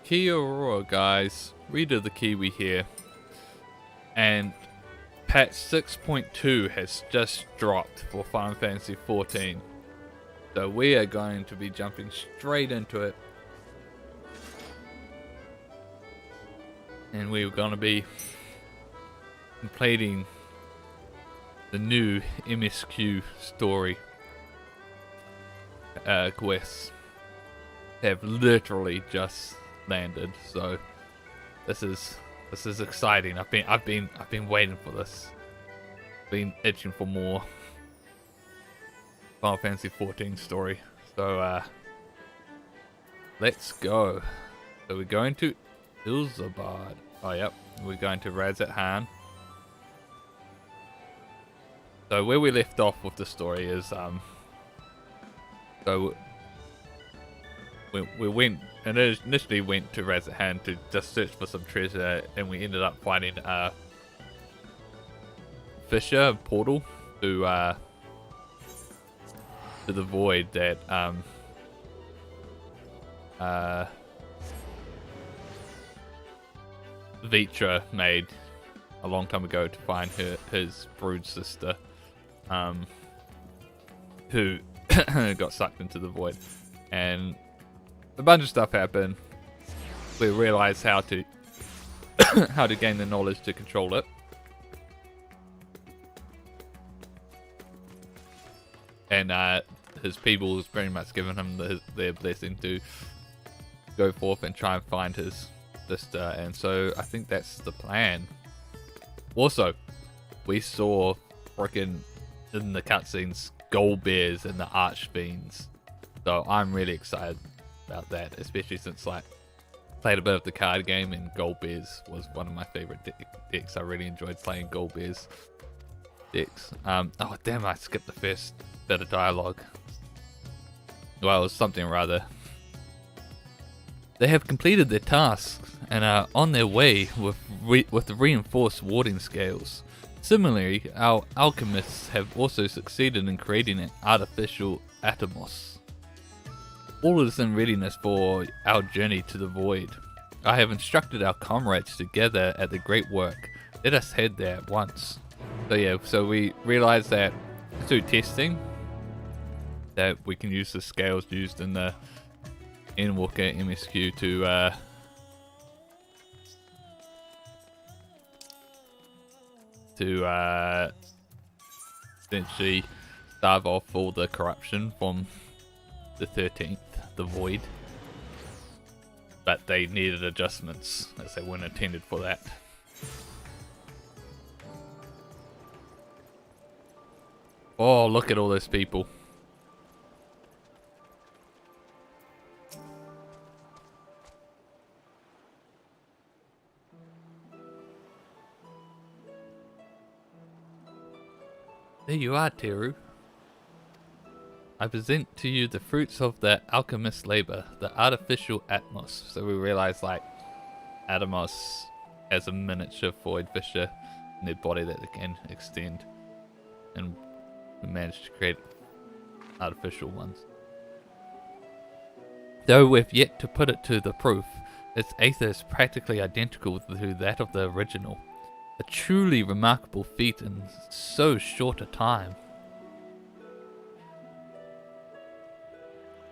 Kia ora, guys. Reader the Kiwi here. And patch 6.2 has just dropped for Final Fantasy XIV. So we are going to be jumping straight into it. And we're going to be completing the new MSQ story quests. Have literally just landed, so this is exciting. I've been waiting for this. Been itching for more Final Fantasy XIV story. So let's go. So we're going to Ilzabad. Oh yep, we're going to Razat. So where we left off with the story is so we went and initially went to Razat to just search for some treasure, and we ended up finding a fissure portal to the void that Vitra made a long time ago to find his brood sister, who got sucked into the void, and a bunch of stuff happened. We realized how to how to gain the knowledge to control it, and his people has pretty much given him their blessing to go forth and try and find his sister, and so I think that's the plan. Also, we saw freaking in the cutscenes gold bears and the archfiends, so I'm really excited about that, especially since like played a bit of the card game, and gold bears was one of my favorite decks. I really enjoyed playing gold bears decks. Oh damn, I skipped the first bit of dialogue. Well, it was something or other. They have completed their tasks and are on their way with the reinforced warding scales. Similarly, our alchemists have also succeeded in creating an artificial Atomos. All is in readiness for our journey to the void. I have instructed our comrades to gather at the great work. Let us head there at once. So yeah, so we realized that through testing that we can use the scales used in the Endwalker MSQ to essentially starve off all the corruption from the 13th, the void. But they needed adjustments, as they weren't intended for that. Oh, look at all those people. There you are, Teru. I present to you the fruits of the alchemist's labor, the artificial Atmos. So we realize like Atomos has a miniature void fissure in their body that they can extend, and we managed to create artificial ones. Though we've yet to put it to the proof, its aether is practically identical to that of the original. A truly remarkable feat in so short a time.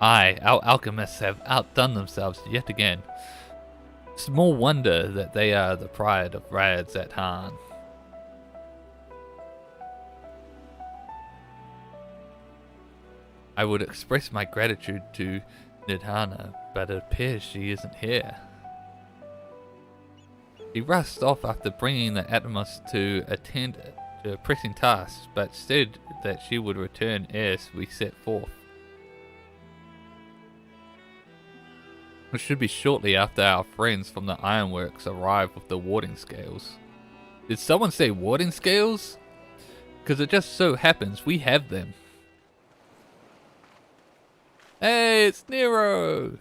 Aye, our alchemists have outdone themselves yet again. Small wonder that they are the pride of Razat. I would express my gratitude to Nidhana, but it appears she isn't here. He rushed off after bringing the Atomos to attend to a pressing task, but said that she would return as we set forth. It should be shortly after our friends from the ironworks arrive with the warding scales. Did someone say warding scales? Because it just so happens we have them. Hey, it's Nero!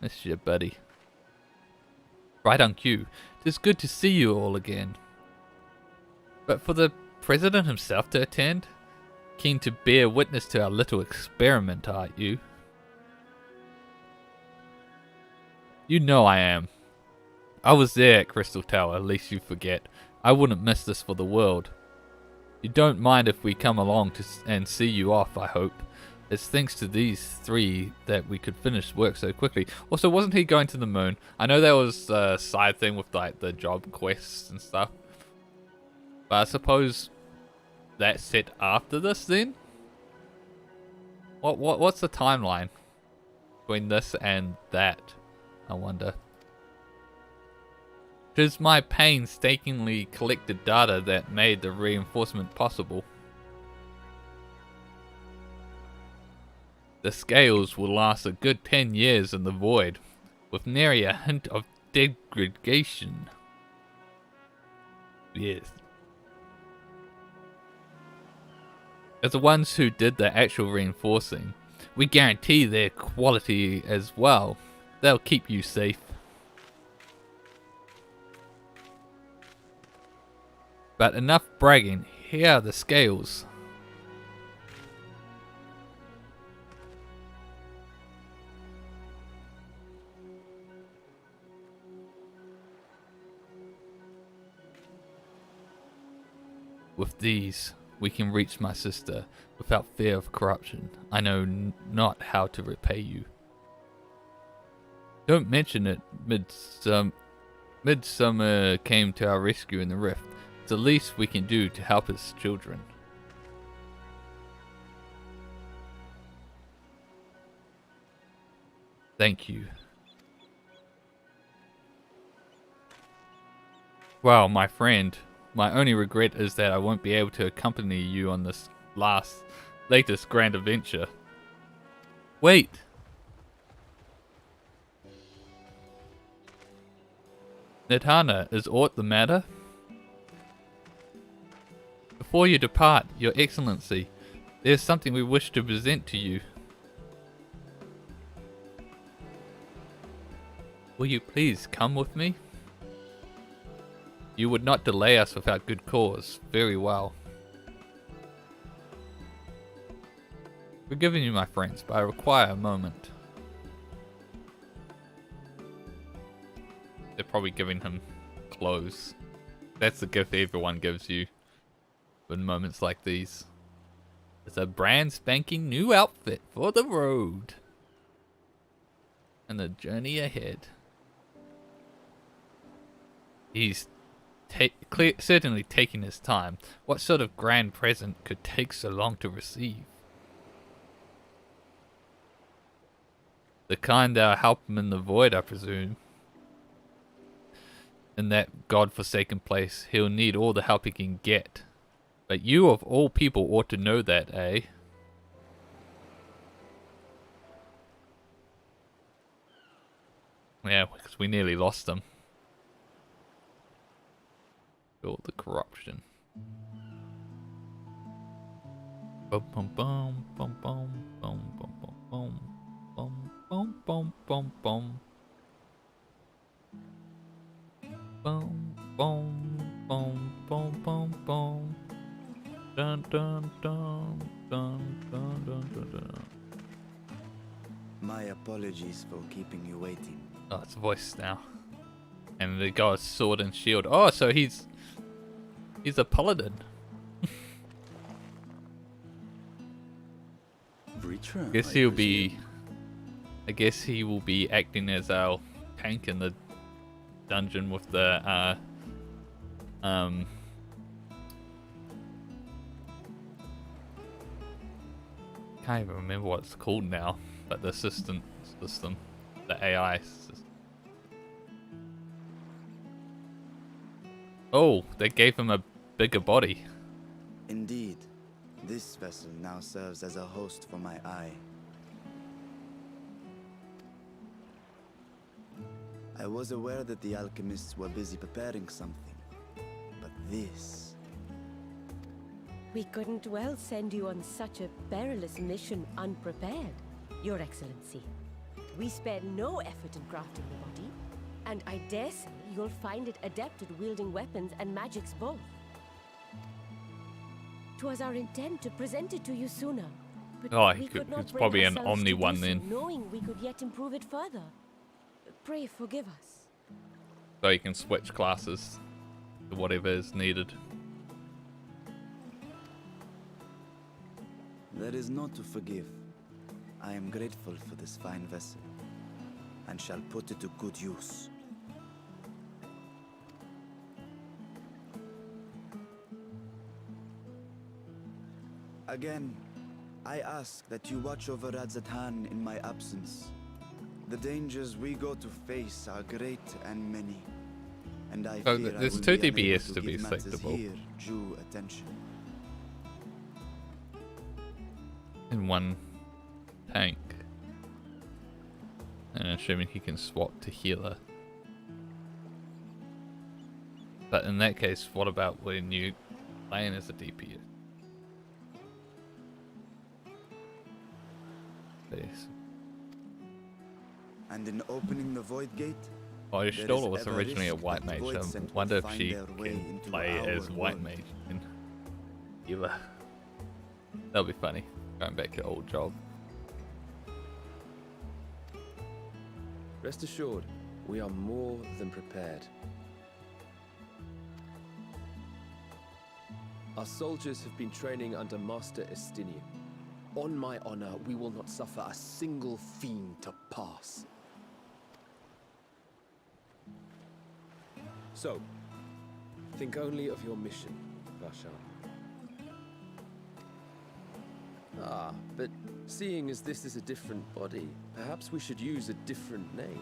That's your buddy. Right on cue. It is good to see you all again. But for the president himself to attend? Keen to bear witness to our little experiment, aren't you? You know I am. I was there at Crystal Tower, lest you forget. I wouldn't miss this for the world. You don't mind if we come along and see you off, I hope. It's thanks to these three that we could finish work so quickly. Also, wasn't he going to the moon? I know there was a side thing with like the job quests and stuff. But I suppose that's set after this then? What's the timeline between this and that, I wonder? It is my painstakingly collected data that made the reinforcement possible. The scales will last a good 10 years in the void, with nary a hint of degradation. Yes. As the ones who did the actual reinforcing, we guarantee their quality as well. They'll keep you safe. But enough bragging, here are the scales. With these, we can reach my sister without fear of corruption. I know not how to repay you. Don't mention it. Midsummer came to our rescue in the rift. It's the least we can do to help its children. Thank you. Well, my friend, my only regret is that I won't be able to accompany you on this latest grand adventure. Wait! Nirtana, is aught the matter? Before you depart, Your Excellency, there is something we wish to present to you. Will you please come with me? You would not delay us without good cause. Very well. Forgive you, my friends, but I require a moment. They're probably giving him clothes. That's the gift everyone gives you in moments like these. It's a brand spanking new outfit for the road and the journey ahead. He's certainly taking his time. What sort of grand present could take so long to receive? The kind that'll help him in the void, I presume. In that god-forsaken place, he'll need all the help he can get. But you of all people ought to know that, eh? Yeah, because we nearly lost them. All the corruption. Bum bum bum bum bum bum bum bum bum bum bum bum bum. Boom, boom, boom, boom, boom, boom. Dun, dun, dun, dun, dun, dun, dun, dun. My apologies for keeping you waiting. Oh, it's a voice now. And the guy's sword and shield. Oh, so he's a paladin. Return, I guess he will be acting as our tank in the dungeon with the can't even remember what it's called now, but the assistant system, the AI system. Oh, they gave him a bigger body. Indeed, this vessel now serves as a host for my eye. I was aware that the alchemists were busy preparing something, but this... We couldn't well send you on such a perilous mission unprepared, Your Excellency. We spared no effort in crafting the body, and I dare say you'll find it adept at wielding weapons and magics both. 'Twas our intent to present it to you sooner, but Oh, we could not it's bring probably an ourselves Omni to one do so, then. knowing we could yet improve it further. Pray forgive us. So you can switch classes to whatever is needed. There is naught to forgive. I am grateful for this fine vessel, and shall put it to good use. Again, I ask that you watch over Radzatan in my absence. The dangers we go to face are great and many, and I Oh, fear there's I will 2 be unable DPS to to be give matters selectable here due attention. in one tank. And assuming he can swap to healer. But in that case, what about when you playing as a DPS? Yes. And in opening the Void Gate, Well, there Stola is was ever originally a risk white that mage. Void I Scent will wonder if find she their way can into play as our white world. mage in healer. That'll be funny. Going back to old job. Rest assured, we are more than prepared. Our soldiers have been training under Master Estinian. On my honor, we will not suffer a single fiend to pass. So, think only of your mission, Varshan. Ah, but seeing as this is a different body, perhaps we should use a different name.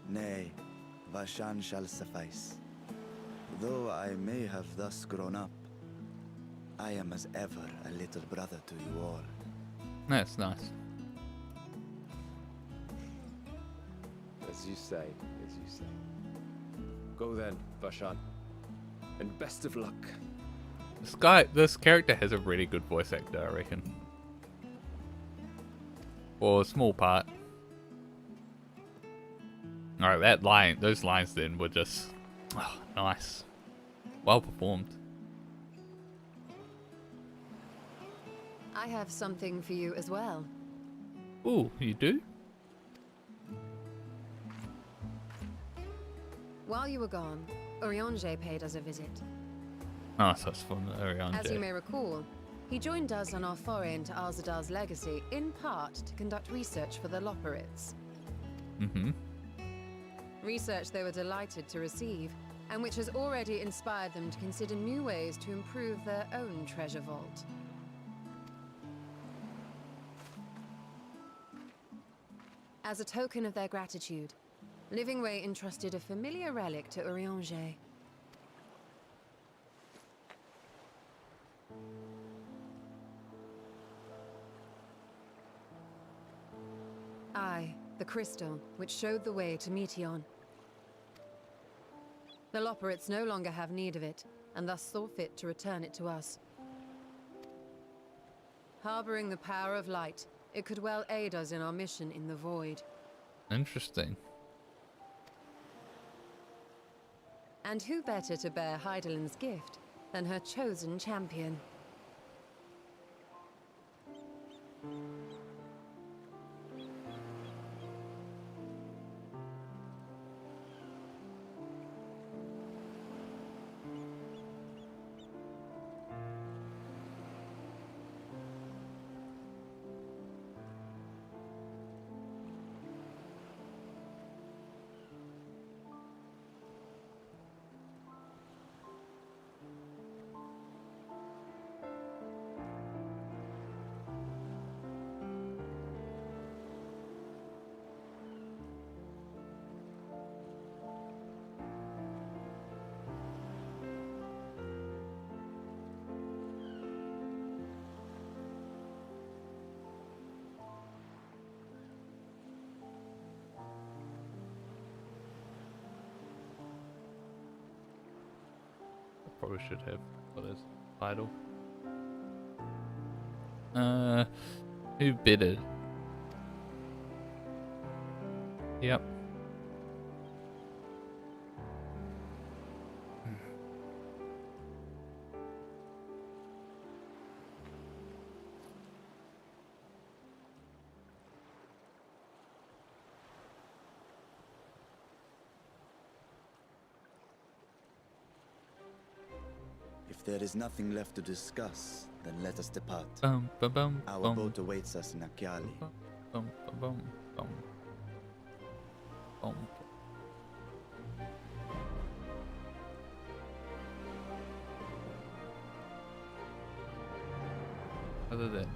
Nay, Vashan shall suffice. Though I may have thus grown up, I am as ever a little brother to you all. That's nice. As you say, as you say. Go then, Varshan. And best of luck. This character has a really good voice actor, I reckon. For a small part. Alright, those lines then were just nice. Well performed. I have something for you as well. Ooh, you do? While you were gone, Urianger paid us a visit. Oh, so it's from Orion. As you may recall, he joined us on our foray into Alzadar's legacy, in part to conduct research for the Loporrits. Mm-hmm. Research they were delighted to receive, and which has already inspired them to consider new ways to improve their own treasure vault. As a token of their gratitude, Livingway entrusted a familiar relic to Urianger. Aye, the crystal, which showed the way to Meteon. The Loporrits no longer have need of it, and thus saw fit to return it to us. Harboring the power of light, it could well aid us in our mission in the Void. Interesting. And who better to bear Heidelin's gift than her chosen champion? Probably should have for this title. Who bidded? Yep. If there is nothing left to discuss, then let us depart. Bum, bum, bum, Our bum, boat awaits us in Akyali. bum, bum, bum, bum, bum. Other than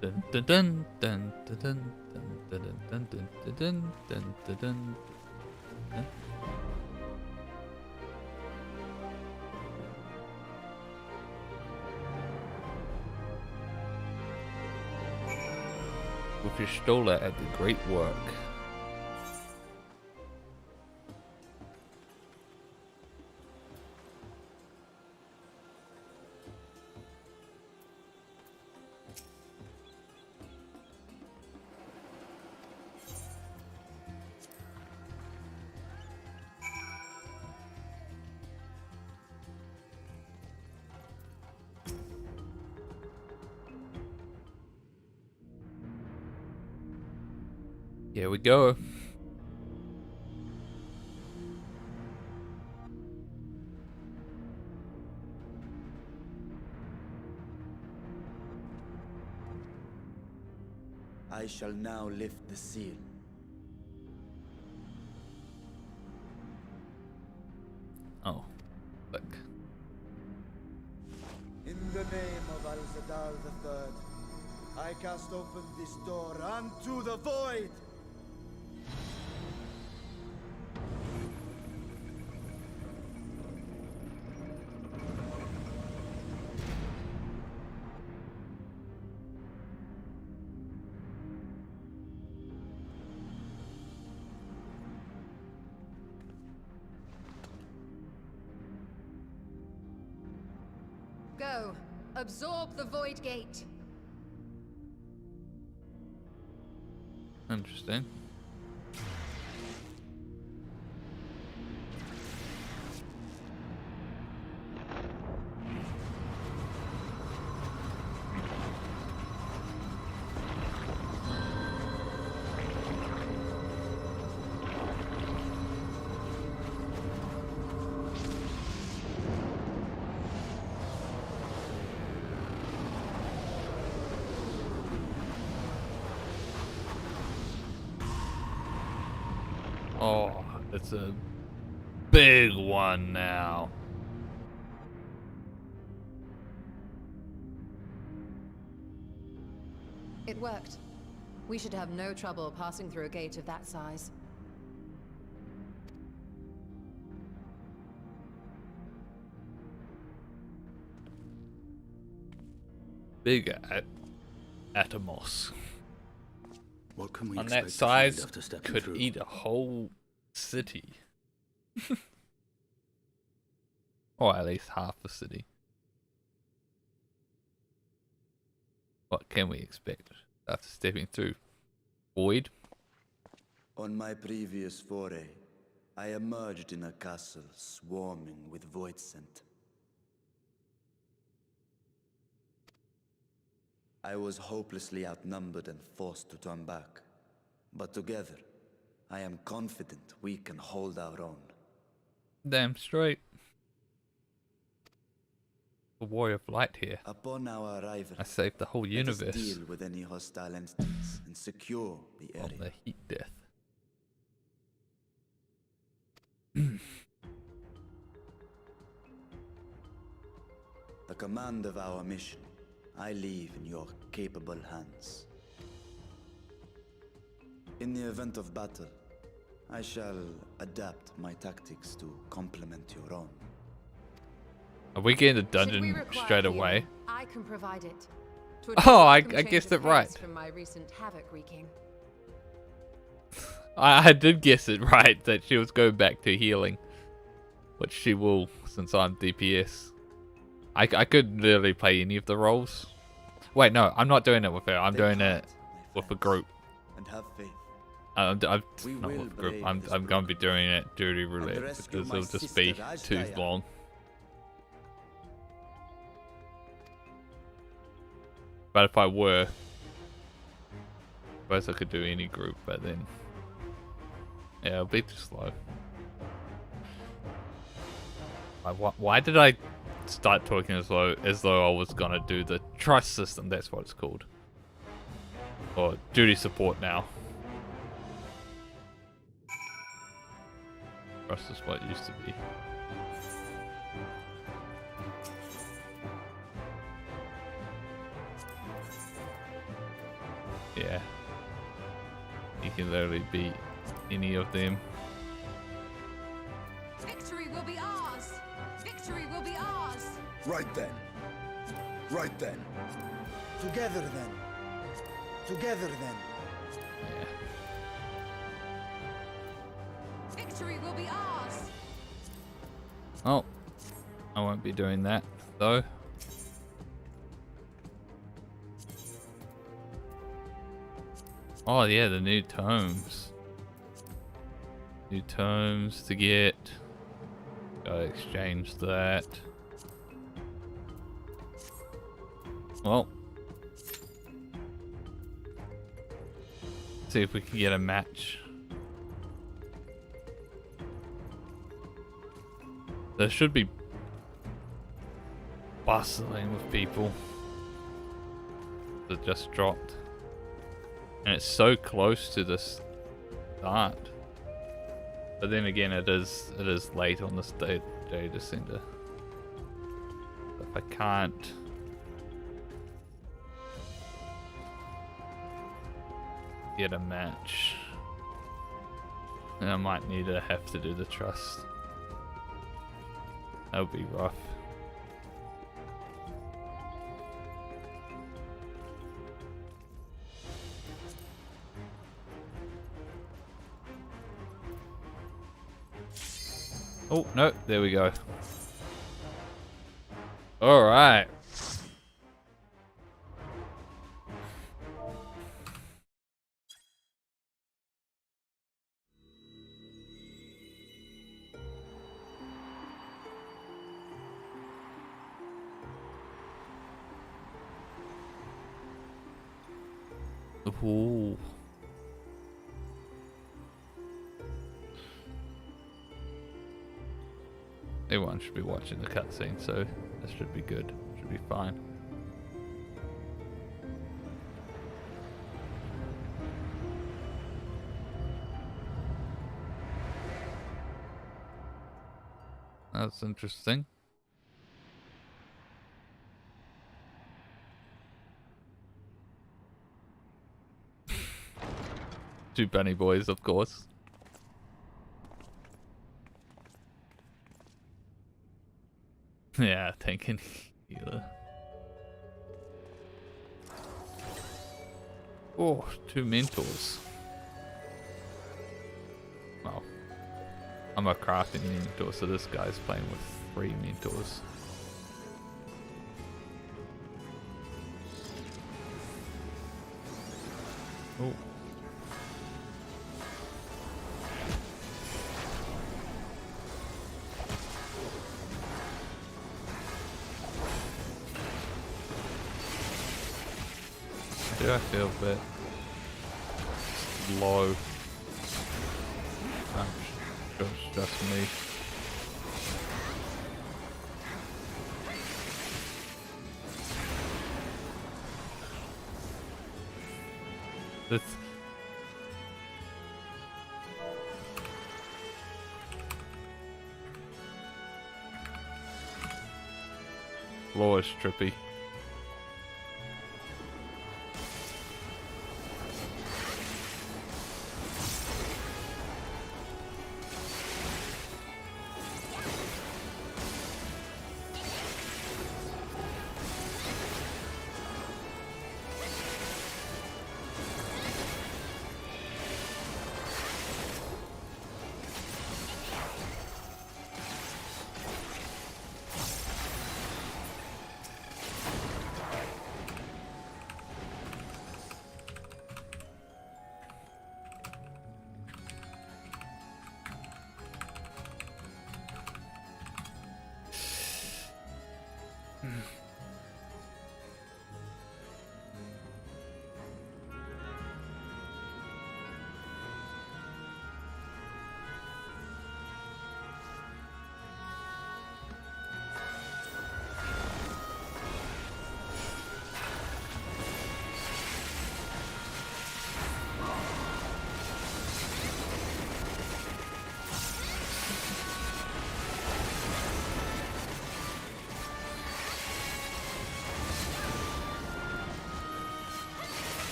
dun dun dun dun dun dun dun dun dun dun dun dun dun. Huh? With your stola at the great work. Here we go. I shall now lift the seal. Oh, look. In the name of Al-Zadar III, I cast open this door unto the void! Go. Absorb the void gate. Interesting. Oh, it's a big one now. It worked. We should have no trouble passing through a gate of that size. Big Atomos. What can we On expect that to find size, after stepping could through? eat a whole city. Or at least half a city. What can we expect after stepping through? Void? On my previous foray, I emerged in a castle swarming with void scent. I was hopelessly outnumbered and forced to turn back. But together, I am confident we can hold our own. Damn straight. A warrior of light here. Upon our arrival, I saved the whole let us universe deal with any hostile entities and secure the from area. the heat death. The command of our mission, I leave in your capable hands. In the event of battle, I shall adapt my tactics to complement your own. Are we getting the Should we dungeon require straight healing, away? I can provide it. To Oh, I welcome change guessed of it right. pace From my recent havoc wreaking. I did guess it right that she was going back to healing. Which she will, since I'm DPS. I could literally play any of the roles. Wait, no, I'm not doing it with her. I'm Take doing heart, it my with a friends, group. and have faith. I'm We not will with a group. brave I'm this going to be broken doing it duty roulette rescue because my it'll just be sister too Ajaya. long. But if I were, I suppose I could do any group, but then yeah, it'll be too slow. Why did I start talking as though I was gonna do the trust system? That's what it's called, or duty support now. Trust is what it used to be. Yeah, you can literally beat any of them. Victory will be ours! Victory will be ours! Right then. Right then. Together then. Together then. Yeah. Victory will be ours! Oh, I won't be doing that though. Oh yeah, the new tomes. New tomes to get. Gotta exchange that. Well, see if we can get a match. There should be bustling with people that just dropped. And it's so close to the start. But then again, it is late on this day December. If I can't get a match, then I might have to do the trust. That would be rough. Oh, no, there we go. All right. Ooh. Everyone should be watching the cutscene, so this should be good. Should be fine. That's interesting. Two bunny boys, of course. Yeah, tank and healer. Oh, two mentors. Well, I'm a crafting mentor, so this guy's playing with 3 mentors. Oh. Do I feel a bit low? I'm sure it's just me. This floor is trippy.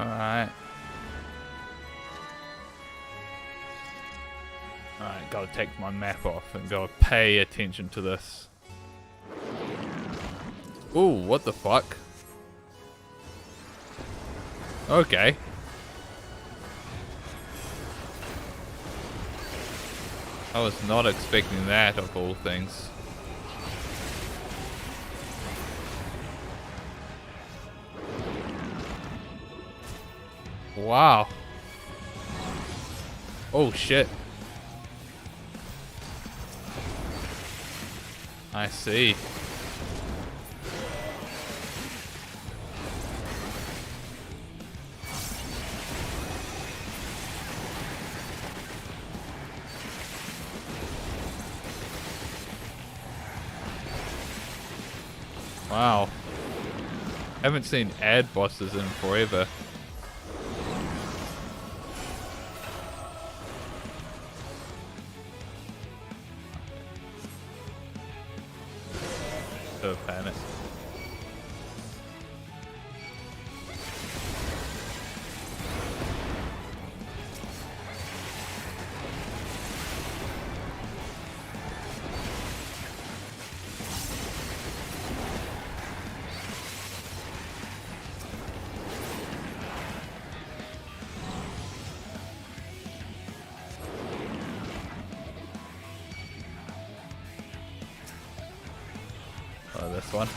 Alright. Alright, gotta take my map off and gotta pay attention to this. Ooh, what the fuck? Okay. I was not expecting that, of all things. Wow. Oh shit. I see. Wow. Haven't seen ad bosses in forever. So panic. Oh, this one.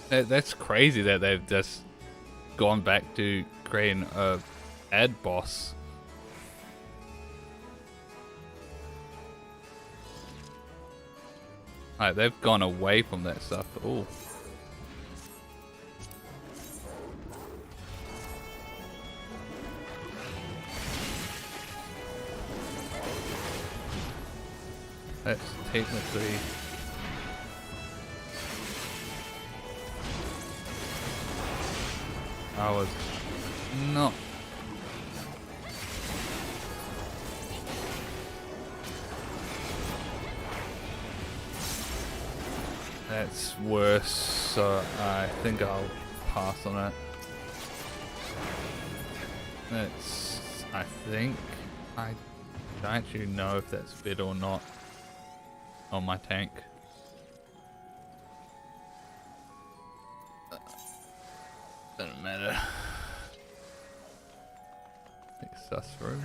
That's crazy that they've just gone back to creating a ad boss. Like, they've gone away from that stuff. Ooh. That's technically... I was not. That's worse, so I think I'll pass on it. That's, I think, I don't actually know if that's better or not on my tank. Doesn't matter. Takes us through.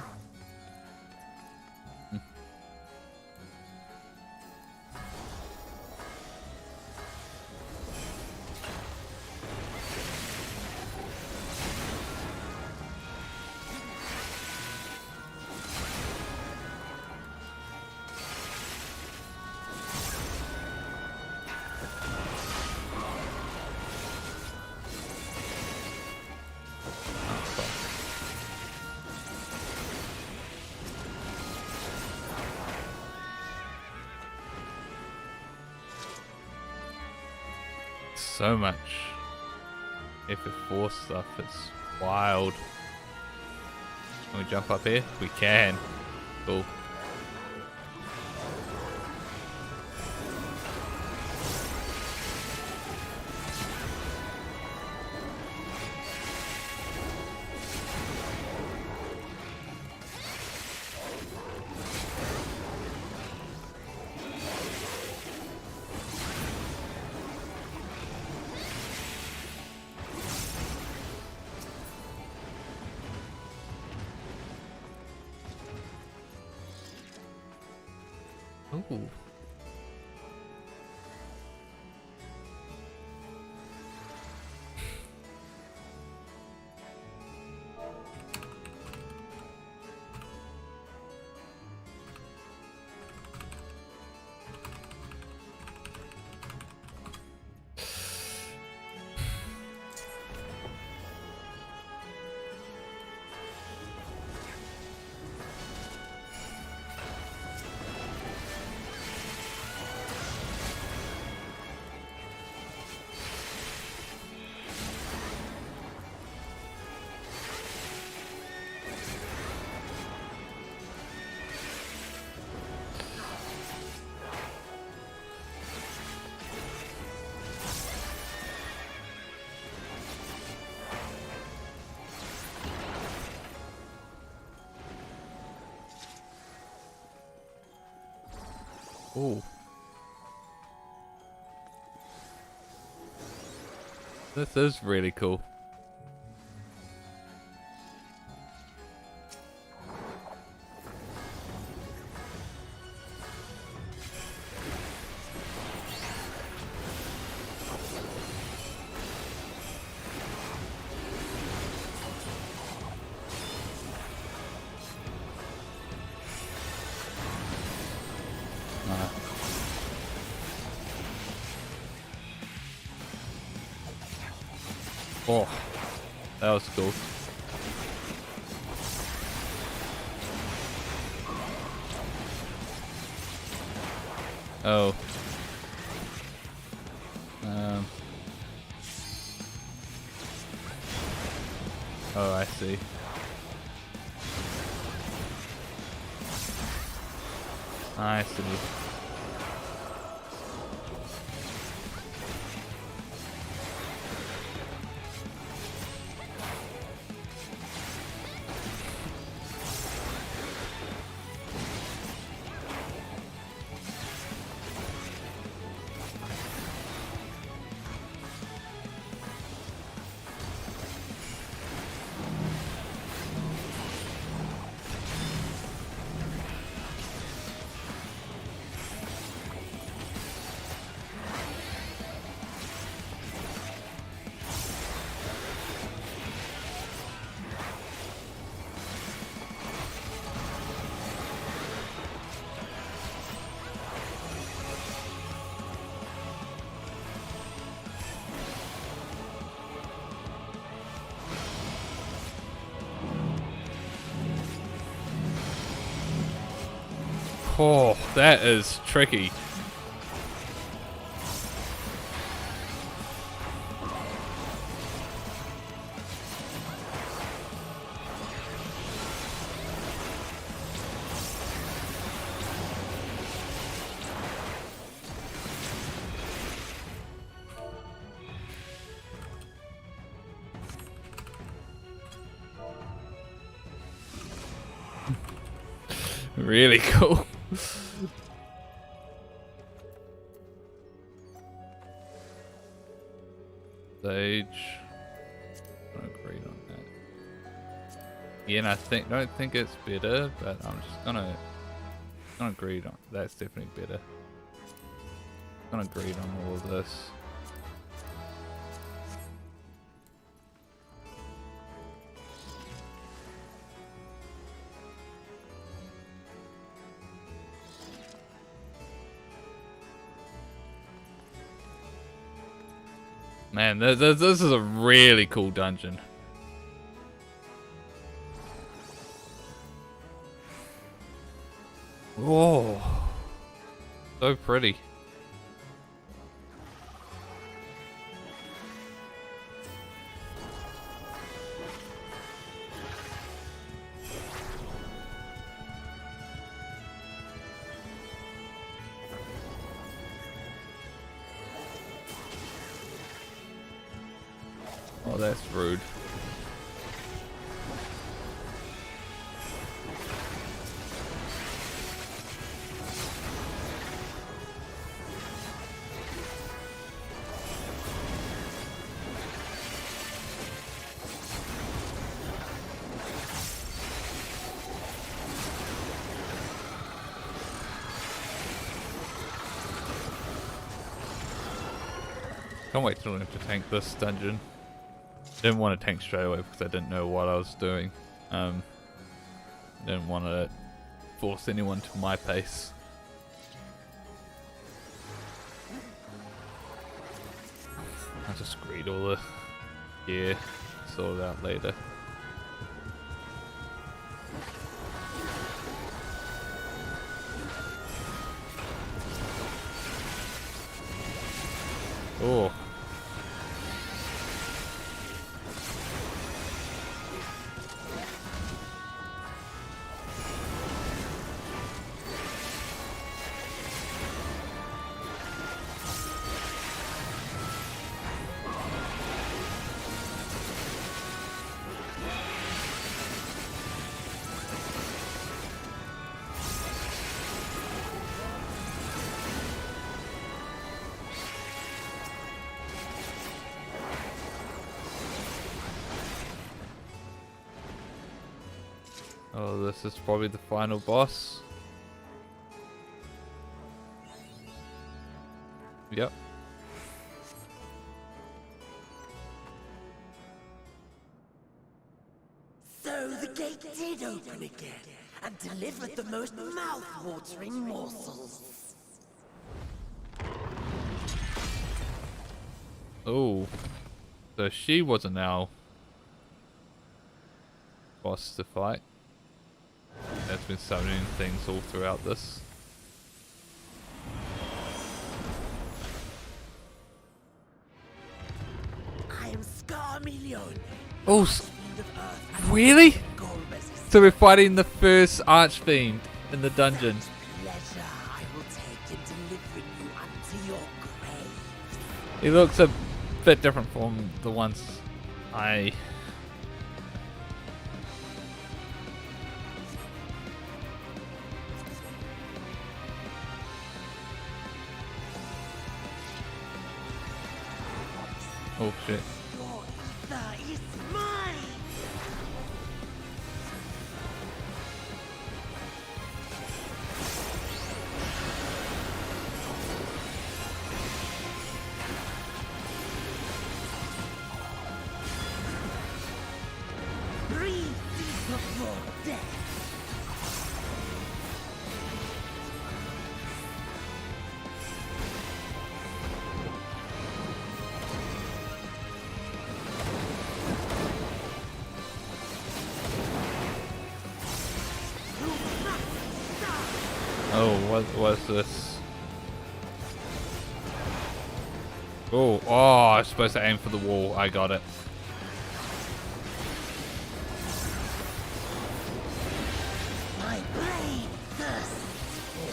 So much FF4 stuff, it's Wild. Can we jump up here? We can. Cool. Ooh. Ooh. This is really cool. Oh, that was cool. Oh. Oh, I see. I see. Oh, that is tricky. Really cool. Sage. I agreed on that. Yeah, and I don't think it's better, but I'm just gonna agree on that's definitely better. Gonna agree on all of this. Man, this is a really cool dungeon. Whoa. So pretty. Oh, that's rude. Can't wait to learn to tank this dungeon. Didn't want to tank straight away because I didn't know what I was doing. Didn't want to force anyone to my pace. I'll just greet all the gear, sort it out later. Oh. Oh, this is probably the final boss. Yep. So the gate did open again and delivered the most mouth-watering morsels. Oh. So she was an owl boss to fight. That's been summoning things all throughout this. I am Scarmillion. Oh, really? So we're fighting the first Archfiend in the dungeon. Pleasure I will take in delivering you unto your grave. He looks a bit different from the ones I... Oh shit. Your ether is mine. Breathe deep before death. Oh, what was this? Oh, I was supposed to aim for the wall. I got it. My blade thirsts for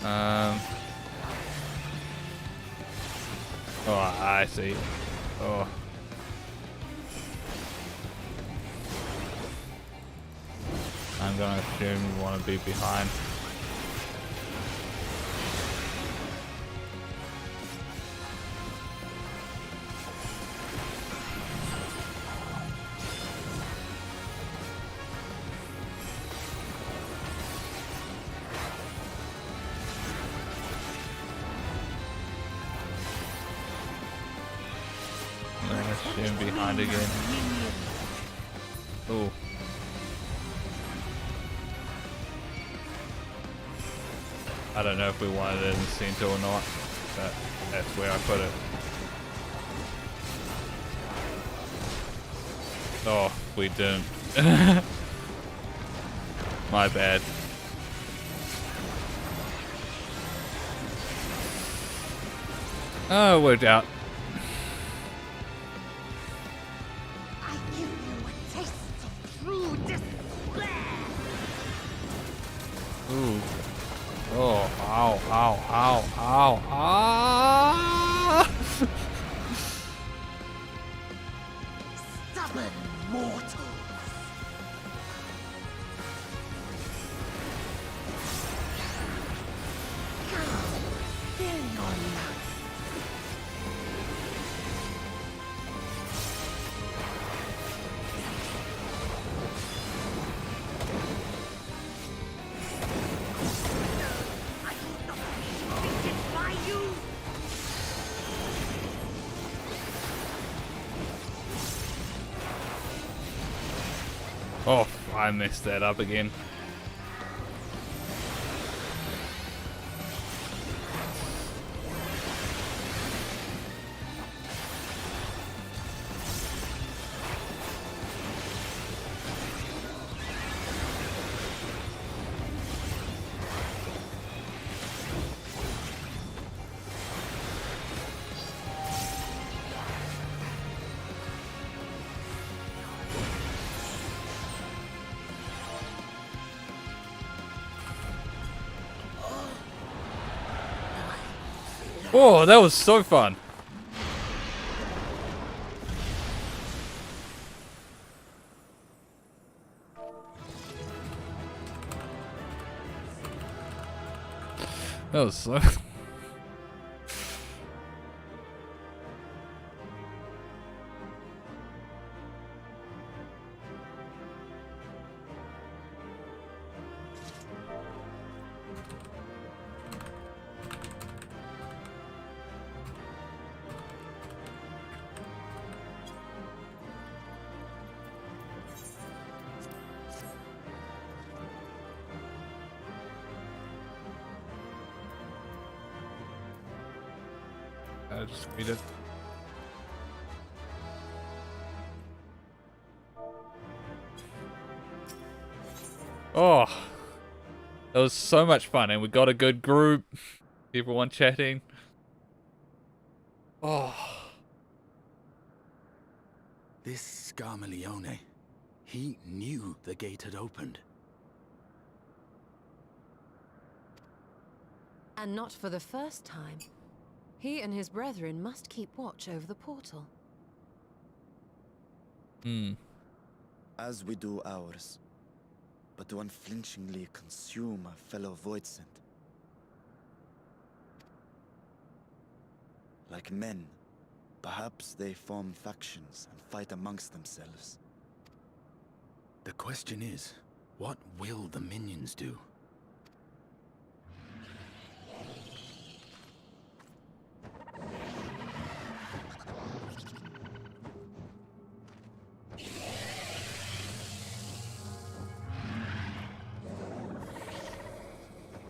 blood. Oh, I see. Oh. I'm gonna assume you want to be behind. I'm gonna assume behind again. Oh. I don't know if we wanted it in the center or not, but that's where I put it. Oh, we didn't. My bad. Oh, it worked out. I give you a taste of true despair. Ooh. Oh, ow, ow, ow, ow, ah! Stubborn mortals. Come, fill your lungs. I will not be defeated by you. Oh, I messed that up again. Oh, that was so fun. That was so... I just read it. Oh, that was so much fun, and we got a good group. Everyone chatting. Oh, This Scarmalione, he knew the gate had opened. And not for the first time. He and his brethren must keep watch over the portal. As we do ours, but to unflinchingly consume a fellow Voidsent. Like men, perhaps they form factions and fight amongst themselves. The question is, what will the minions do?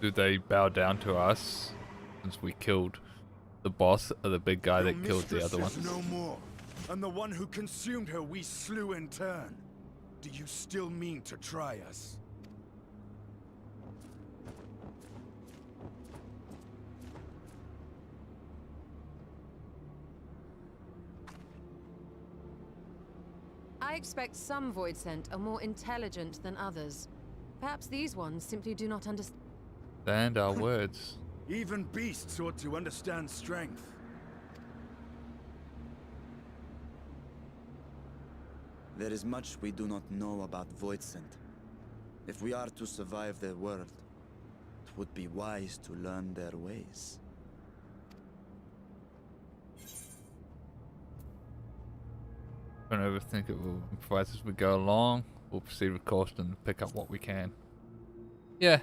do they bow down to us since we killed the boss or the big guy that killed the other one? No more, and the one who consumed her we slew in turn. Do you still mean to try us? I expect some Voidsent are more intelligent than others. Perhaps these ones simply do not understand. And our words. Even beasts ought to understand strength. There is much we do not know about Voidsent. If we are to survive their world, it would be wise to learn their ways. Don't overthink it. We'll improvise as we go along. We'll proceed with caution and pick up what we can. Yeah.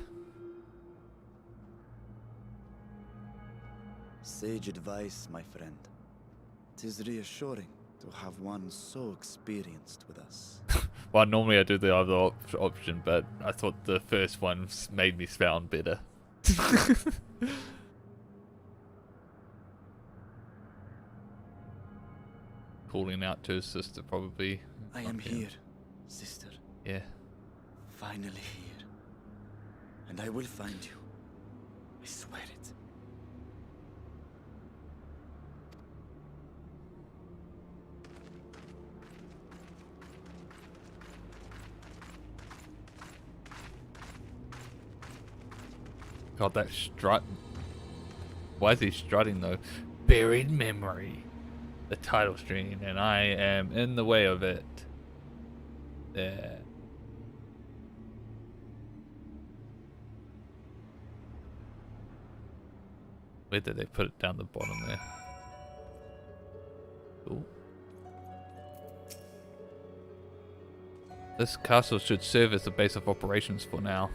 Sage advice, my friend. 'Tis reassuring to have one so experienced with us. Well, normally I do the other option, but I thought the first one made me sound better. Calling out to his sister, probably. I am here, sister. Yeah. Finally here. And I will find you. I swear it. God, that strut. Why is he strutting though? buried memory. The title screen, and I am in the way of it. There. Where did they put it down the bottom there? Cool. This castle should serve as the base of operations for now.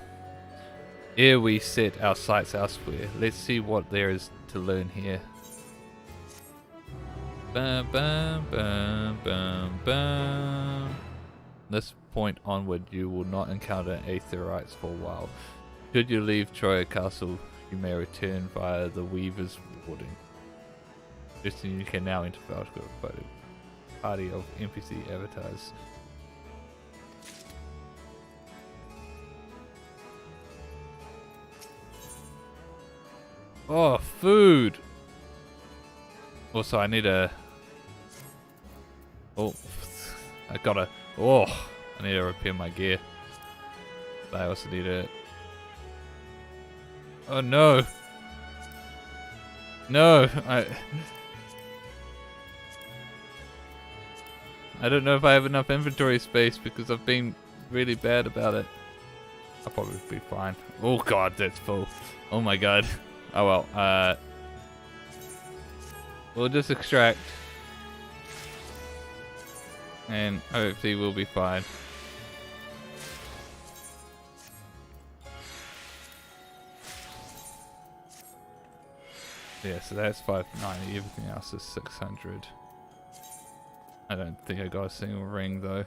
Ere we set our sights elsewhere, let's see what there is to learn here. Bum, bum, bum, bum, bum. This point onward, you will not encounter aetherites for a while. Should you leave Troya Castle, you may return via the Weaver's Warding. Just you can now enter Falco by a party of NPC avatars. Oh, food! Also, I need a... Oh, I gotta... Oh, I need to repair my gear. But I also need a... Oh no! No! I don't know if I have enough inventory space because I've been really bad about it. I'll probably be fine. Oh god, that's full. Oh my god. Oh well, we'll just extract. And hopefully we'll be fine. Yeah, so that's 590, everything else is 600. I don't think I got a single ring though.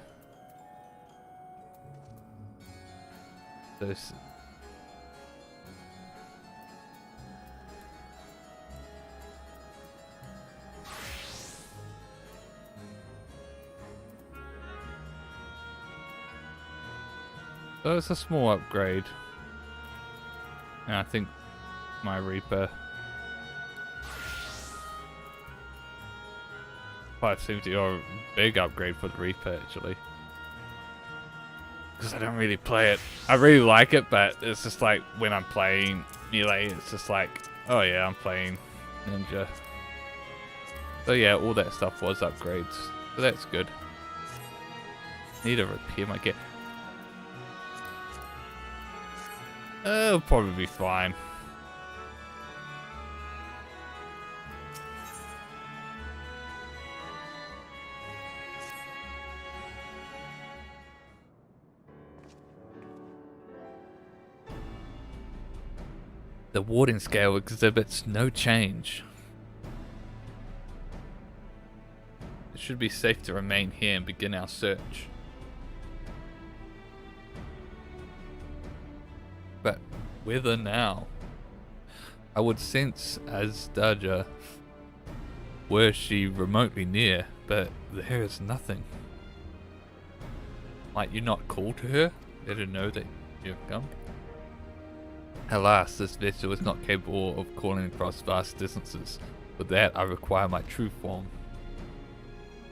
This. So it's a small upgrade. And I think my Reaper 570 or a big upgrade for the Reaper actually. Because I don't really play it. I really like it, but it's just like when I'm playing Melee, it's just like, oh yeah, I'm playing Ninja. So yeah, all that stuff was upgrades. So that's good. Need to repair my gear. It'll probably be fine. The warding scale exhibits no change. It should be safe to remain here and begin our search. But whither now? I would sense Azdaja were she remotely near, but there is nothing. Might you not call to her? Let her know that you have come? Alas, this vessel is not capable of calling across vast distances. For that I require my true form.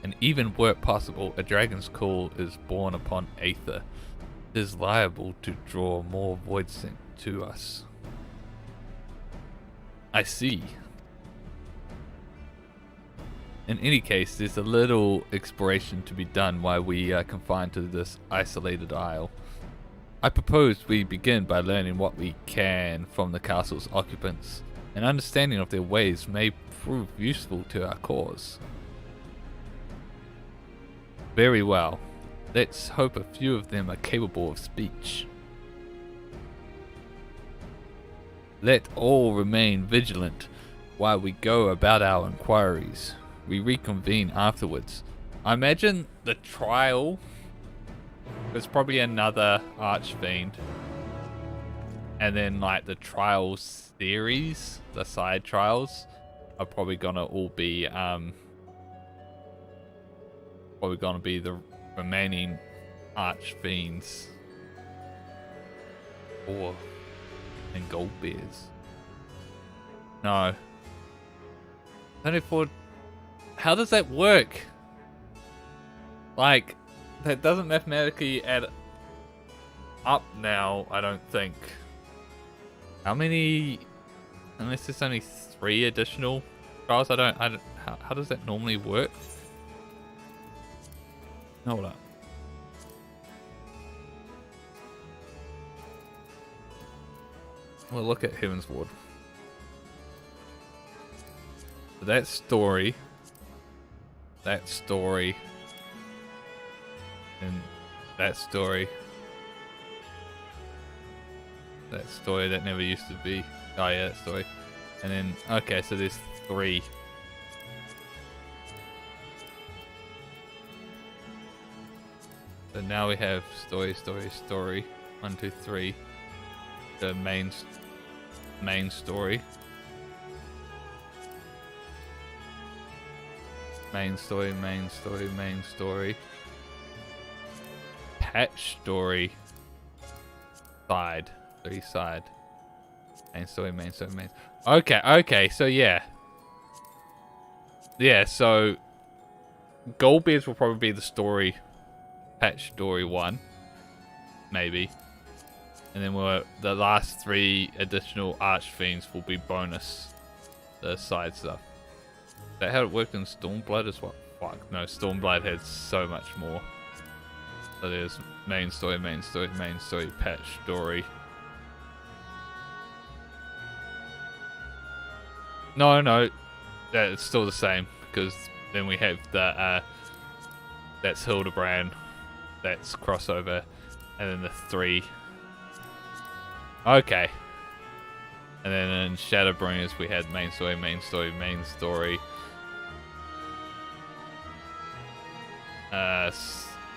And even were it possible, a dragon's call is born upon Aether. It is liable to draw more void sent to us. I see. In any case, there's a little exploration to be done while we are confined to this isolated isle. I propose we begin by learning what we can from the castle's occupants. An understanding of their ways may prove useful to our cause. Very well. Let's hope a few of them are capable of speech. Let all remain vigilant while we go about our inquiries. We reconvene afterwards. I imagine the trial is probably another Archfiend. And then like the trials series, the side trials, are probably gonna all be the remaining Archfiends. Or and gold bears. No. Only for... How does that work? Like, that doesn't mathematically add up now, I don't think. How many... Unless there's only 3 additional trials. I don't. How does that normally work? Hold up. We'll look at Heaven's Ward. That story, and that story, that never used to be. Oh yeah, that story. And then, okay, so there's 3. So now we have story. 1, 2, 3. The main story. Main story. Patch story. Side. 3 side. Main story. Okay, so yeah. Yeah, so Goldbeards will probably be the story. Patch story 1. Maybe. And then the last 3 additional Archfiends will be bonus. The side stuff. Is that how it worked in Stormblood as well? Fuck, no, Stormblood had so much more. So there's main story, patch story. No, it's still the same, because then we have the, that's Hildebrand, that's crossover, and then the 3. Okay. And then in Shadowbringers we had main story.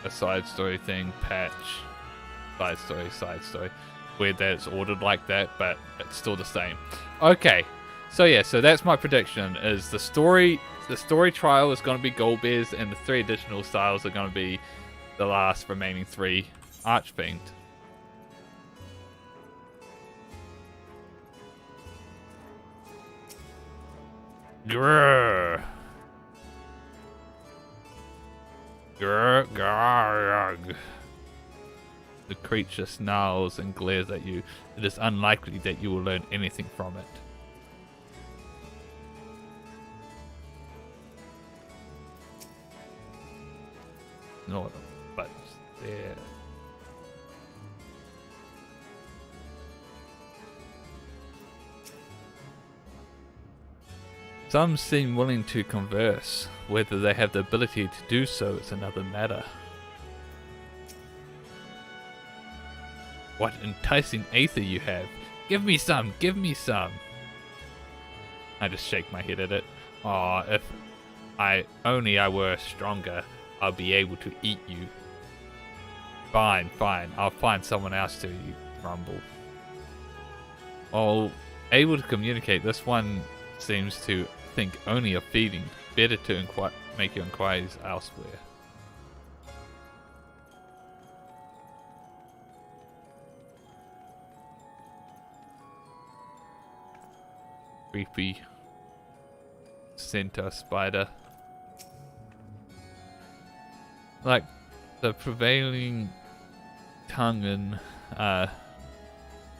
A side story thing, patch, side story. Weird that it's ordered like that, but it's still the same. Okay, so yeah, so that's my prediction. Is the story trial is going to be Goldbears, and the 3 additional styles are going to be the last remaining 3 Archfiend. Grrr. The creature snarls and glares at you. It is unlikely that you will learn anything from it. No, but there. Some seem willing to converse. Whether they have the ability to do so is another matter. What enticing aether you have. Give me some, give me some. I just shake my head at it. Aw, if I were stronger, I'll be able to eat you. Fine, I'll find someone else to, you grumble. Oh, able to communicate, this one seems to think only of feeding. Better to make your inquiries elsewhere. Creepy centaur spider. Like the prevailing tongue in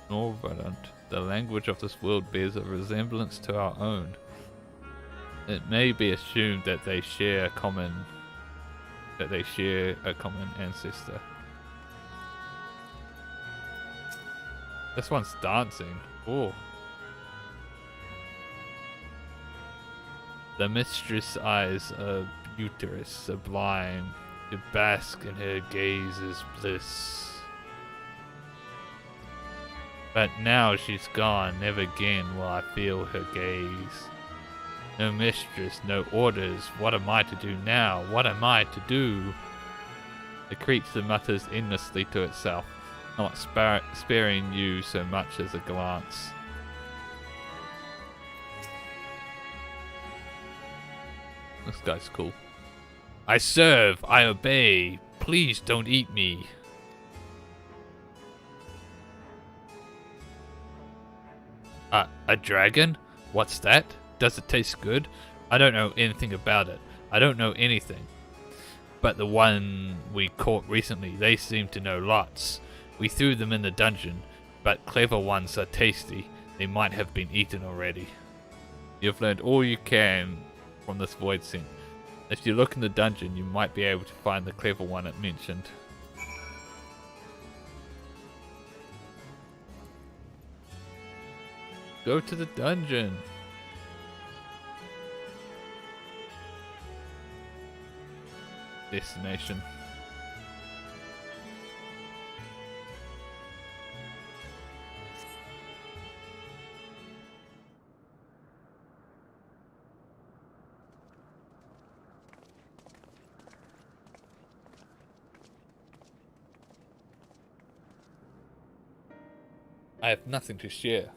Norverdant, the language of this world bears a resemblance to our own. It may be assumed that they share a common ancestor. This one's dancing. Oh. The mistress' eyes are beauteous, sublime. To bask in her gaze is bliss. But now she's gone, never again will I feel her gaze. No mistress, no orders, what am I to do now? What am I to do? The creature mutters endlessly to itself, not sparing you so much as a glance. This guy's cool. I serve, I obey, please don't eat me. A dragon? What's that? Does it taste good? I don't know anything about it. I don't know anything. But the one we caught recently, they seem to know lots. We threw them in the dungeon, but clever ones are tasty. They might have been eaten already. You've learned all you can from this void scent. If you look in the dungeon, you might be able to find the clever one it mentioned. Go to the dungeon. Destination. I have nothing to share.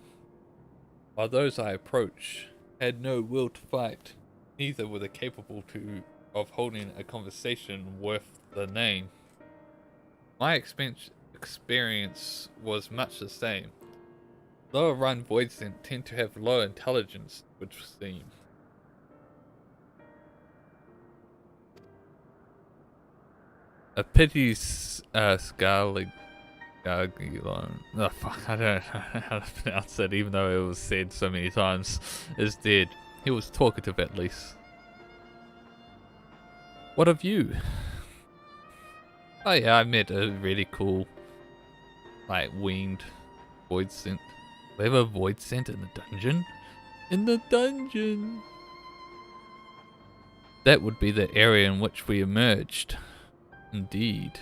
While those I approach had no will to fight, neither were they capable of holding a conversation worth the name. My experience was much the same. Lower run voids tend to have low intelligence, which seem. A pity Scarlet. Oh fuck, I don't know how to pronounce it, even though it was said so many times, is dead. He was talkative at least. What of you? Oh yeah, I met a really cool, like, winged void scent. We have a void scent in the dungeon? In the dungeon! That would be the area in which we emerged. Indeed.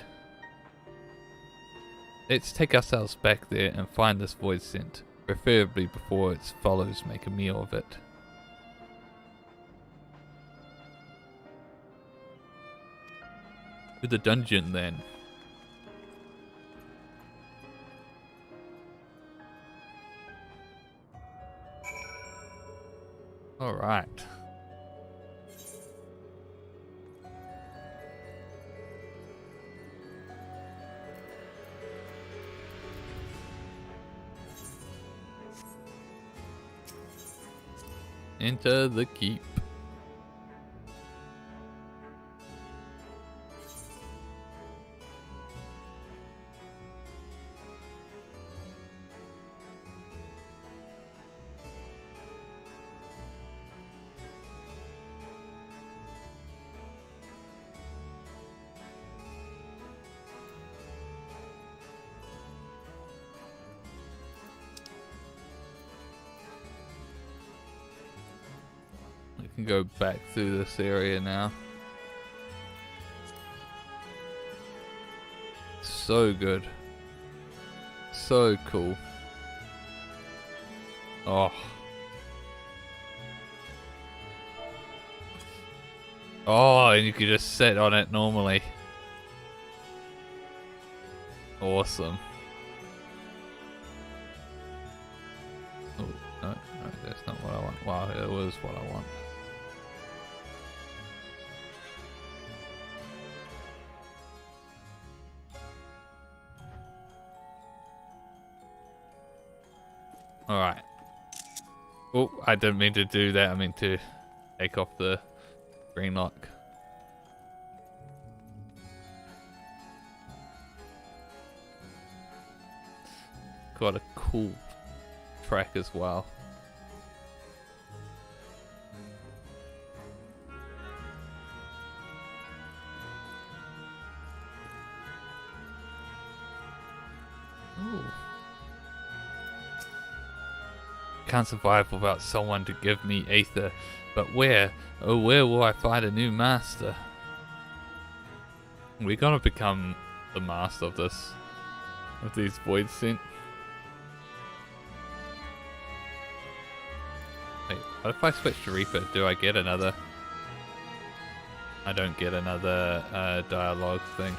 Let's take ourselves back there and find this void scent, preferably before its followers make a meal of it. To the dungeon then. Alright. Enter the keep. Can go back through this area now. So good. So cool. Oh. Oh, and you could just sit on it normally. Awesome. Oh, no, that's not what I want. Wow, it was what I want. Alright. Oh, I didn't mean to do that. I meant to take off the green lock. Got a cool track as well. Ooh. Can't survive without someone to give me aether, but where, oh where will I find a new master? We're gonna become the master of this, of these void scent. Wait, what if I switch to Reaper? Do I get another? I don't get another dialogue thing.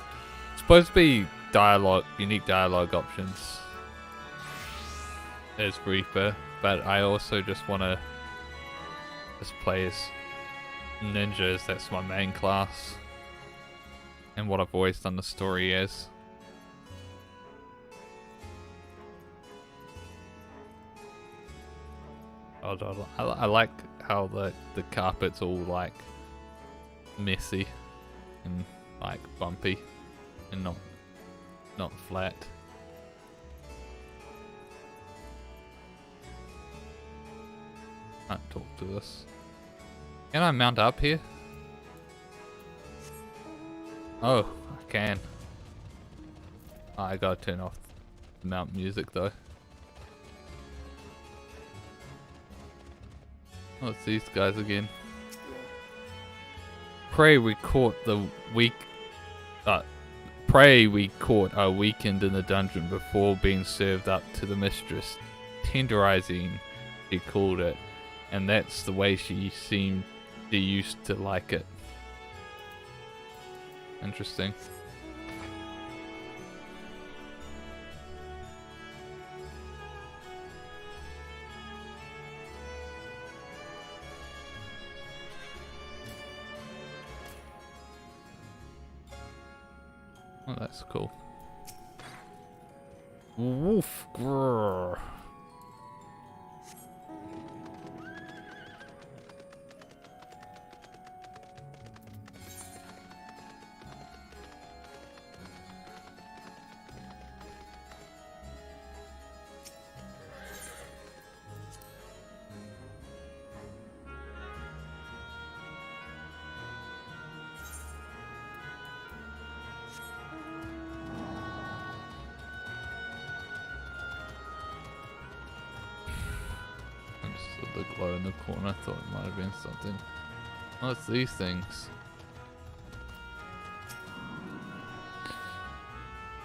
It's supposed to be dialogue, unique dialogue options as Reaper. But I also just want to just play as ninjas. That's my main class. And what I've always done the story as. Oh, I like how the carpet's all like messy and like bumpy and not flat. Can't talk talk to us. Can I mount up here? Oh, I can. I gotta turn off the mount music though. Oh, it's these guys again. Pray we caught a weakened in the dungeon before being served up to the mistress. Tenderizing, she called it, and that's the way she used to like it. Interesting. Oh, that's cool. Woof. Grrr. The glow in the corner, I thought it might have been something. Oh, it's these things.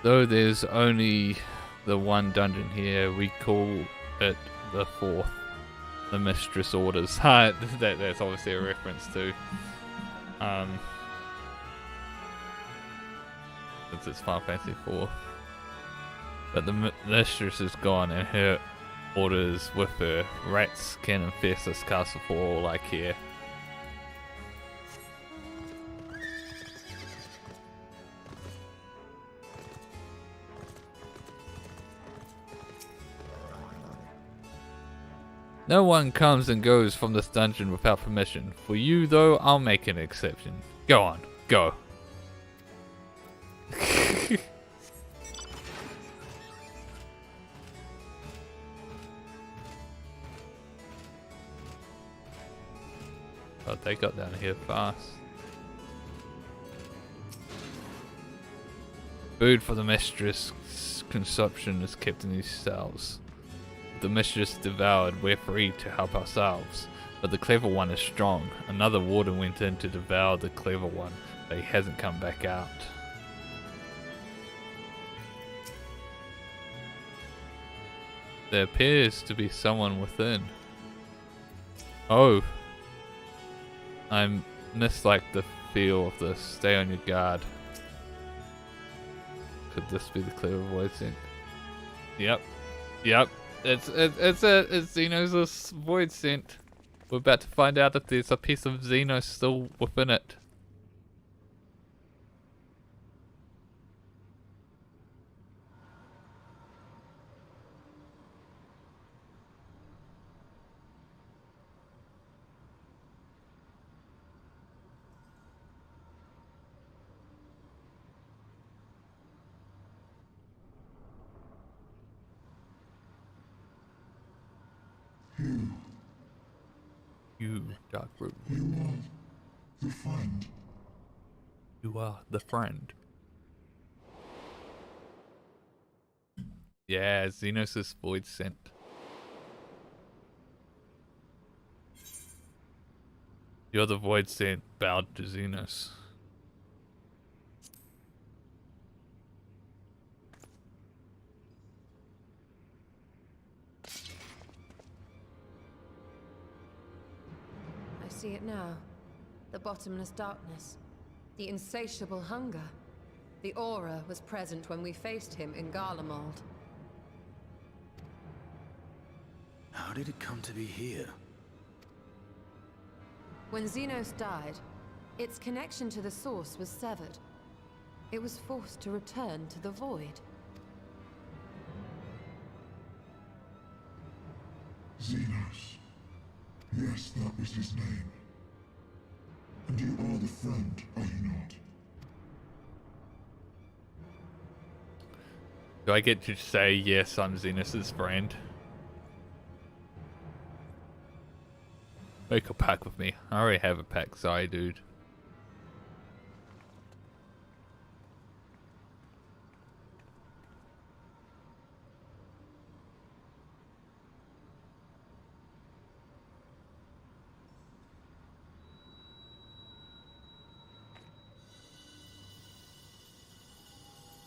Though there's only the one dungeon here, we call it the fourth. The mistress orders. That's obviously a reference to it's Final Fantasy IV. But the mistress is gone and her orders with her. Rats can infest this castle for all I care. No one comes and goes from this dungeon without permission. For you though, I'll make an exception. Go on, go. Oh, they got down here fast. Food for the mistress consumption is kept in these cells. With the mistress devoured, we're free to help ourselves. But the clever one is strong. Another warden went in to devour the clever one, but he hasn't come back out. There appears to be someone within. Oh. I mislike the feel of this. Stay on your guard. Could this be the clever void scent? Yep. It's Xenos' void scent. We're about to find out if there's a piece of Xenos still within it. You, Dark Root. You are the friend. You are the friend. Yeah, Xenos' void scent. You're the void scent bowed to Xenos. I see it now. The bottomless darkness. The insatiable hunger. The aura was present when we faced him in Garlemald. How did it come to be here? When Xenos died, its connection to the source was severed. It was forced to return to the void. Xenos. Yes, that was his name. And you are the friend, are you not? Do I get to say, yes, I'm Xenos' friend? Make a pact with me. I already have a pact, sorry, dude.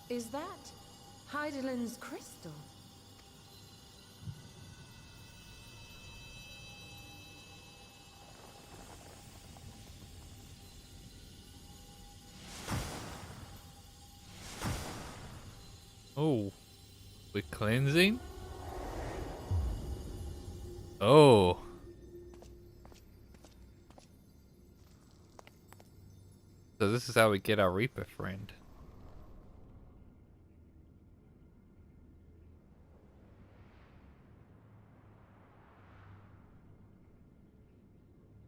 Is that Heidelin's crystal? Oh, we're cleansing? Oh. So this is how we get our Reaper friend.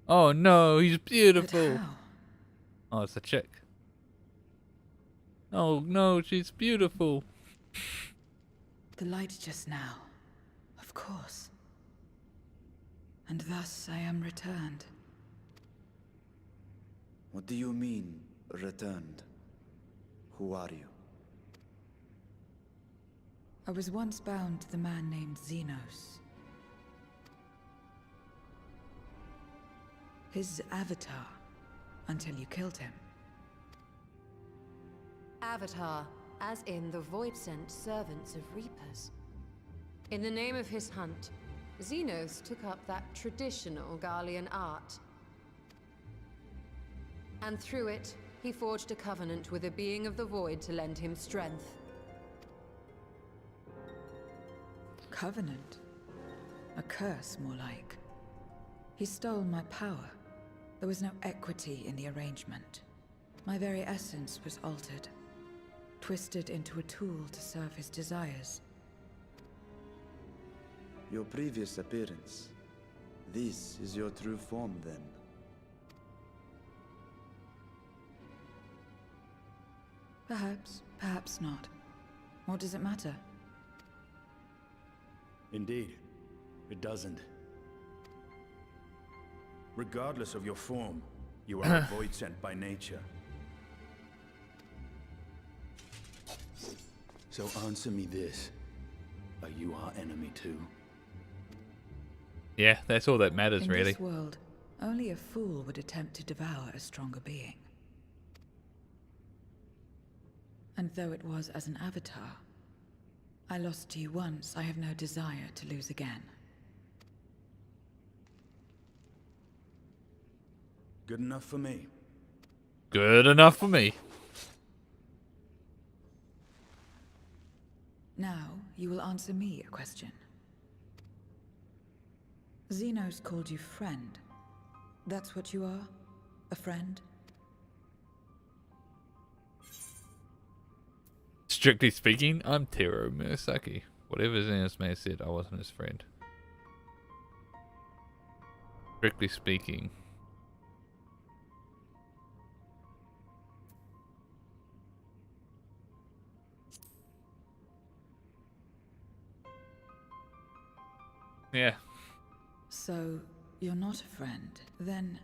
Oh no, he's beautiful. Oh, it's a chick. Oh no, she's beautiful. The light just now. Of course. And thus I am returned. What do you mean, returned? Who are you? I was once bound to the man named Xenos. His avatar, until you killed him. Avatar, as in the void-sent servants of Reapers. In the name of his hunt, Xenos took up that traditional Garlean art. And through it, he forged a covenant with a being of the void to lend him strength. Covenant? A curse, more like. He stole my power. There was no equity in the arrangement. My very essence was altered, twisted into a tool to serve his desires. Your previous appearance. This is your true form, then. Perhaps, perhaps not. What does it matter? Indeed, it doesn't. Regardless of your form, you are a void sent by nature. So answer me this. Are you our enemy too? Yeah, that's all that matters, In really. this world, only a fool would attempt to devour a stronger being. And though it was as an avatar, I lost to you once, I have no desire to lose again. Good enough for me. Good enough for me. Now, you will answer me a question. Xenos called you friend. That's what you are? A friend? Strictly speaking, I'm Tero Murasaki. Whatever Xenos may have said, I wasn't his friend. Strictly speaking. Yeah. So, you're not a friend. Then...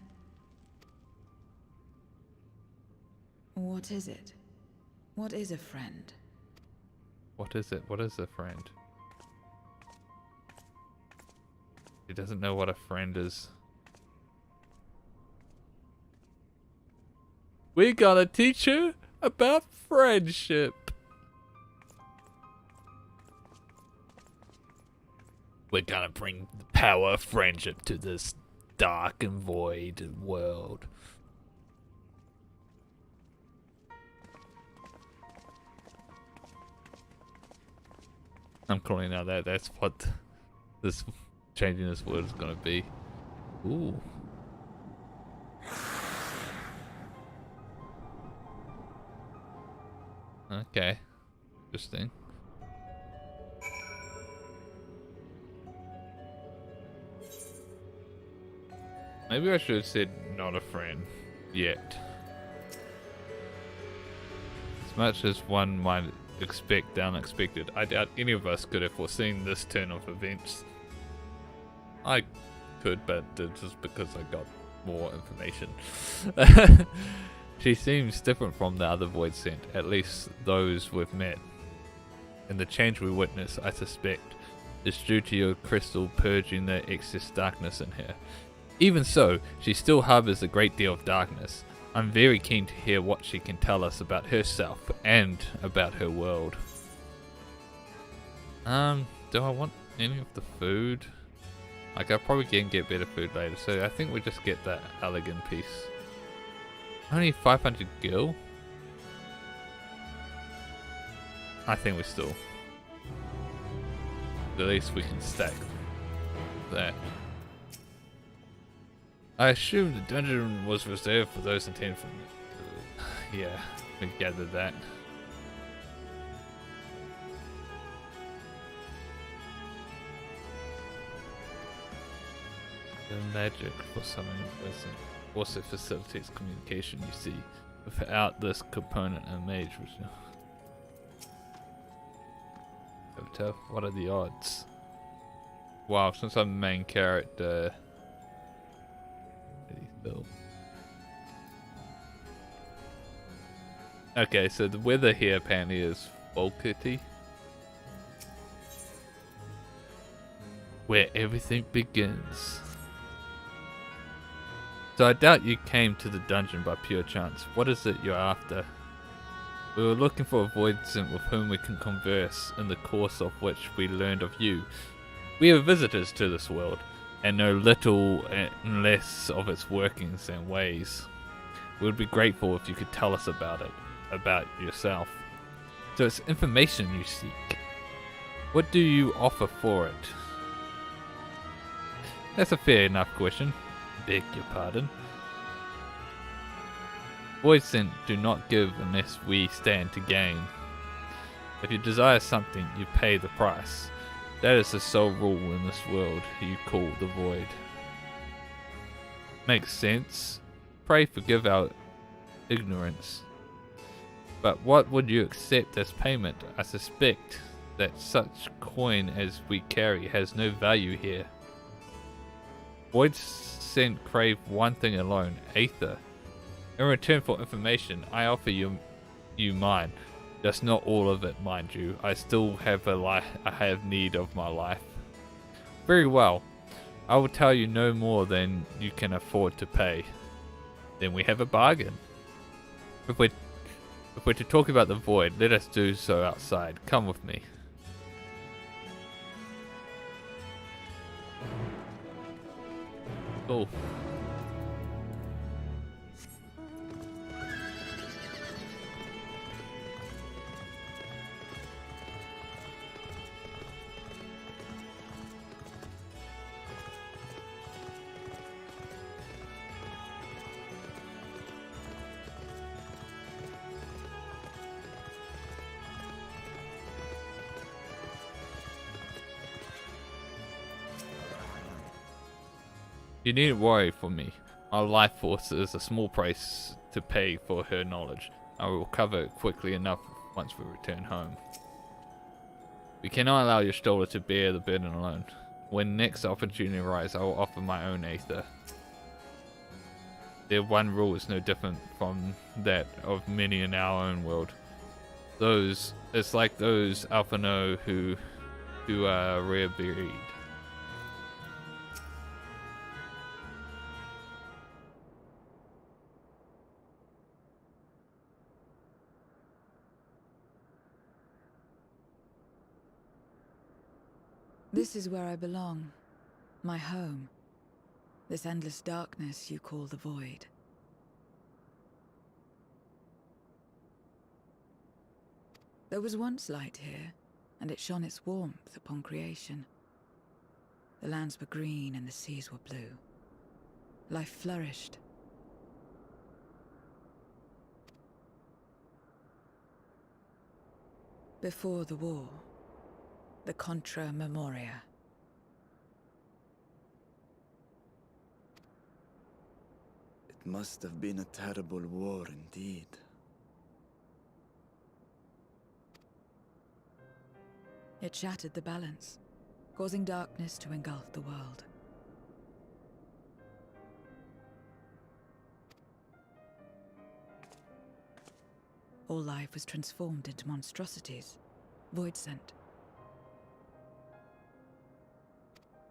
what is it? What is a friend? What is it? What is a friend? He doesn't know what a friend is. We gotta teach her about friendship. We're gonna bring the power of friendship to this dark and void world. I'm calling out that's what this changing this world is gonna be. Ooh. Okay. Interesting. Maybe I should have said not a friend yet. As much as one might expect the unexpected, I doubt any of us could have foreseen this turn of events. I could, but it's just because I got more information. She seems different from the other void sent, at least those we've met. And the change we witness, I suspect, is due to your crystal purging the excess darkness in her. Even so, she still harbors a great deal of darkness. I'm very keen to hear what she can tell us about herself and about her world. Do I want any of the food? Like, I probably can get better food later, so I think we just get that elegant piece. Only 500 gil? I think we still... At least we can stack that. I assume the dungeon was reserved for those intended for... Yeah, we gathered that. The magic for summoning person also facilitates communication, you see. Without this component, a mage would... Tough. What are the odds? Wow, since I'm the main character... Okay, so the weather here apparently is Volcity, where everything begins. So I doubt you came to the dungeon by pure chance. What is it you're after? We were looking for a voidsent with whom we can converse, in the course of which we learned of you. We are visitors to this world, and know little and less of its workings and ways. We would be grateful if you could tell us about it, about yourself. So it's information you seek. What do you offer for it? That's a fair enough question. Beg your pardon. Voidsent do not give unless we stand to gain. If you desire something, you pay the price. That is the sole rule in this world you call the void. Makes sense. Pray forgive our ignorance. But what would you accept as payment? I suspect that such coin as we carry has no value here. Voidsent crave one thing alone, Aether. In return for information, I offer you mine. Just not all of it, mind you. I still have I have need of my life. Very well. I will tell you no more than you can afford to pay. Then we have a bargain. If we're to talk about the void, let us do so outside. Come with me. Cool. You needn't worry for me. My life force is a small price to pay for her knowledge. I will recover it quickly enough once we return home. We cannot allow your stroller to bear the burden alone. When next opportunity arises, I will offer my own Aether. Their one rule is no different from that of many in our own world. It's like those Alphano who are rare breed. This is where I belong. My home. This endless darkness you call the void. There was once light here, and it shone its warmth upon creation. The lands were green and the seas were blue. Life flourished. Before the war, the Contra Memoria. It must have been a terrible war indeed. It shattered the balance, causing darkness to engulf the world. all life was transformed into monstrosities, void sent.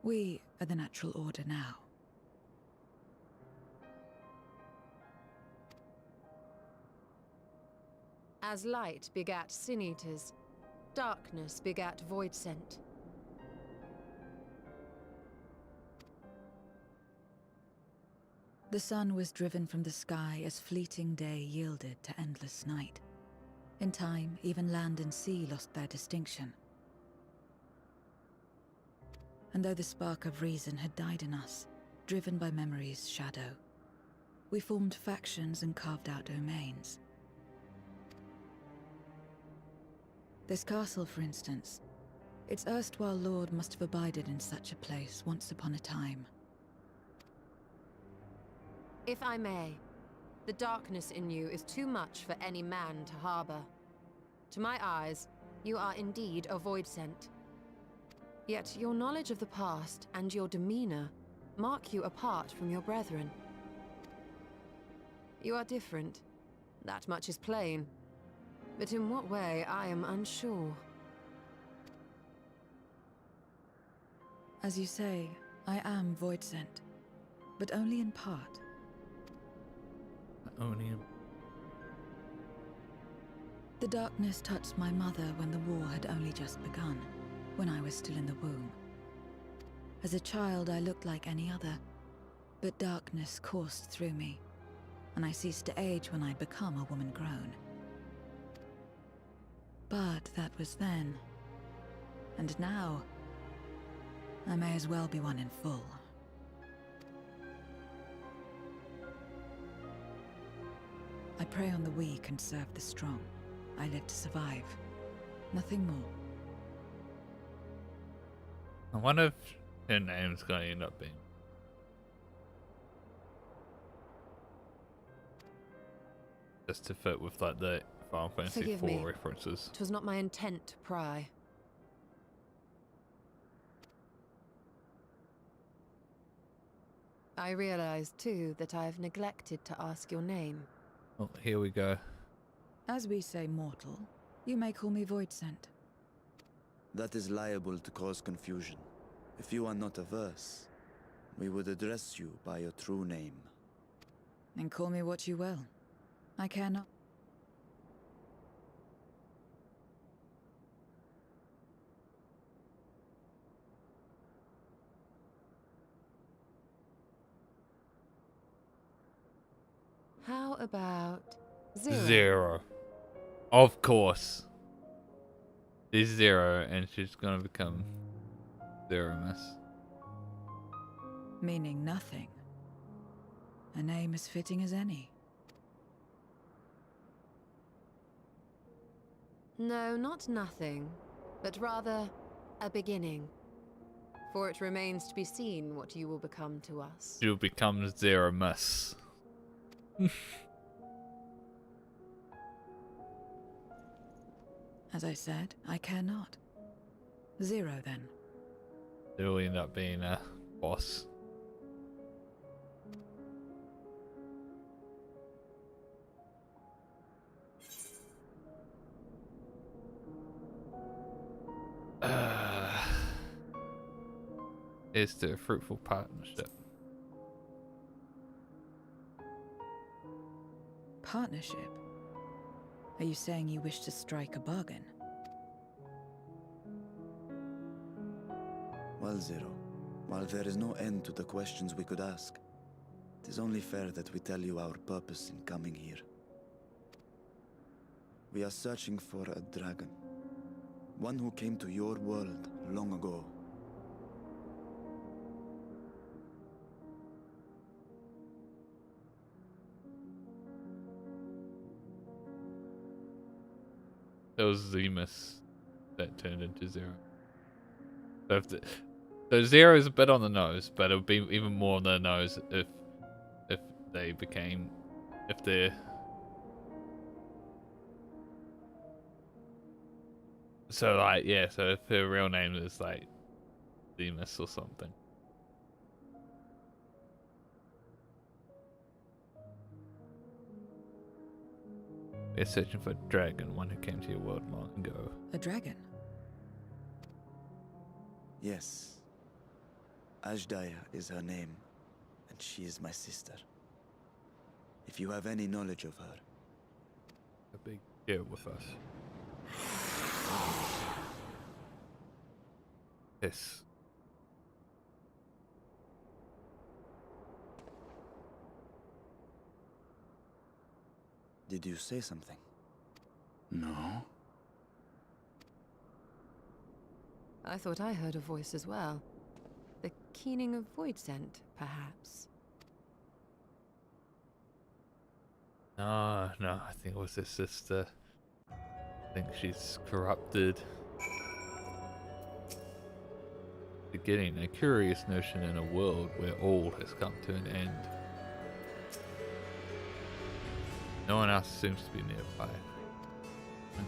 We are the natural order now. As light begat sin eaters, darkness begat void sent. The sun was driven from the sky as fleeting day yielded to endless night. In time, even land and sea lost their distinction. And though the spark of reason had died in us, driven by memory's shadow, we formed factions and carved out domains. This castle, for instance, its erstwhile lord must have abided in such a place once upon a time. If I may, the darkness in you is too much for any man to harbor. To my eyes, you are indeed a void sent. Yet your knowledge of the past and your demeanor mark you apart from your brethren. You are different. That much is plain. But in what way, I am unsure. As you say, I am void sent, but only in part. Only. The darkness touched my mother when the war had only just begun, when I was still in the womb. As a child, I looked like any other, but darkness coursed through me, and I ceased to age when I'd become a woman grown. But that was then. And now, I may as well be one in full. I prey on the weak and serve the strong. I live to survive. Nothing more. I wonder if her name's gonna end up being. Just to fit with like the Final Fantasy Forgive IV me. references. 'Twas not my intent to pry. I realize, too, that I have neglected to ask your name. Oh, here we go. As we say mortal, you may call me void sent. That is liable to cause confusion. If you are not averse, we would address you by your true name. And call me what you will. I care not. How about Zero? Zero. Of course. She's Zero, and she's gonna become Zero Miss. Meaning nothing. A name as fitting as any. No, not nothing, but rather a beginning. For it remains to be seen what you will become to us. She'll become Zero Miss. As I said, I care not. Zero, then. She'll end up being a boss. Is the fruitful partnership. Partnership? Are you saying you wish to strike a bargain? Well, Zero, while there is no end to the questions we could ask, it is only fair that we tell you our purpose in coming here. We are searching for a dragon. One who came to your world long ago. It was Zemus that turned into Zero. So, so Zero is a bit on the nose, but it would be even more on the nose if they became, if they're. So like yeah, so if her real name is like Zemus or something. We're searching for a dragon, one who came to your world long ago. A dragon? Yes. Ajdaya is her name, and she is my sister. If you have any knowledge of her, A big deal with us. Yes. did you say something? No? I thought I heard a voice as well. The keening of void scent, perhaps. No, I think it was his sister. I think she's corrupted. Beginning a curious notion in a world where all has come to an end. No one else seems to be nearby. And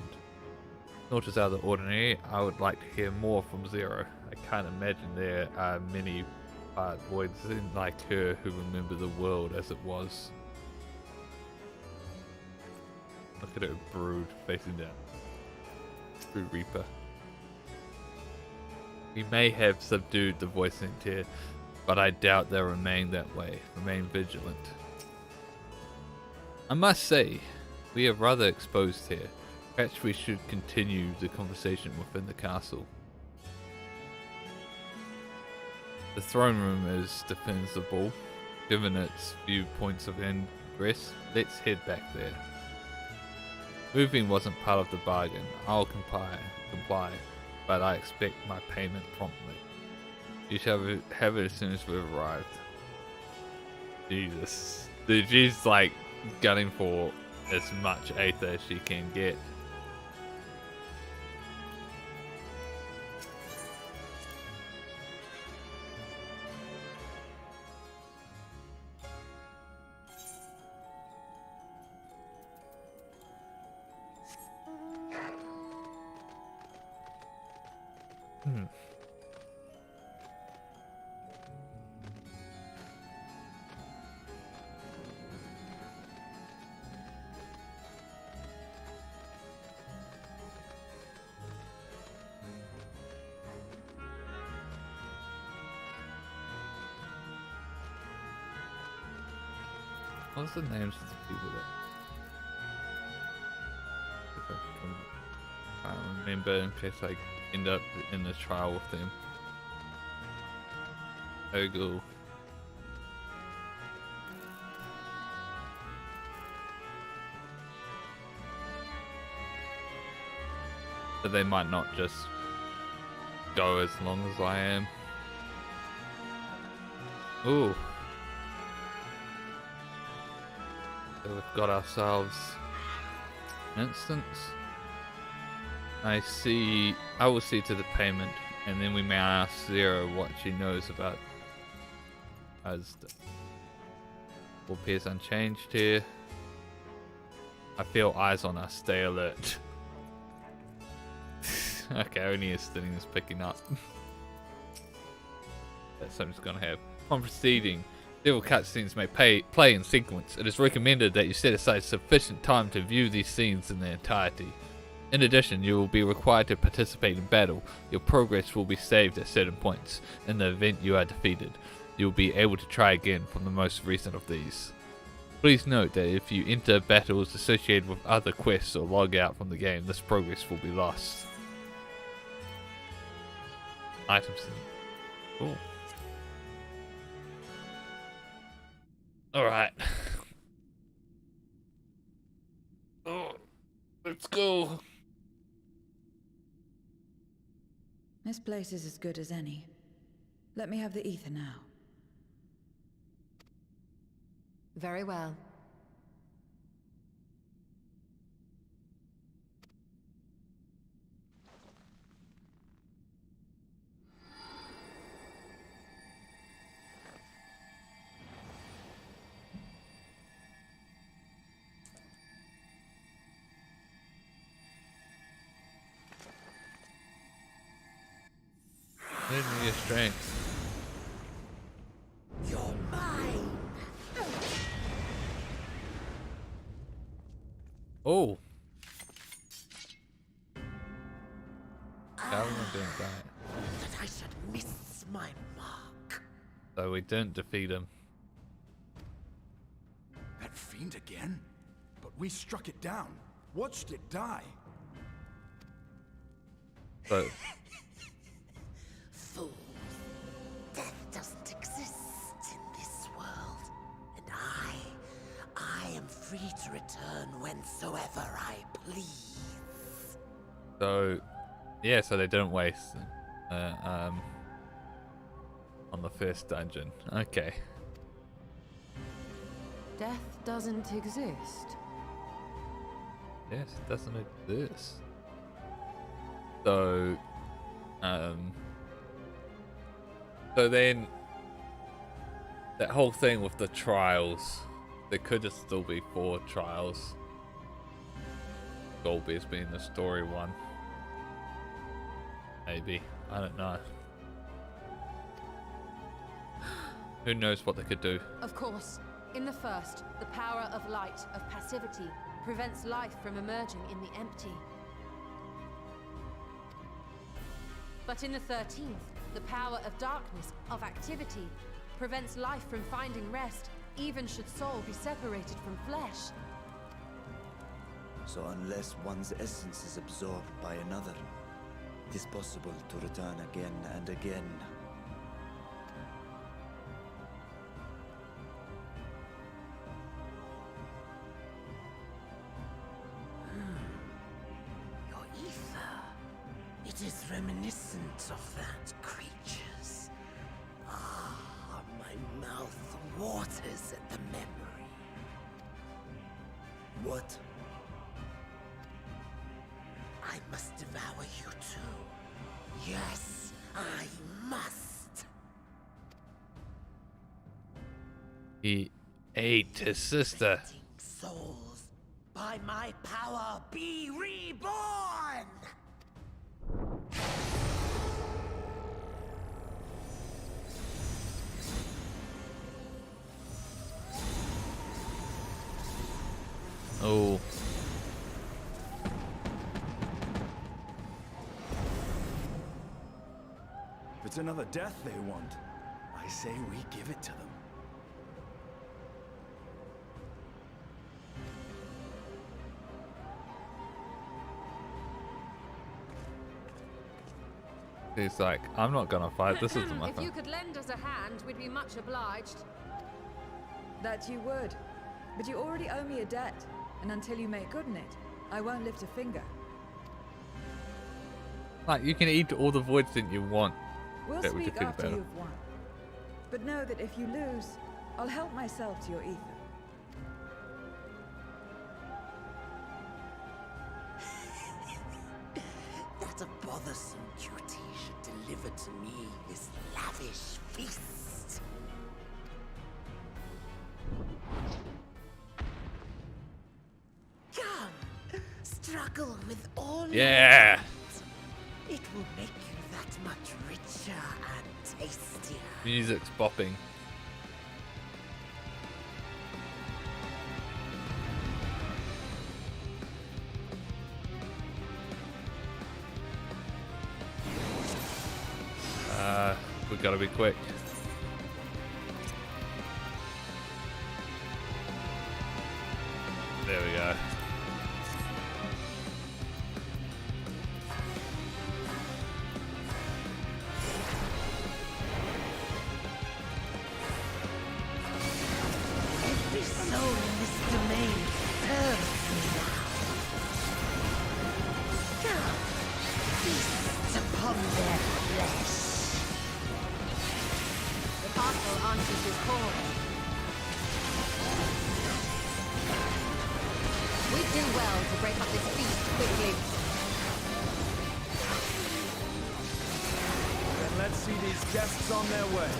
not as out of the ordinary, I would like to hear more from Zero. I can't imagine there are many part voids like her who remember the world as it was. Look at her brood facing down. Brood Reaper. We may have subdued the voice here, but I doubt they'll remain that way. Remain vigilant. I must say, we are rather exposed here. Perhaps we should continue the conversation within the castle. The throne room is defensible, given its few points of ingress. Let's head back there. Moving wasn't part of the bargain. I'll comply, but I expect my payment promptly. You shall have it as soon as we've arrived. Jesus. Dude, she's like gunning for as much Aether as she can get. What's the names of the people that I can't remember in case I end up in the trial with them. Ogle. But they might not just go as long as I am. Ooh. So we've got ourselves an instance. I will see to the payment, and then we may ask Zero what she knows about Asda. All appears unchanged here. I feel eyes on us, stay alert. Okay, only Estinian is picking up. That's something's gonna have. On proceeding, several cutscenes may play in sequence. It is recommended that you set aside sufficient time to view these scenes in their entirety. In addition, you will be required to participate in battle. Your progress will be saved at certain points. In the event you are defeated, you will be able to try again from the most recent of these. Please note that if you enter battles associated with other quests or log out from the game, this progress will be lost. Items. Cool. Alright. Oh, let's go. This place is as good as any. Let me have the ether now. Very well. Need me your strength. You're mine. Oh. How are we not doing that? That I should miss my mark. So we didn't defeat him. That fiend again? But we struck it down. Watched it die. So Fools. Death doesn't exist in this world. And I am free to return whensoever I please. yeah, so they didn't waste on the first dungeon. Okay. Death doesn't exist. Yes, it doesn't exist. So then that whole thing with the trials, there could just still be 4 trials. Goldbeard's being the story one. Maybe. I don't know. Who knows what they could do? Of course. In the first, the power of light, of passivity, prevents life from emerging in the empty. But in the 13th, the power of darkness, of activity, prevents life from finding rest, even should soul be separated from flesh. So unless one's essence is absorbed by another, it is possible to return again and again. Your ether. It is reminiscent of that creature's. Ah, my mouth waters at the memory. What? I must devour you too. Yes, I must. He ate his sister. Fleeting souls, by my power be reborn! Oh. If it's another death they want, I say we give it to them. He's like, I'm not gonna fight. This isn't my If fight. you could lend us a hand, we'd be much obliged. That you would. But you already owe me a debt, and until you make good on it, I won't lift a finger. Like, you can eat all the voids that you want. We'll that we speak defeat after better. you've won. But know that if you lose, I'll help myself to your ether. That a bothersome duty should deliver to me this lavish feast. Come, struggle with all Yeah. your might. It will make you that much richer and tastier. Music's bopping. We gotta be quick. There we go. Every soul in this domain serves me now. Come, feast upon their flesh. The castle answers his call. We'd do well to break up this feast quickly. Then let's see these guests on their way.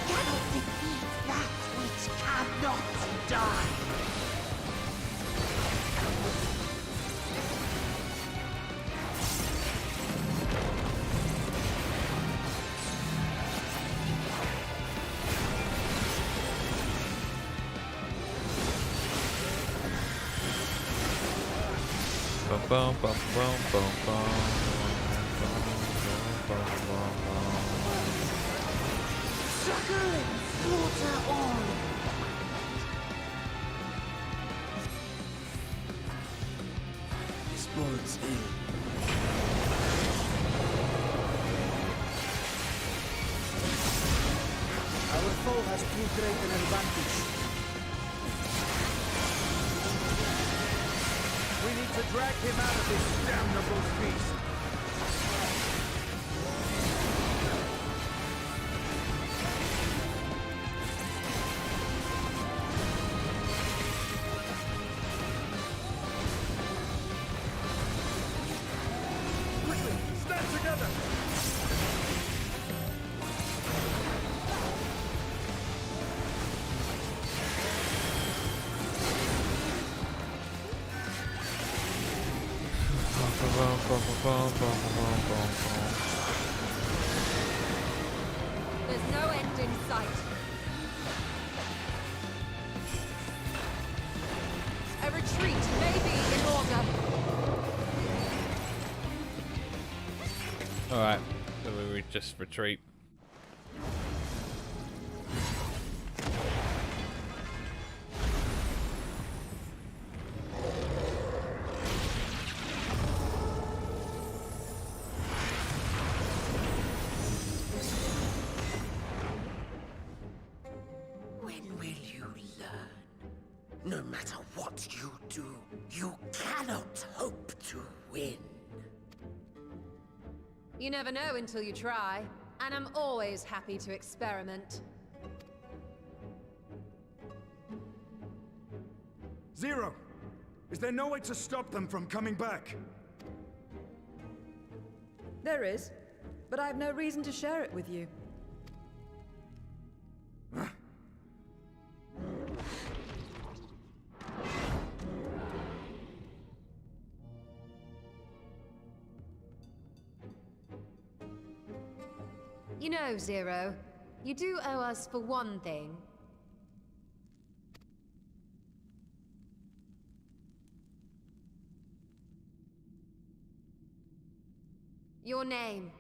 cannot defeat that which cannot die. Bum, bum, bum, bum, bum. Sucker and slaughter all. This bodes ill. Our foe has too great an advantage. We need to drag him out of this damnable beast. Quickly, stand together! There's no end in sight. A retreat may be in order. Alright, so we just retreat. When will you learn? No matter what you do, you cannot hope to win. You never know until you try, and I'm always happy to experiment. Zero! Is there no way to stop them from coming back? There is, but I have no reason to share it with you. You know, Zero, you do owe us for one thing. Your name.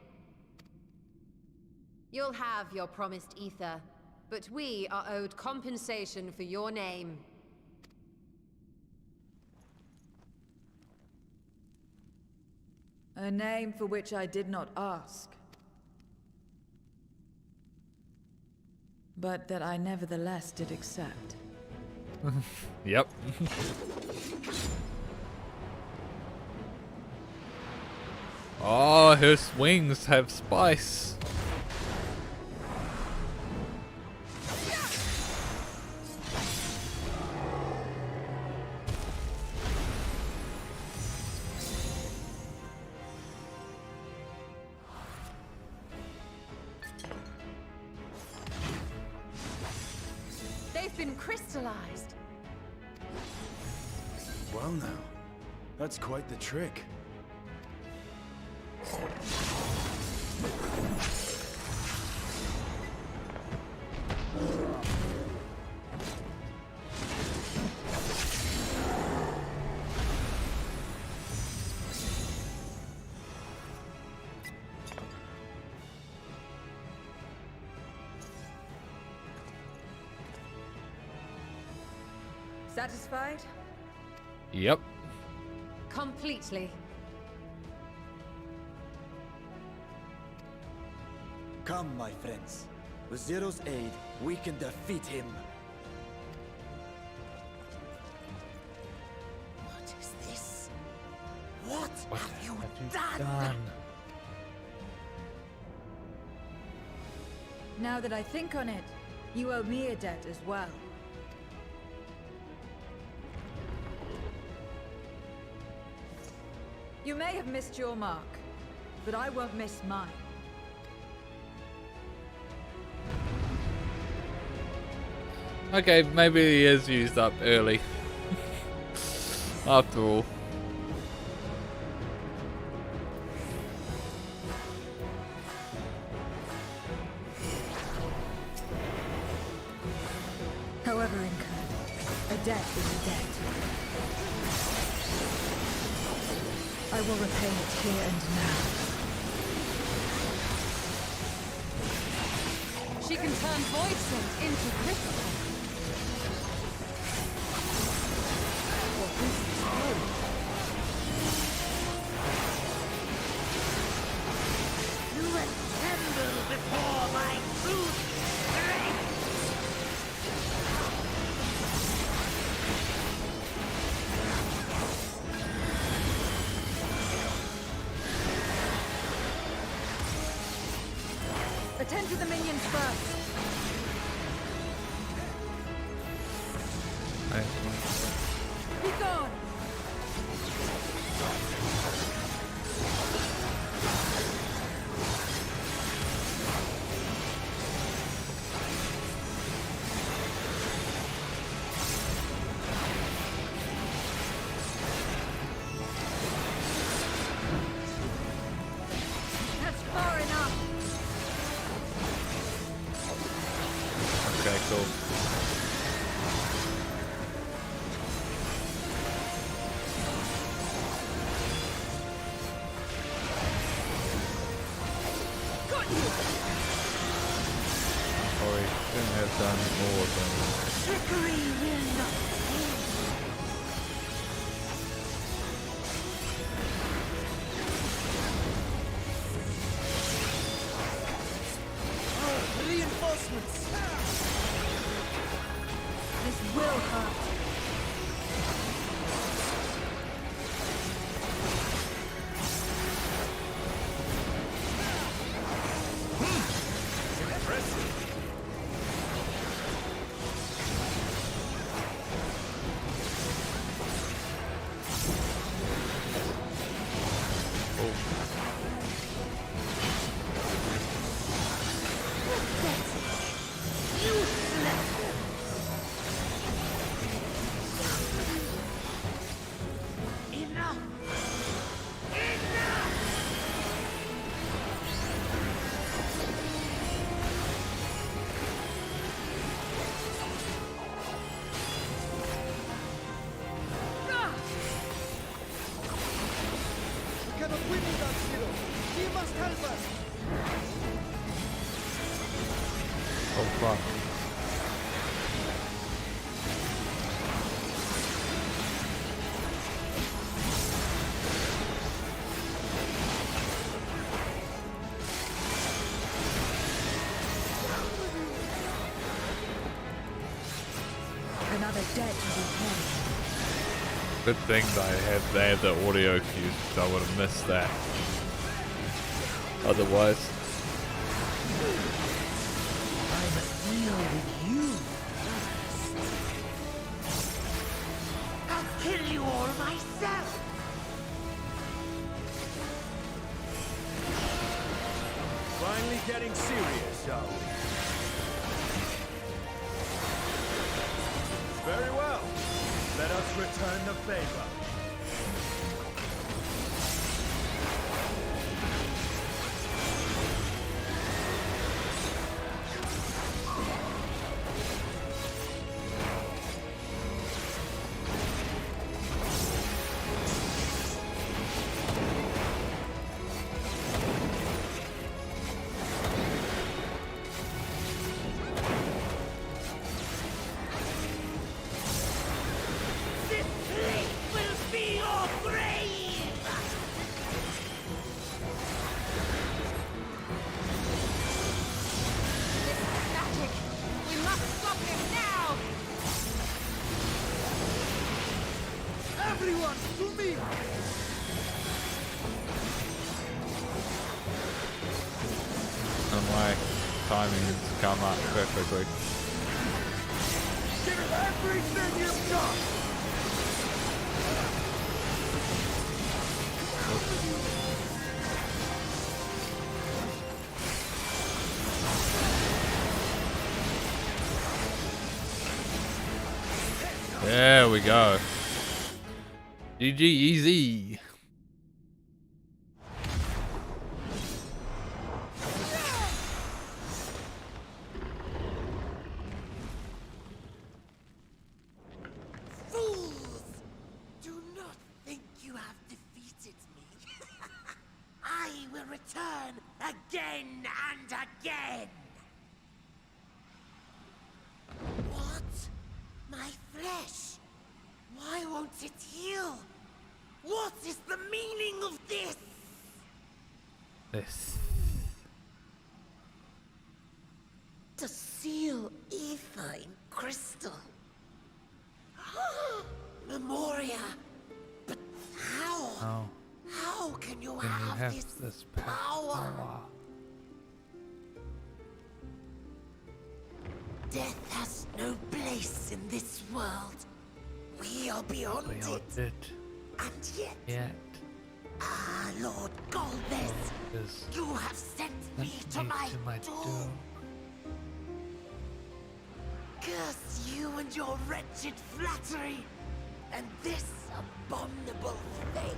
You'll have your promised ether, but we are owed compensation for your name. A name for which I did not ask. But that I nevertheless did accept. Yep. Oh, her swings have spice. They've been crystallized. Well now, that's quite the trick. Satisfied? Yep. Completely. Come, my friends. With Zero's aid, we can defeat him. What is this? What have you done? Now that I think on it, you owe me a debt as well. You may have missed your mark, but I won't miss mine. Okay, maybe he is used up early. After all. However incurred, a debt is a debt. I will repay it here and now. She can turn void scent into crystal. You will tremble before my brute strength! Attend to the minions first. Be gone! That's far enough. Okay, cool. Or he couldn't have done more than Trickery will not pay. Reinforcements! This will hurt. Enough! We cannot win without Zero. He must help us. oh fuck. Another debt to be paid. Good thing they had the audio cues, so I would have missed that. Otherwise, I must deal with you first. I'll kill you all myself! Finally getting serious, are we? Very well. Let us return the favor. This place will be your grave! Static! We must stop him now! Everyone, to me! and my timing has come up perfectly. Give it everything you've got! There we go. GG easy. Fools! Do not think you have defeated me. I will return again and again. What? My flesh? Why won't it heal? What is the meaning of this? This. To seal ether in crystal. Memoria. But how? Oh. How can you Can you have, have this power? power? Death has no place in this world. We are beyond Beyond it. it. And yet, Yet. ah, Lord Golbez, This you have sent me to my doom. Curse you and your wretched flattery, and this abominable fate.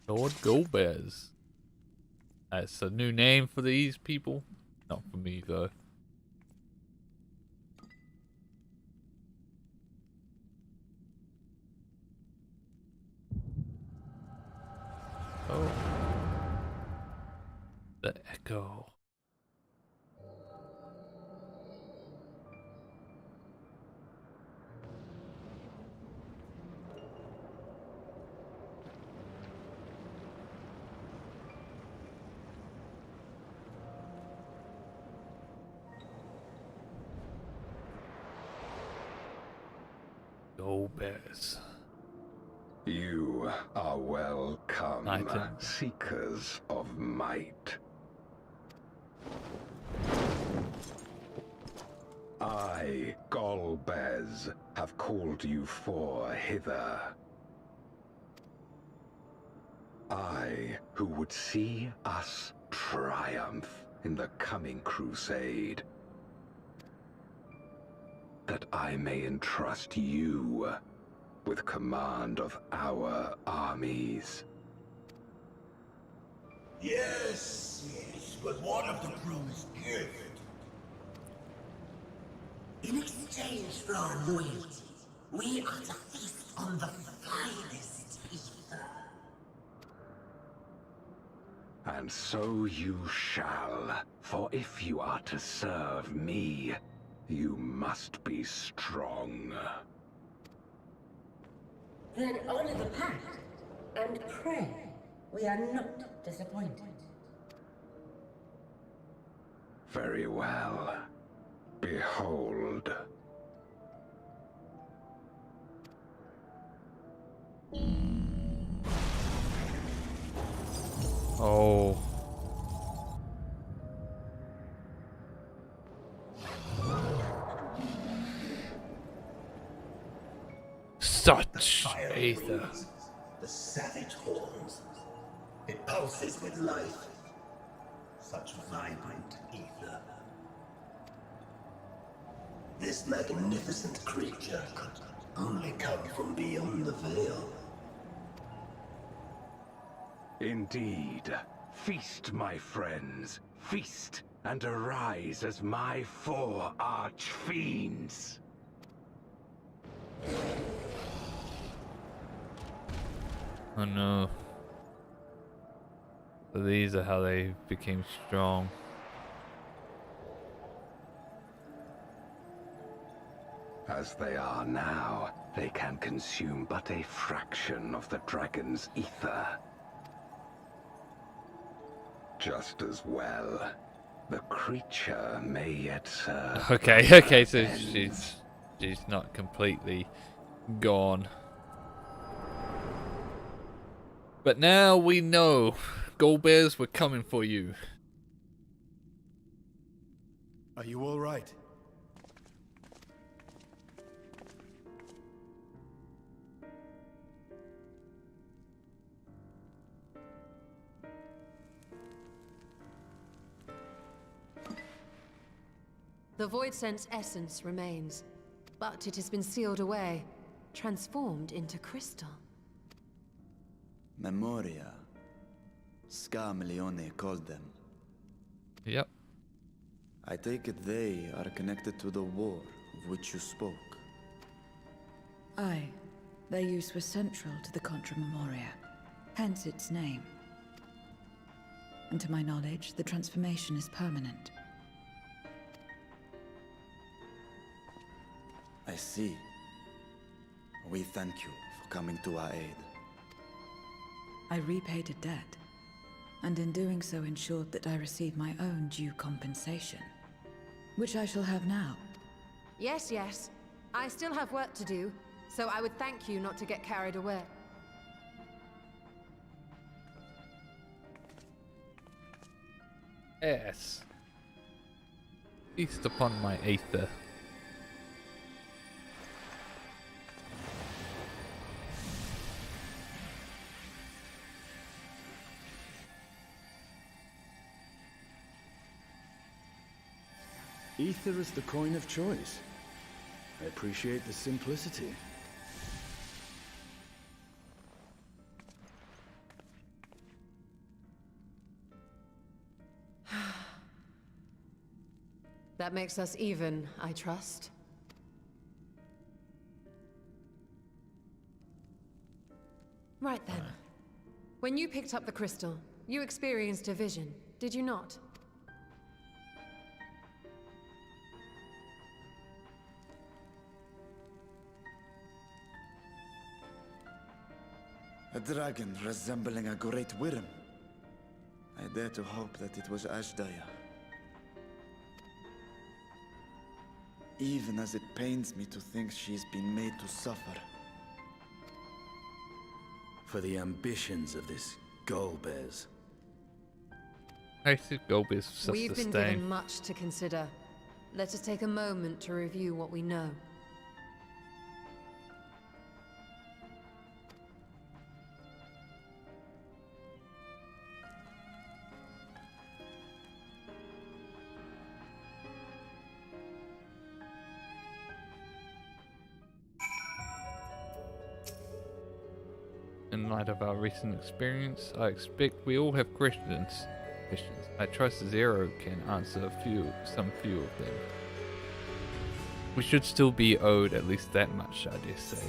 Lord Golbez. That's a new name for these people. Not for me though. Oh. The echo. Golbez. You are welcome, Titan. seekers of might. I, Golbez, have called you for hither. I, who would see us triumph in the coming crusade. That I may entrust you with command of our armies. Yes, but what of the promised gift? In exchange for our loyalty, we are to feast on the finest ether. And so you shall, for if you are to serve me, you must be strong. Then honor the pact and pray we are not disappointed. Very well. Behold. Oh. Such ether. The savage horns. It pulses with life. Such vibrant ether. This magnificent creature could only come from beyond the veil. Indeed. Feast, my friends. Feast and arise as my 4 arch-fiends. Oh no. So these are how they became strong. As they are now, they can consume but a fraction of the dragon's ether. Just as well, the creature may yet serve. Okay, so she's not completely gone. But now we know, Golbez, we're coming for you. Are you all right? The Void Scent's essence remains, but it has been sealed away, transformed into crystal. Memoria. Scam Leone called them. Yep. I take it they are connected to the war of which you spoke. Aye. Their use was central to the Contra Memoria, hence its name. And to my knowledge, the transformation is permanent. I see. We thank you for coming to our aid. I repaid a debt, and in doing so ensured that I receive my own due compensation, which I shall have now. Yes, yes. I still have work to do, so I would thank you not to get carried away. Yes. Feast upon my aether. Ether is the coin of choice. I appreciate the simplicity. That makes us even, I trust. Right then. When you picked up the crystal, you experienced a vision, did you not? A dragon resembling a great worm. I dare to hope that it was Ashdaya. Even as it pains me to think she's been made to suffer. For the ambitions of this Golbez. I see Golbez such We've been disdain. given much to consider. Let us take a moment to review what we know. In light of our recent experience, I expect we all have questions. I trust Zero can answer some few of them. We should still be owed at least that much, I dare say.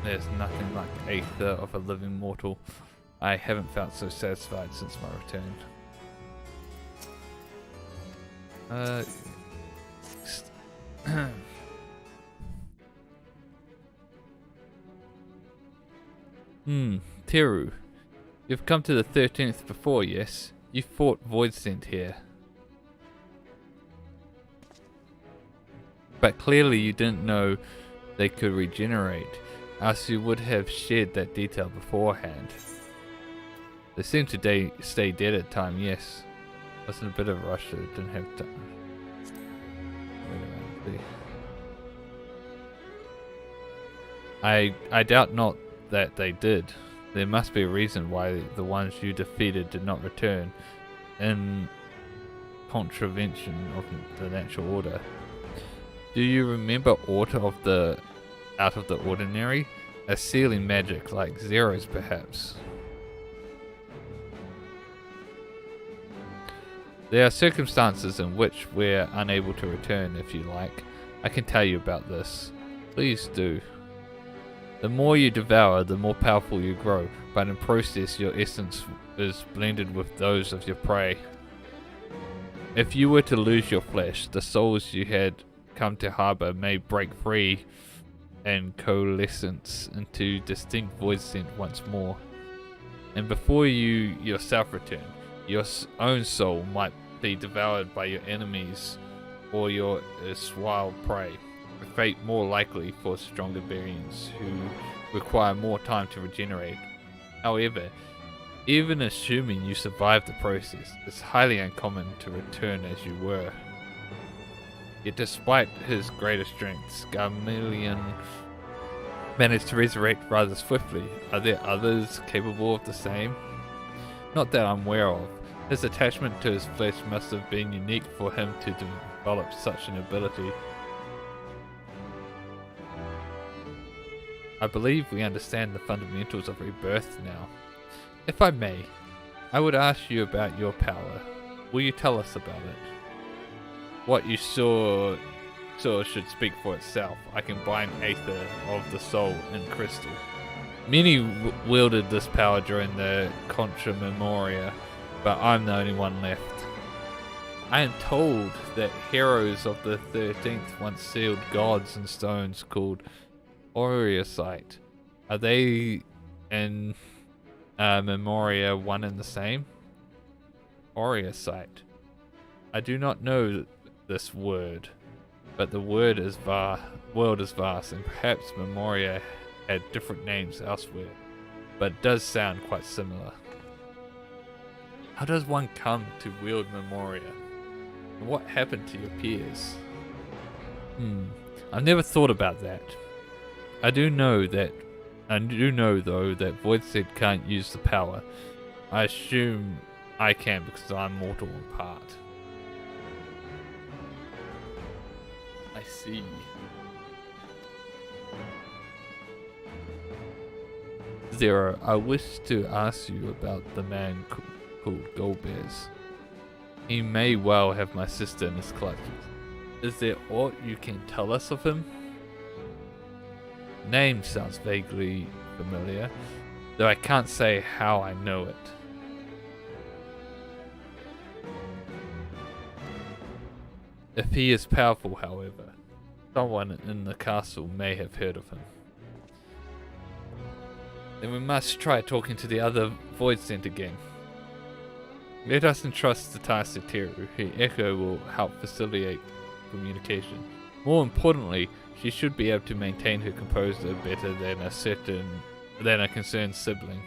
There's nothing like the aether of a living mortal. I haven't felt so satisfied since my return. Teru. You've come to the 13th before, yes? You fought Voidsent here. But clearly you didn't know they could regenerate, else you would have shared that detail beforehand. They seem to stay dead at time, yes. Wasn't a bit of a rush that it didn't have time. Wait a minute. I doubt not that they did. There must be a reason why the ones you defeated did not return, in contravention of the natural order. Do you remember aught of the out of the ordinary? A sealing magic like Zero's perhaps? There are circumstances in which we're unable to return, if you like. I can tell you about this. Please do. The more you devour, the more powerful you grow, but in process your essence is blended with those of your prey. If you were to lose your flesh, the souls you had come to harbor may break free and coalescence into distinct Voidsent once more. And before you yourself return, your own soul might be devoured by your enemies or your erstwhile prey. A fate more likely for stronger variants who require more time to regenerate. However, even assuming you survive the process, it's highly uncommon to return as you were. Yet despite his greater strength, Scarmelian managed to resurrect rather swiftly. Are there others capable of the same? Not that I'm aware of. His attachment to his flesh must have been unique for him to develop such an ability. I believe we understand the fundamentals of rebirth now. If I may, I would ask you about your power. Will you tell us about it? What you saw should speak for itself. I can bind Aether of the soul in crystal. Many wielded this power during the Contra Memoria, but I'm the only one left. I am told that heroes of the 13th once sealed gods in stones called Oriosite. Are they in Memoria one and the same? Oriosite. I do not know this word, but the world is vast, and perhaps Memoria had different names elsewhere, but it does sound quite similar. How does one come to wield Memoria? And what happened to your peers? I've never thought about that. I do know though that Voidseed can't use the power. I assume I can because I'm mortal in part. I see. Zero, I wish to ask you about the man called Goldbears. He may well have my sister in his clutches. Is there aught you can tell us of him? Name sounds vaguely familiar, though I can't say how I know it. If he is powerful, however, someone in the castle may have heard of him. Then we must try talking to the other Void Center gang. Let us entrust the task to Teru, who Echo will help facilitate communication. More importantly, she should be able to maintain her composure better than a concerned sibling.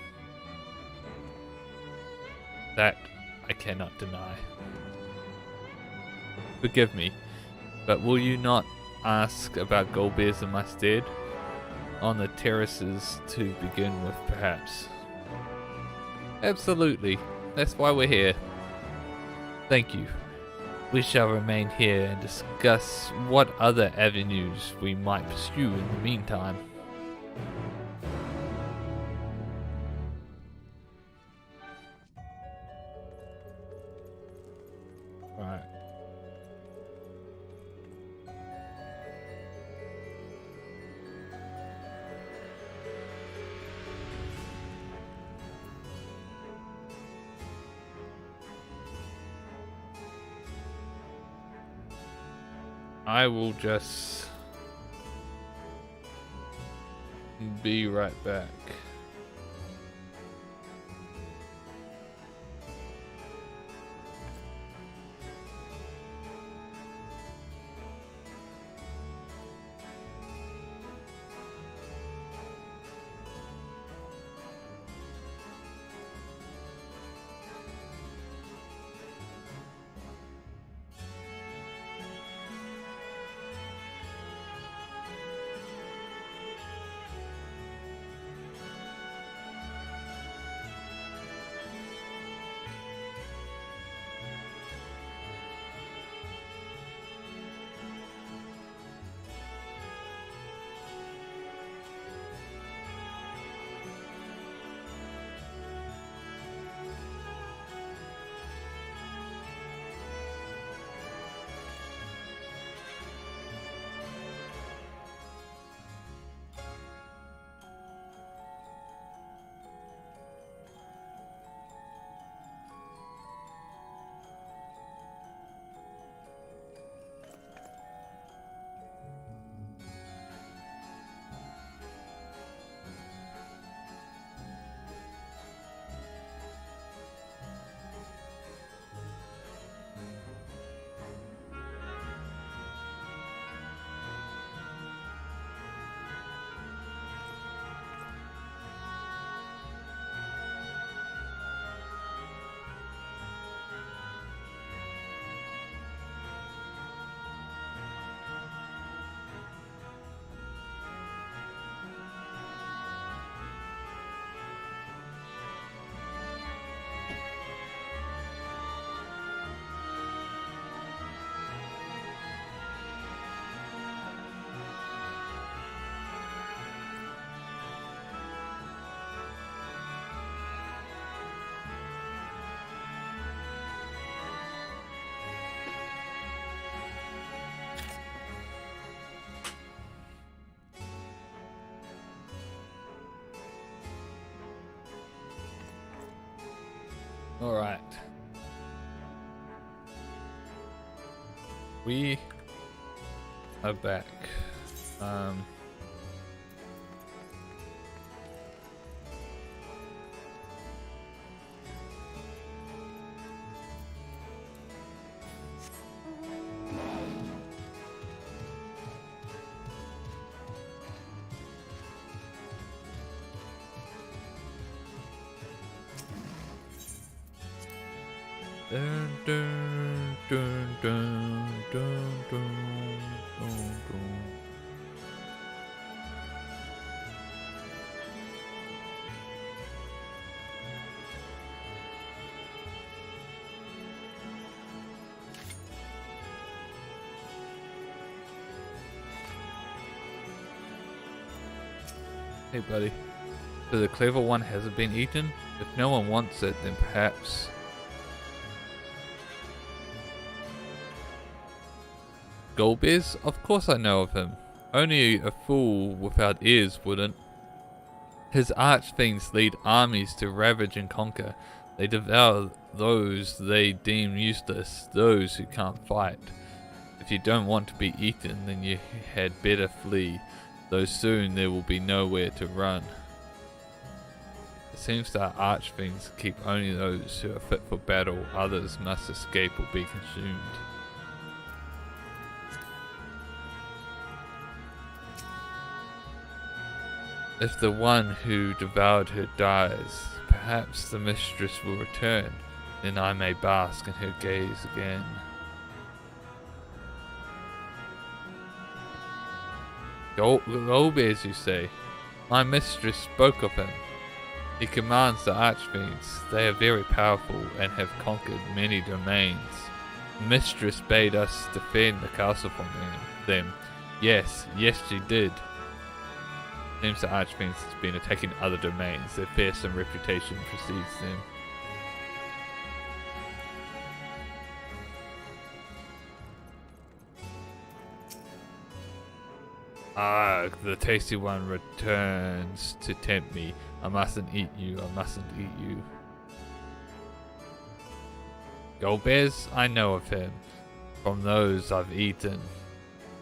That I cannot deny. Forgive me, but will you not ask about Goldbears in my stead? On the terraces to begin with, perhaps. Absolutely. That's why we're here. Thank you. We shall remain here and discuss what other avenues we might pursue in the meantime. Right. I will just be right back. Alright. We are back. Dun, dun, dun, dun, dun, dun, dun, dun. Hey buddy, so the clever one hasn't been eaten? If no one wants it, then perhaps... Golbez? Of course I know of him. Only a fool without ears wouldn't. His archfiends lead armies to ravage and conquer. They devour those they deem useless, those who can't fight. If you don't want to be eaten, then you had better flee, though soon there will be nowhere to run. It seems that archfiends keep only those who are fit for battle, others must escape or be consumed. If the one who devoured her dies, perhaps the mistress will return, then I may bask in her gaze again. Golbez, you say? My mistress spoke of him. He commands the archfiends. They are very powerful and have conquered many domains. The mistress bade us defend the castle from them. Yes, she did. Seems the archfiends has been attacking other domains. Their fearsome reputation precedes them. Ah, the tasty one returns to tempt me. I mustn't eat you, I mustn't eat you. Golbez? I know of him, from those I've eaten.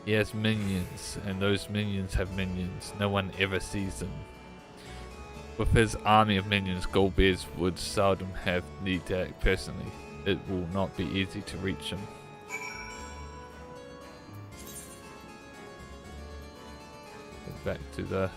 He has minions, and those minions have minions. No one ever sees them. With his army of minions, Golbez would seldom have need to act personally. It will not be easy to reach him. Back to the...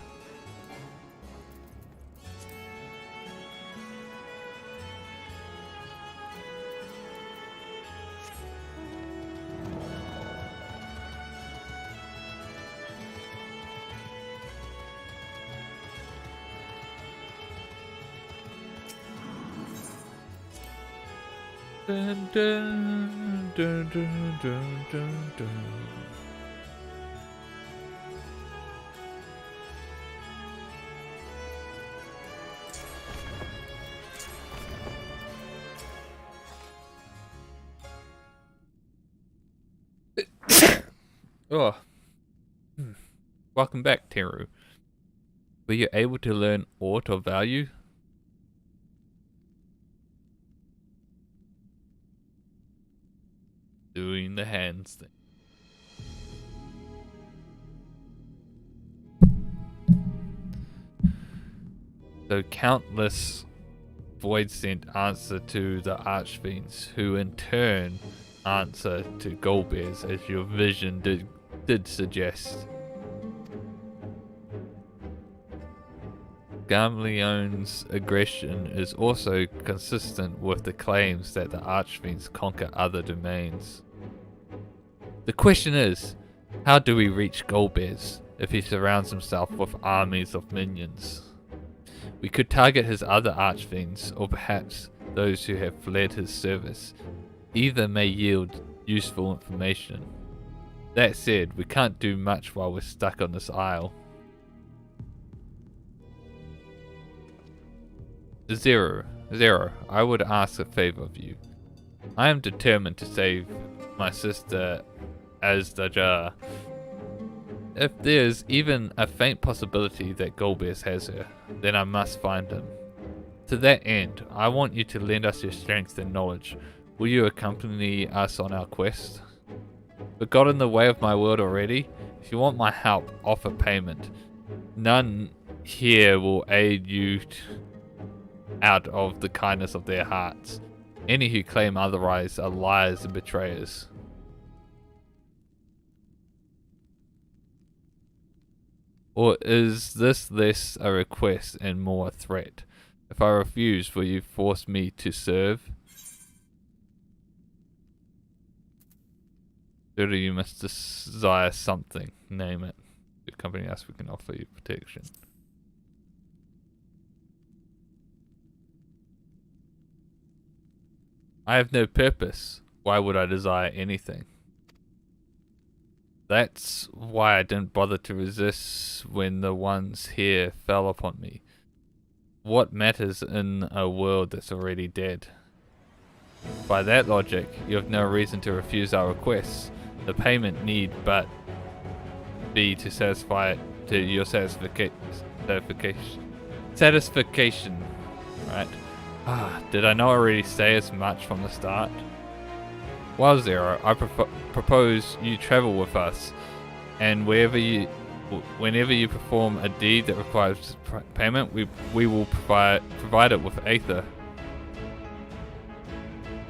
Dun, dun, dun, dun, dun, dun, dun. Oh. Welcome back, Teru. Were you able to learn aught of value? Doing the hands thing. So countless void sent answer to the archfiends, who in turn answer to Golbez, as your vision did suggest. Gamleon's aggression is also consistent with the claims that the archfiends conquer other domains. The question is, how do we reach Golbez if he surrounds himself with armies of minions? We could target his other archfiends, or perhaps those who have fled his service. Either may yield useful information. That said, we can't do much while we're stuck on this isle. Zero, I would ask a favor of you. I am determined to save my sister Azdajar. If there's even a faint possibility that Golbez has her, then I must find him. To that end, I want you to lend us your strength and knowledge. Will you accompany us on our quest? But got in the way of my word already? If you want my help, offer payment. None here will aid you out of the kindness of their hearts. Any who claim otherwise are liars and betrayers. Or is this less a request and more a threat? If I refuse, will you force me to serve? Surely you must desire something. Name it. To accompany us, we can offer you protection. I have no purpose. Why would I desire anything? That's why I didn't bother to resist when the ones here fell upon me. What matters in a world that's already dead? By that logic, you have no reason to refuse our requests. The payment need but be to satisfy to your satisfaction. Right. Did I not already say as much from the start? Well, Zero, I propose you travel with us, and whenever you perform a deed that requires payment, we will provide it with Aether.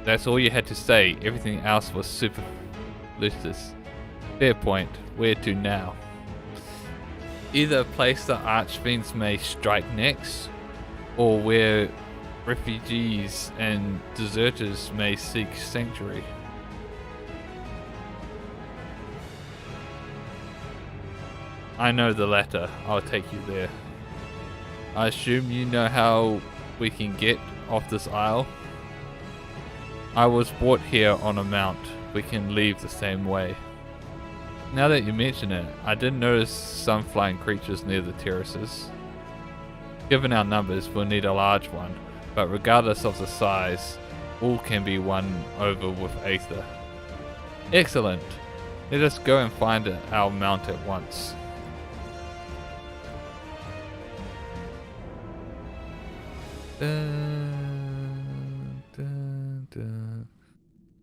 That's all you had to say. Everything else was superfluous. Fair point. Where to now? Either a place the archfiends may strike next, or where refugees and deserters may seek sanctuary. I know the latter. I'll take you there. I assume you know how we can get off this isle? I was brought here on a mount. We can leave the same way. Now that you mention it, I did notice some flying creatures near the terraces. Given our numbers, we'll need a large one, but regardless of the size, all can be won over with Aether. Excellent! Let us go and find our mount at once.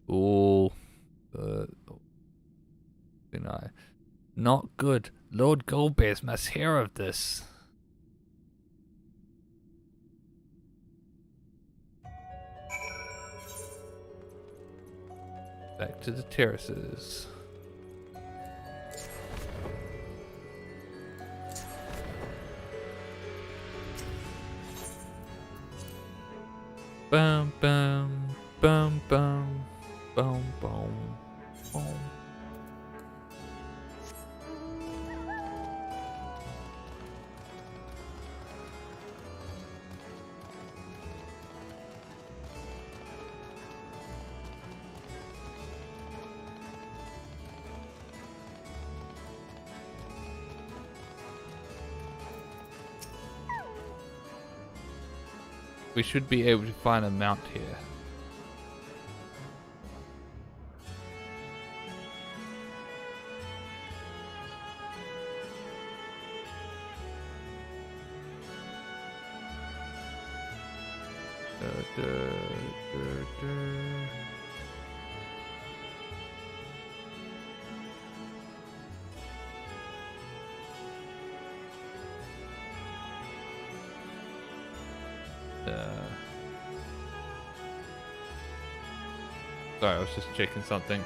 Oh, not good. Lord Goldbears must hear of this. Back to the terraces. Bum bum bum bum bum bum bum. We should be able to find a mount here. Sorry, I was just checking something.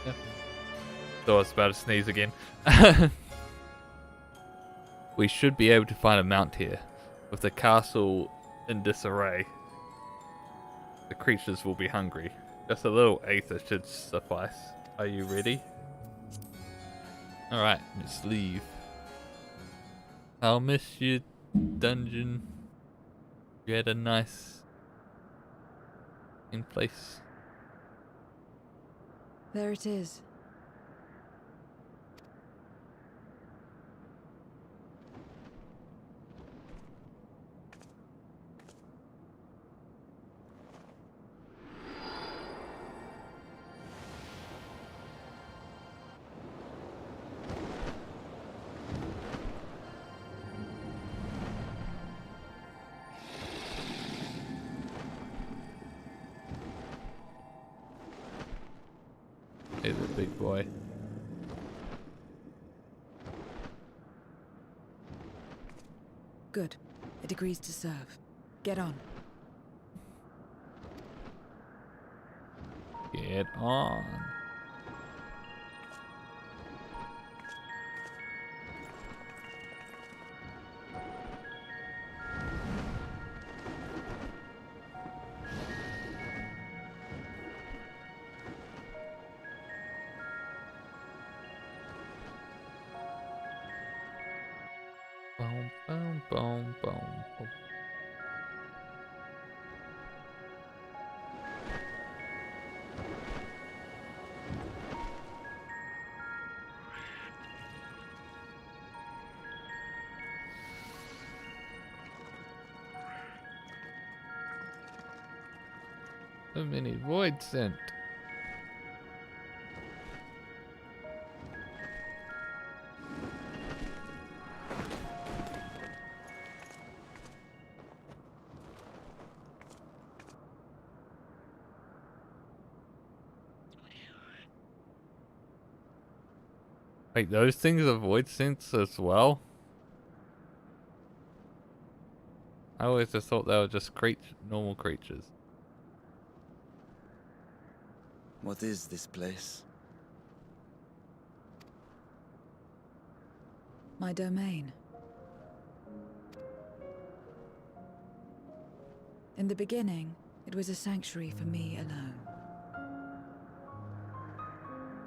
Yep. Thought I was about to sneeze again. We should be able to find a mount here. With the castle in disarray, the creatures will be hungry. Just a little Aether should suffice. Are you ready? Alright, let's leave. I'll miss you, dungeon. You had a nice in place. There it is. Hey there, big boy. Good. It agrees to serve. Get on. Get on. Boom, boom, boom, boom, boom. So many void sent. Wait, those things are void sense as well? I always just thought they were just normal creatures. What is this place? My domain. In the beginning, it was a sanctuary for me alone.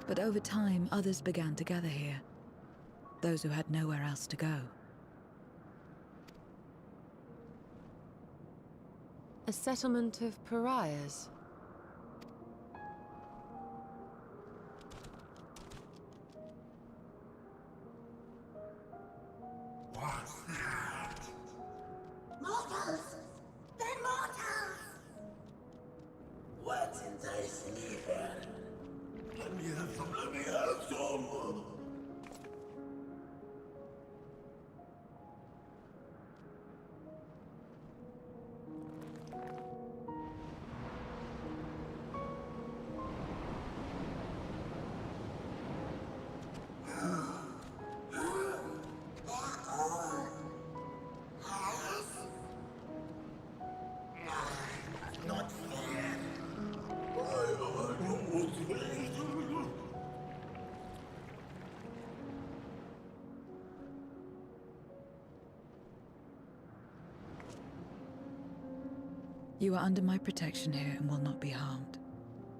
But over time, others began to gather here. Those who had nowhere else to go. A settlement of pariahs. What's that? Mortals! They're mortals! What did they see here? Let me have some, let me have some! Not fair. I don't want to be. You are under my protection here and will not be harmed.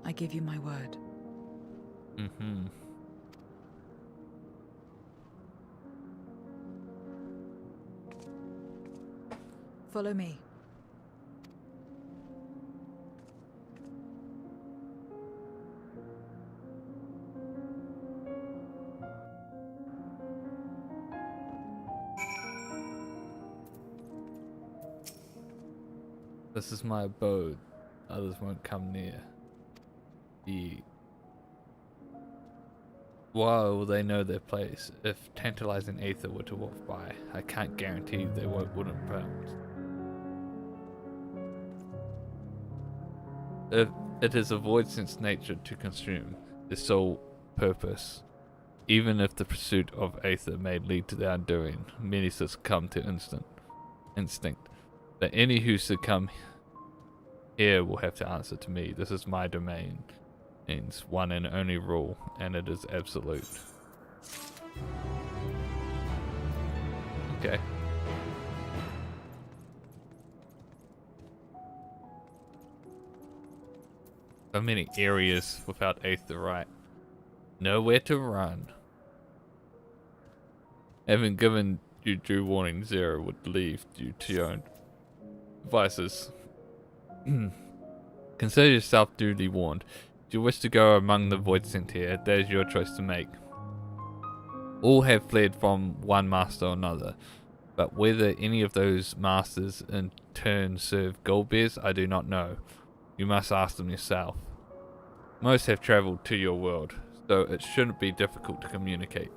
I give you my word. Mm-hmm. Follow me. This is my abode. Others won't come near. Why will they know their place? If tantalizing aether were to walk by, I can't guarantee they wouldn't bounce. If it is a void sense nature to consume, their sole purpose. Even if the pursuit of aether may lead to their undoing, many succumb to instinct. That any who succumb here will have to answer to me. This is my domain. Means one and only rule, and it is absolute. Okay. So many areas without aether, right? Nowhere to run. Having given you due warning, Zero would leave due to your own devices. Consider yourself duly warned. If you wish to go among the void sent here, that is your choice to make. All have fled from one master or another, but whether any of those masters in turn serve gold bears, I do not know. You must ask them yourself. Most have travelled to your world, so it shouldn't be difficult to communicate.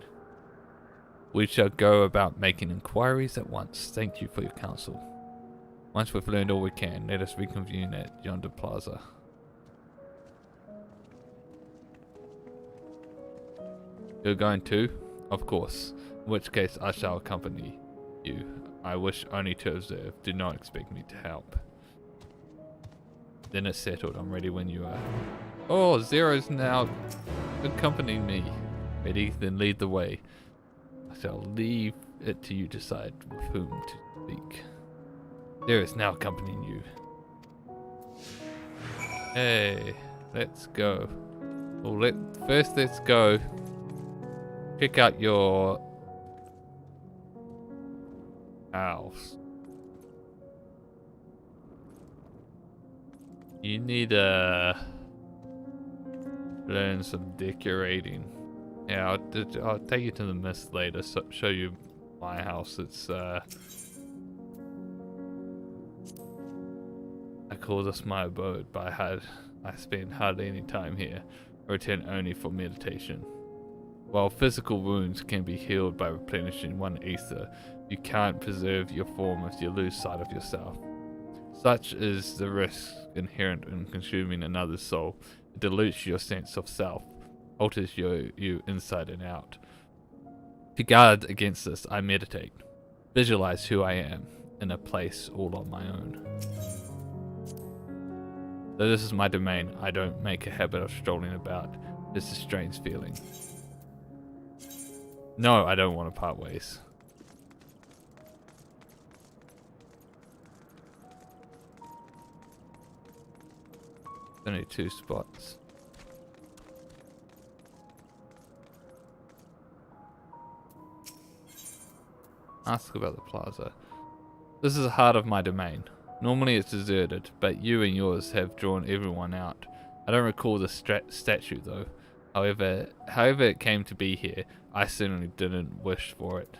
We shall go about making inquiries at once. Thank you for your counsel. Once we've learned all we can, let us reconvene at yonder plaza. You're going too? Of course. In which case I shall accompany you. I wish only to observe. Do not expect me to help. Then it's settled. I'm ready when you are. Oh, Zero's now accompanying me. Ready? Then lead the way. I shall leave it to you to decide with whom to speak. Zero is now accompanying you. Hey, let's go. Well, first let's go check out your house. You need to learn some decorating. Yeah, I'll take you to the mist later. Show you my house. It's I call this my abode, but I spend hardly any time here. I return only for meditation. While physical wounds can be healed by replenishing one ether, you can't preserve your form if you lose sight of yourself. Such is the risk inherent in consuming another's soul. It dilutes your sense of self, alters you inside and out. To guard against this, I meditate. Visualize who I am in a place all on my own. Though this is my domain, I don't make a habit of strolling about. It's a strange feeling. No, I don't want to part ways. Only 2 spots. Ask about the plaza. This is the heart of my domain. Normally it's deserted, but you and yours have drawn everyone out. I don't recall the statue though. However it came to be here, I certainly didn't wish for it.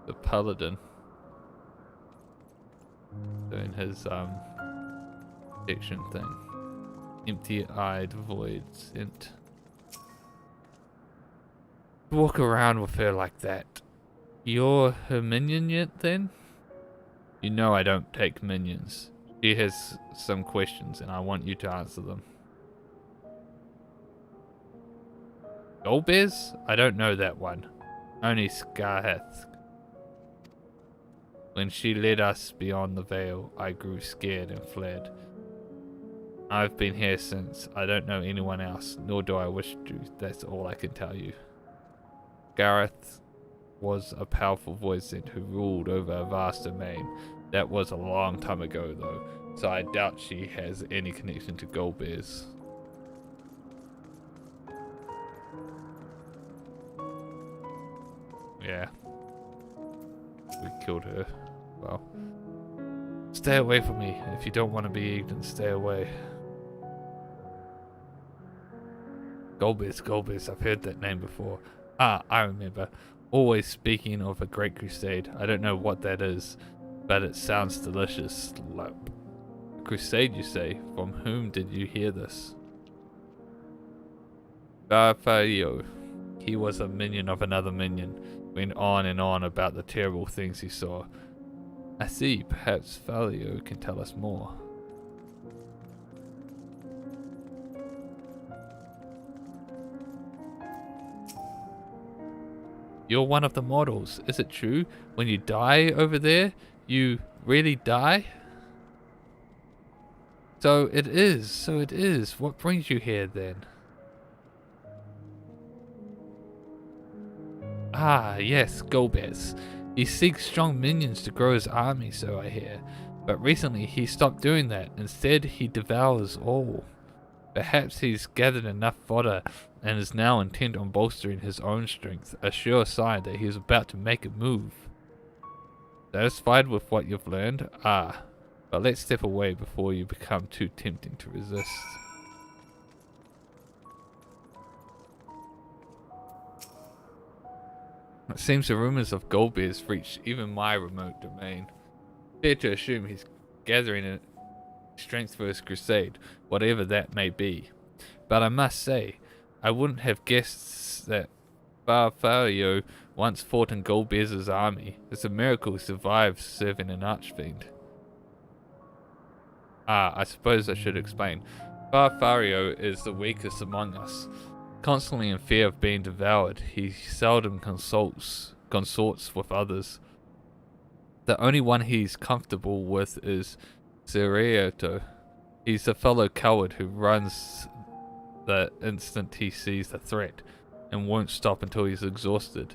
The paladin doing his section thing. Empty-eyed void sent. Walk around with her like that. You're her minion yet then? You know I don't take minions. She has some questions and I want you to answer them. Goldbears? I don't know that one. Only Scarhath. When she led us beyond the veil, I grew scared and fled. I've been here since. I don't know anyone else, nor do I wish to. That's all I can tell you. Gareth was a powerful voice-sent who ruled over a vast domain. That was a long time ago though, so I doubt she has any connection to Goldbears. Yeah. We killed her. Well. Stay away from me. If you don't want to be eaten, stay away. Goldbears, I've heard that name before. Ah, I remember. Always speaking of a great crusade. I don't know what that is, but it sounds delicious. Crusade, you say? From whom did you hear this? Farfario. He was a minion of another minion. Went on and on about the terrible things he saw. I see. Perhaps Falio can tell us more. You're one of the models. Is it true? When you die over there, you really die? So it is. What brings you here then? Ah, yes, Golbez. He seeks strong minions to grow his army, so I hear. But recently he stopped doing that. Instead, he devours all. Perhaps he's gathered enough fodder and is now intent on bolstering his own strength, a sure sign that he is about to make a move. Satisfied with what you've learned? Ah, but let's step away before you become too tempting to resist. It seems the rumors of Goldbears reached even my remote domain. Fair to assume he's gathering strength for his crusade, whatever that may be. But I must say, I wouldn't have guessed that Farfario once fought in Goldbears' army. It's a miracle he survived serving an archfiend. I suppose I should explain. Farfario is the weakest among us. Constantly in fear of being devoured, he seldom consorts with others. The only one he's comfortable with is Zerioto. He's a fellow coward who runs the instant he sees the threat, and won't stop until he's exhausted.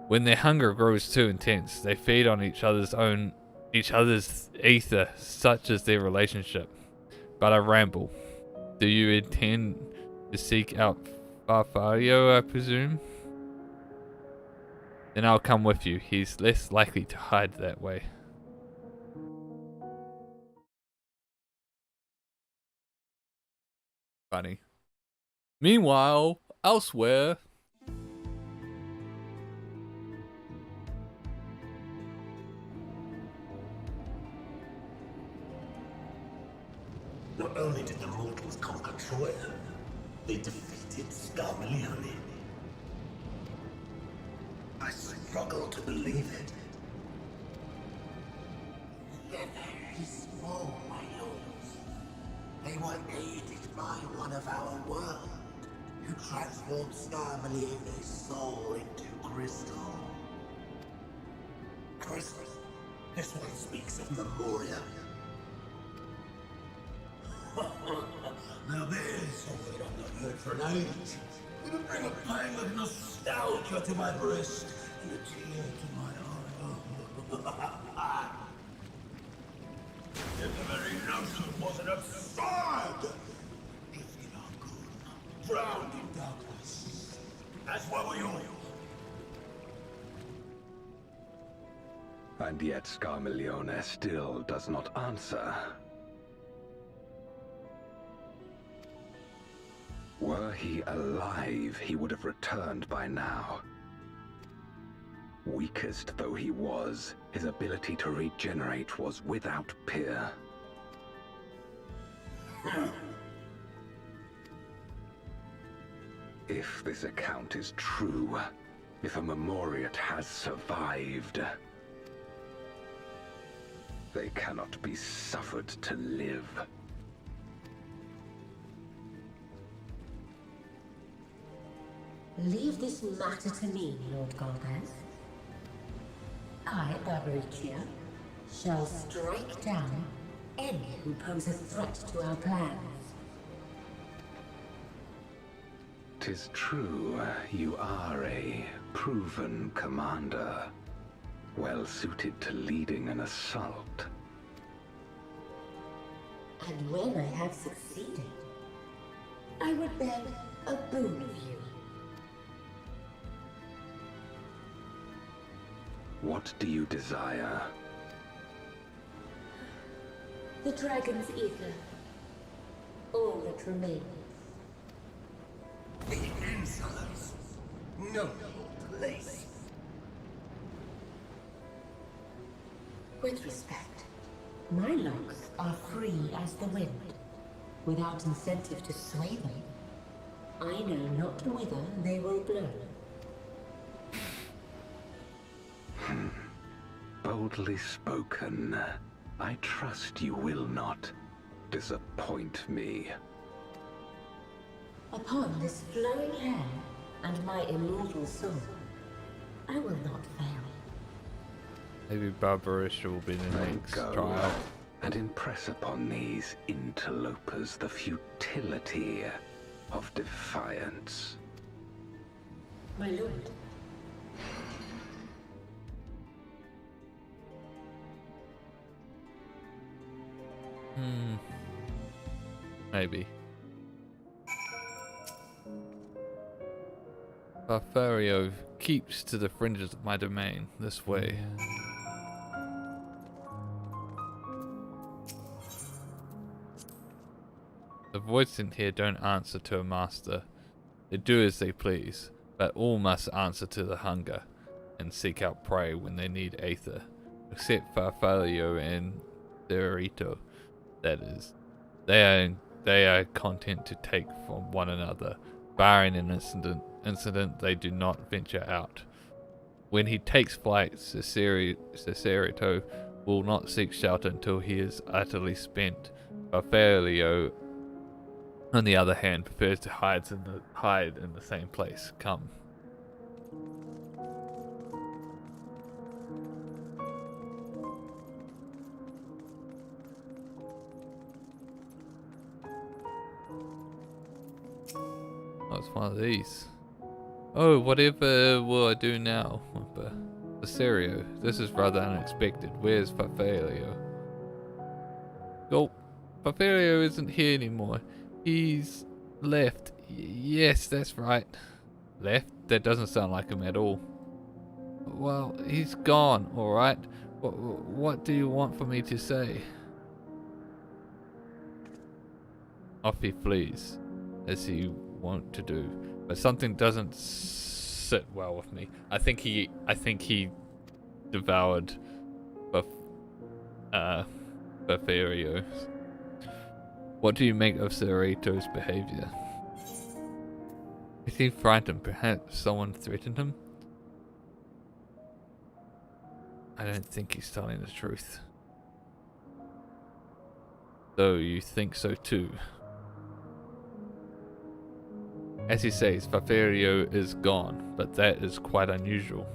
When their hunger grows too intense, they feed on each other's ether, such is their relationship. But I ramble. Do you intend to seek out Farfario, I presume? Then I'll come with you. He's less likely to hide that way. Funny. Meanwhile, elsewhere. Not only did the mortals conquer Troya, they defeated Scarmalione. I struggle to believe it. They're very small, my lords. They were aided by one of our world, who transformed Scarmalione's soul into crystal. Crystal? This one speaks of Memoria. Now there's something I've not heard for an age. It'll bring a pang of nostalgia to my breast and a tear to my eye. If the very notion wasn't absurd! Drifting on good, drowned in darkness. That's what we all. And yet Scarmalione still does not answer. Were he alive, he would have returned by now. Weakest though he was, his ability to regenerate was without peer. If this account is true, if a Memoriat has survived, they cannot be suffered to live. Leave this matter to me, Lord Galvez. I, Barbaricia, shall strike down any who pose a threat to our plans. 'Tis true, you are a proven commander, well suited to leading an assault. And when I have succeeded, I would beg a boon of you. What do you desire? The dragon's ether. All that remains. The insolence. No place. With respect, my locks are free as the wind, without incentive to sway them. I know not whither they will blow. Boldly spoken. I trust you will not disappoint me. Upon this flowing hair and my immortal soul, I will not fail. Maybe Barbaricia will be the next Go trial. and impress upon these interlopers the futility of defiance. My lord. Maybe. Farfario keeps to the fringes of my domain this way. The voids in here don't answer to a master. They do as they please, but all must answer to the hunger and seek out prey when they need aether, except Farfario and Derrito. That is, they are content to take from one another. Barring an incident, they do not venture out. When he takes flight, Ceserito will not seek shelter until he is utterly spent. Farfalio, on the other hand, prefers to hide in the same place. Come. Oh, it's one of these. Oh, whatever will I do now? Cesario, this is rather unexpected. Where's Farfalio? Oh, Farfalio isn't here anymore. He's left. Yes, that's right. Left? That doesn't sound like him at all. Well, he's gone, alright. What do you want for me to say? Off he flees, as he wont to do. But something doesn't sit well with me. I think he devoured Farfalio. What do you make of Cerrito's behavior? Is he frightened? Perhaps someone threatened him? I don't think he's telling the truth. Though you think so too. As he says, Farfalio is gone, but that is quite unusual.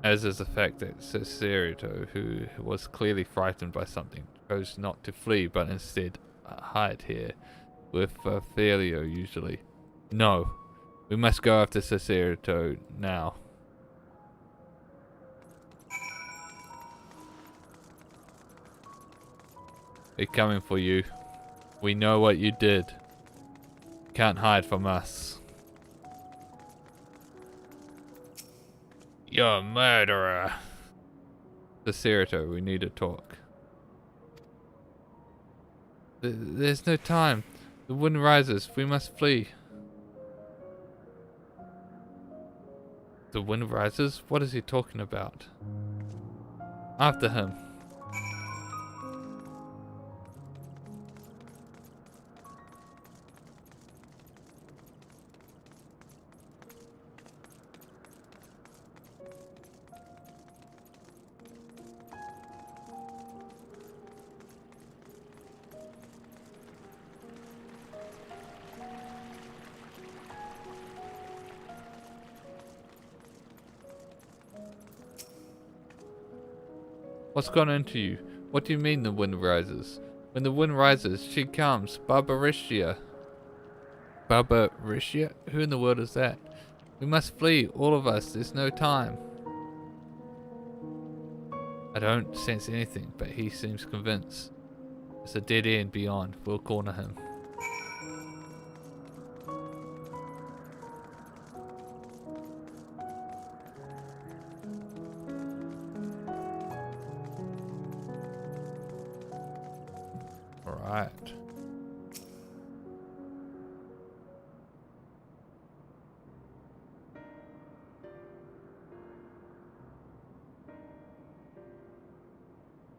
As is the fact that Cerrito, who was clearly frightened by something, chose not to flee but instead hide here with Farfalio usually. No, we must go after Cerrito now. We're coming for you. We know what you did. Can't hide from us. You're a murderer. Cerrito, we need to talk. There's no time. The wind rises. We must flee. The wind rises? What is he talking about? After him. What's gone into you? What do you mean the wind rises? When the wind rises, she comes. Barbaricia. Barbaricia? Who in the world is that? We must flee, all of us. There's no time. I don't sense anything, but he seems convinced. It's a dead end beyond. We'll corner him. Alright.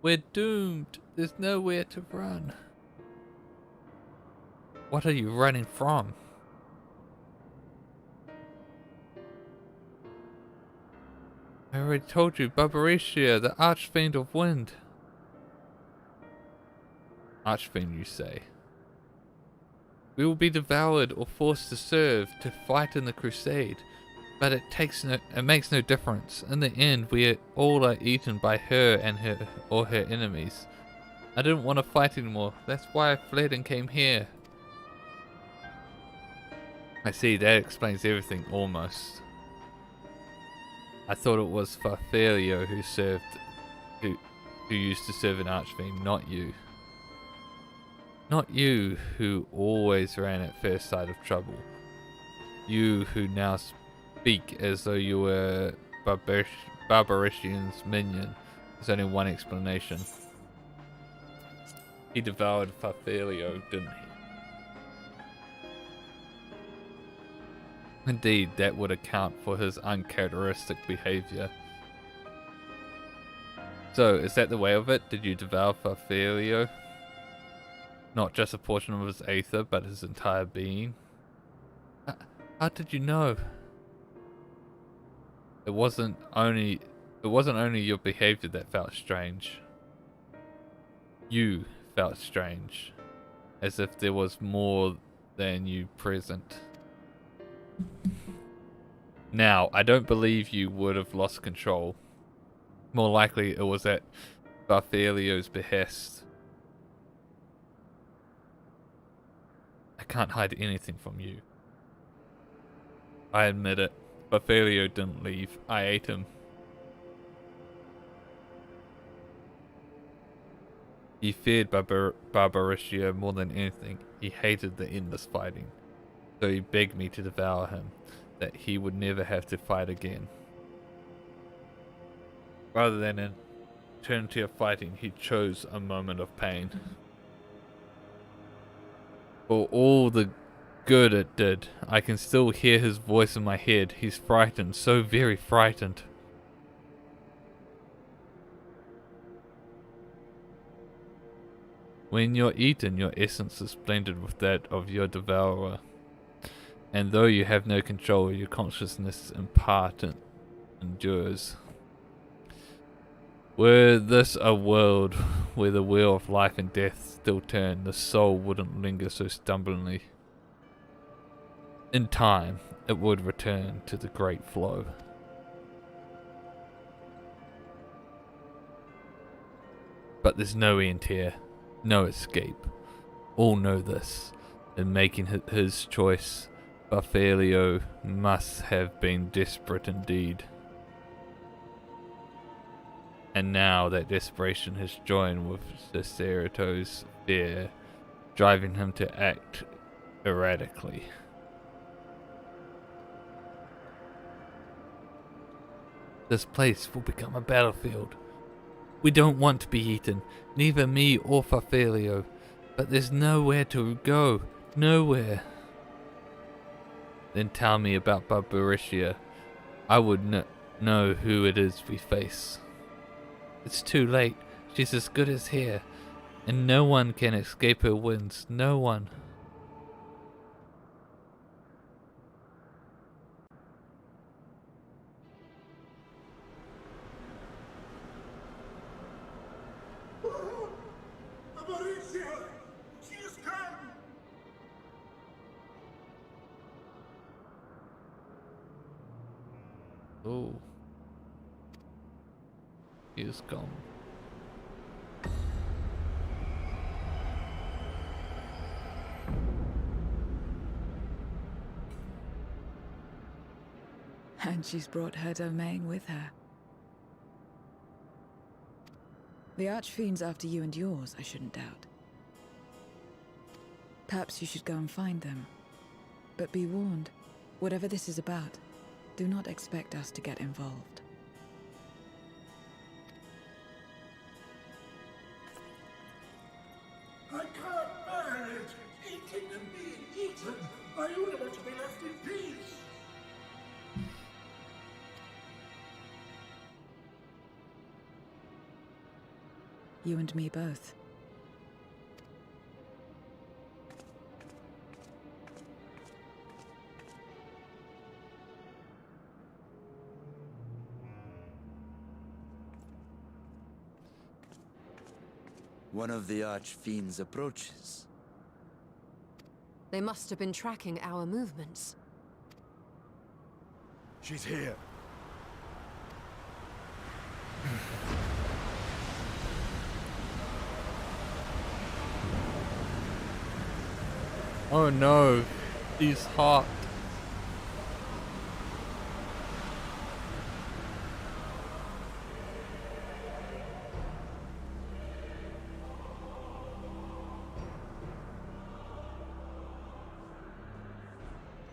We're doomed. There's nowhere to run. What are you running from? I already told you, Barbaricia, the Archfiend of Wind. Archfiend, you say? We will be devoured or forced to serve, to fight in the crusade. But it makes no difference. In the end, we all are eaten by her and her enemies. I didn't want to fight anymore. That's why I fled and came here. I see, that explains everything almost. I thought it was Farfalio who used to serve an archfiend, not you. Not you who always ran at first sight of trouble. You who now speak as though you were Barbarician's minion. There's only one explanation. He devoured Farfalio, didn't he? Indeed, that would account for his uncharacteristic behavior. So, is that the way of it? Did you devour Farfalio? Not just a portion of his aether, but his entire being? How did you know? It wasn't only It wasn't only your behavior that felt strange. You felt strange. As if there was more than you present. Now, I don't believe you would have lost control. More likely it was at Bartholio's behest. I can't hide anything from you. I admit it. Bartholio didn't leave. I ate him. He feared Barbariccia more than anything. He hated the endless fighting. So he begged me to devour him, that he would never have to fight again. Rather than an eternity of fighting, he chose a moment of pain. For all the good it did, I can still hear his voice in my head. He's frightened, so very frightened. When you're eaten, your essence is blended with that of your devourer. And though you have no control, your consciousness in part endures. Were this a world where the wheel of life and death still turned, the soul wouldn't linger so stumblingly. In time, it would return to the great flow. But there's no end here, no escape. All know this. In making his choice, Bartholio must have been desperate indeed. And now that desperation has joined with Cicerato's fear, driving him to act erratically. This place will become a battlefield. We don't want to be eaten, neither me or Bartholio, but there's nowhere to go, nowhere. Then tell me about Barbariccia. I would know who it is we face. It's too late. She's as good as here, and no one can escape her winds. No one. Barbariccia! She has come! Oh. He is gone. And she's brought her domain with her. The Archfiend's after you and yours, I shouldn't doubt. Perhaps you should go and find them. But be warned, whatever this is about, do not expect us to get involved. I can't bear it! Eating and being eaten! I only want to be left in peace! You and me both. One of the Archfiends approaches. They must have been tracking our movements. She's here. Oh no, he's hot.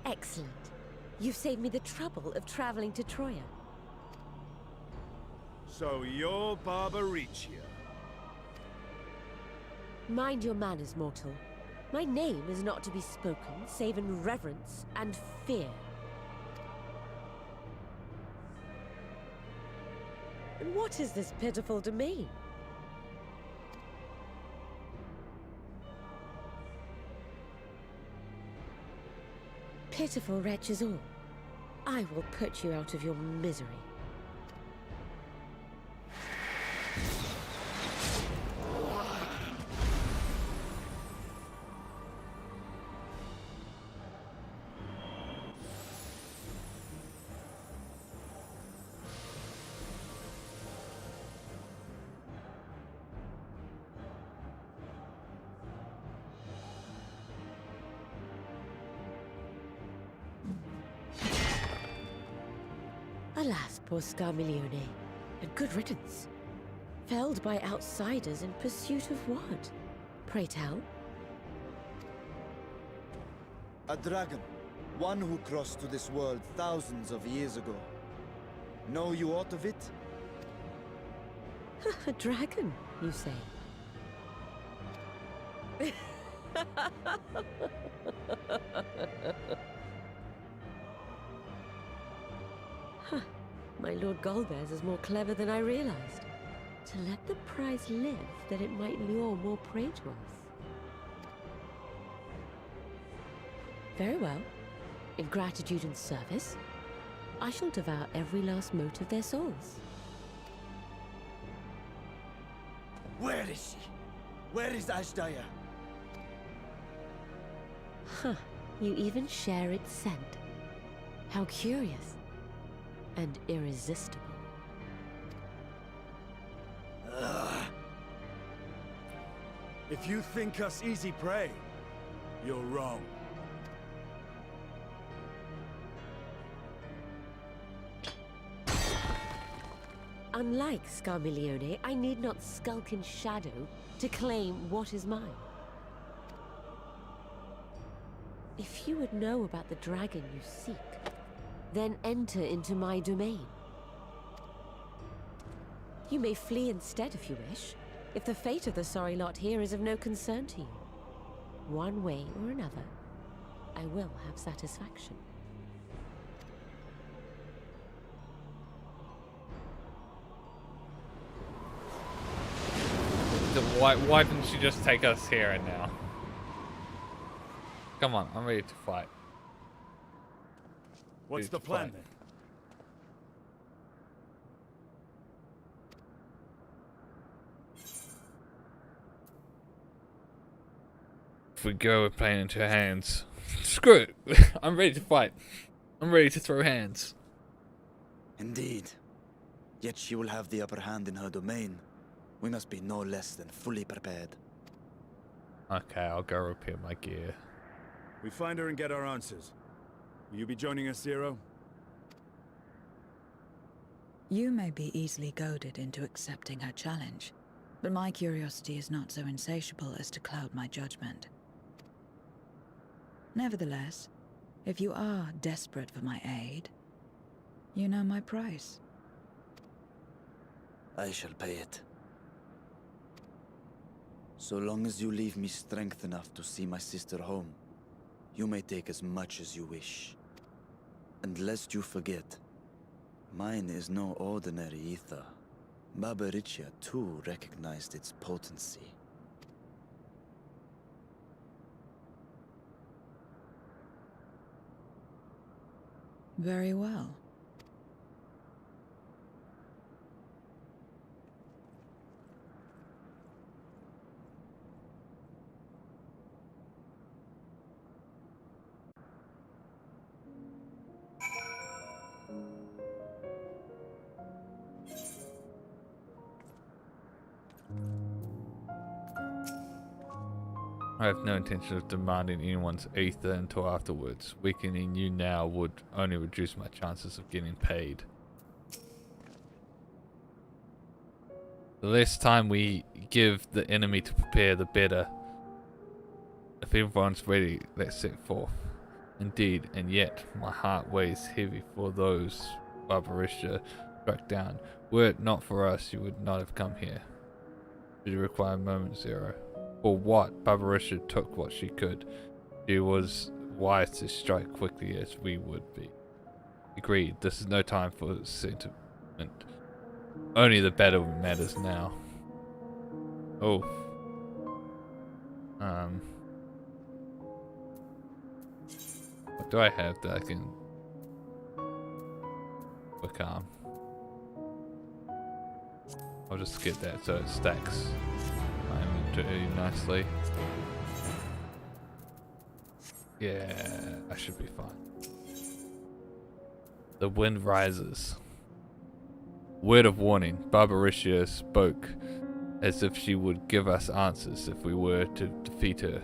Excellent. You've saved me the trouble of traveling to Troya. So you're Barbariccia. Mind your manners, mortal. My name is not to be spoken, save in reverence and fear. And what is this pitiful domain? Pitiful wretches all. I will put you out of your misery. Alas, poor Scarmiglione, and good riddance. Felled by outsiders in pursuit of what? Pray tell? A dragon. One who crossed to this world thousands of years ago. Know you aught of it? A dragon, you say? Huh. My Lord Golbez is more clever than I realized. To let the prize live, that it might lure more prey to us. Very well. In gratitude and service, I shall devour every last mote of their souls. Where is she? Where is Ashdaya? Huh. You even share its scent. How curious. And irresistible. If you think us easy prey, you're wrong. Unlike Scarmiglione, I need not skulk in shadow to claim what is mine. If you would know about the dragon you seek, then enter into my domain. You may flee instead if you wish, if the fate of the sorry lot here is of no concern to you. One way or another, I will have satisfaction. Why didn't she just take us here and now? Come on, I'm ready to fight. What's the plan then? If we go, we're playing into her hands. Screw it. I'm ready to fight. I'm ready to throw hands. Indeed. Yet she will have the upper hand in her domain. We must be no less than fully prepared. Okay, I'll go repair my gear. We find her and get our answers. Will you be joining us, Zero? You may be easily goaded into accepting her challenge, but my curiosity is not so insatiable as to cloud my judgment. Nevertheless, if you are desperate for my aid, you know my price. I shall pay it. So long as you leave me strength enough to see my sister home, you may take as much as you wish. And lest you forget, mine is no ordinary ether. Babaricia too recognized its potency. Very well. I have no intention of demanding anyone's ether until afterwards. Weakening you now would only reduce my chances of getting paid. The less time we give the enemy to prepare, the better. If everyone's ready, let's set forth. Indeed, and yet, my heart weighs heavy for those Babaricia struck down. Were it not for us, you would not have come here. Did you require a moment, Zero? For what? Babaricia took what she could. She was wise to strike quickly as we would be. Agreed, this is no time for sentiment. Only the battle matters now. Oh. What do I have that I can become? I'll just get that so it stacks my inventory nicely. Yeah, I should be fine. The wind rises. Word of warning, Babaricia spoke as if she would give us answers if we were to defeat her.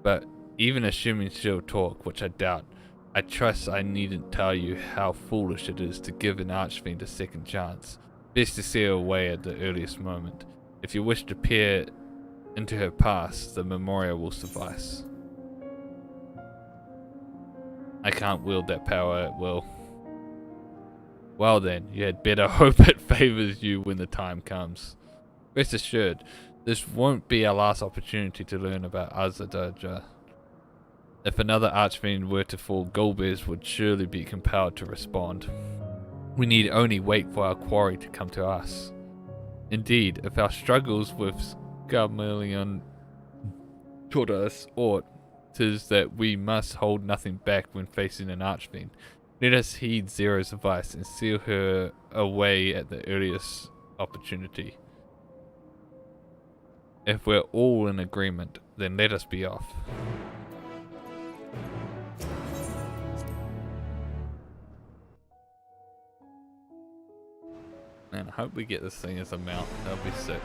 But even assuming she'll talk, which I doubt, I trust I needn't tell you how foolish it is to give an archfiend a second chance. Best to see her away at the earliest moment. If you wish to peer into her past, the memorial will suffice. I can't wield that power at will. Well then, you had better hope it favors you when the time comes. Rest assured, this won't be our last opportunity to learn about Azadaja. If another archfiend were to fall, Golbez would surely be compelled to respond. We need only wait for our quarry to come to us. Indeed, if our struggles with Scarmelion taught us aught, 'tis that we must hold nothing back when facing an archfiend. Let us heed Zero's advice and seal her away at the earliest opportunity. If we're all in agreement, then let us be off. Man, I hope we get this thing as a mount. That'll be sick.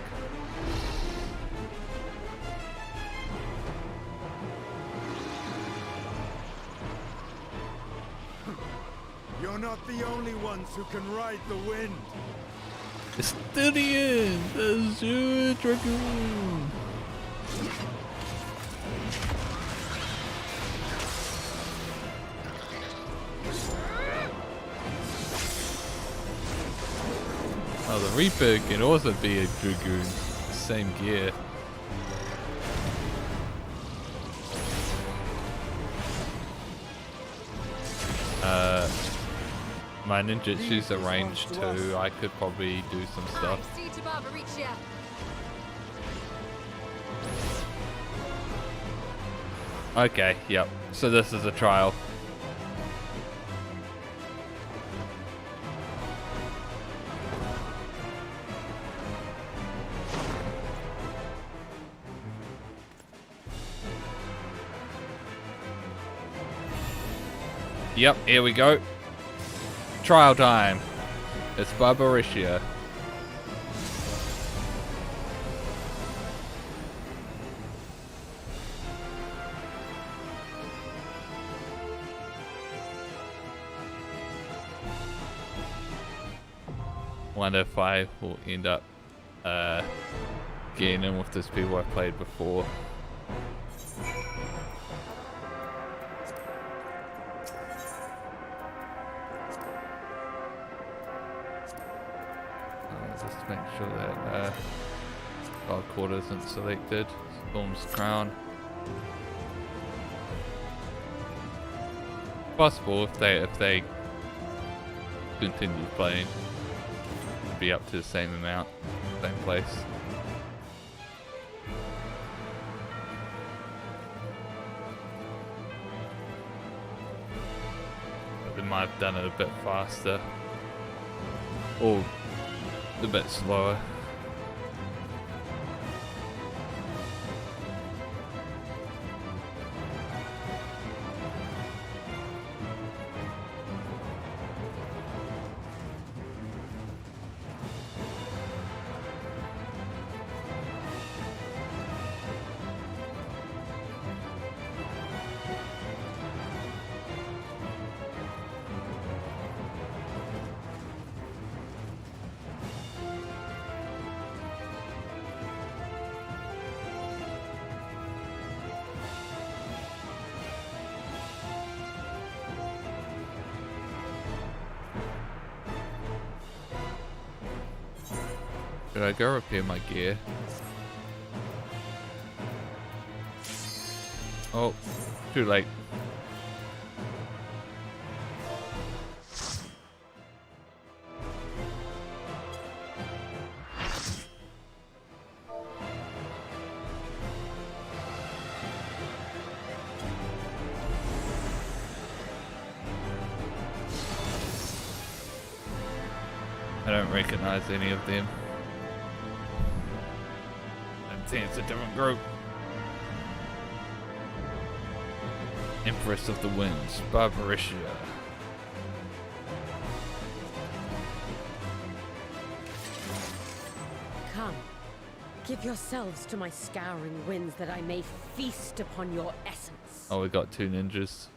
You're not the only ones who can ride the wind. Estinian, the Azure Dragoon. Oh, the Reaper can also be a Dragoon. Same gear. My ninjutsu's a range too. I could probably do some stuff. Okay, yep. So this is a trial. Yep, here we go. Trial time. It's Barbaricia. Wonder if I will end up getting in with those people I've played before. Just make sure that God Quarter isn't selected. Storm's Crown. Possible if they continue playing, it'd be up to the same amount, same place. But they might have done it a bit faster. Or a bit slower. Should I go repair my gear? Oh, too late. I don't recognize any of them. It's a different group. Empress of the Winds, Barbaricia. Come, give yourselves to my scouring winds that I may feast upon your essence. Oh, we got two ninjas.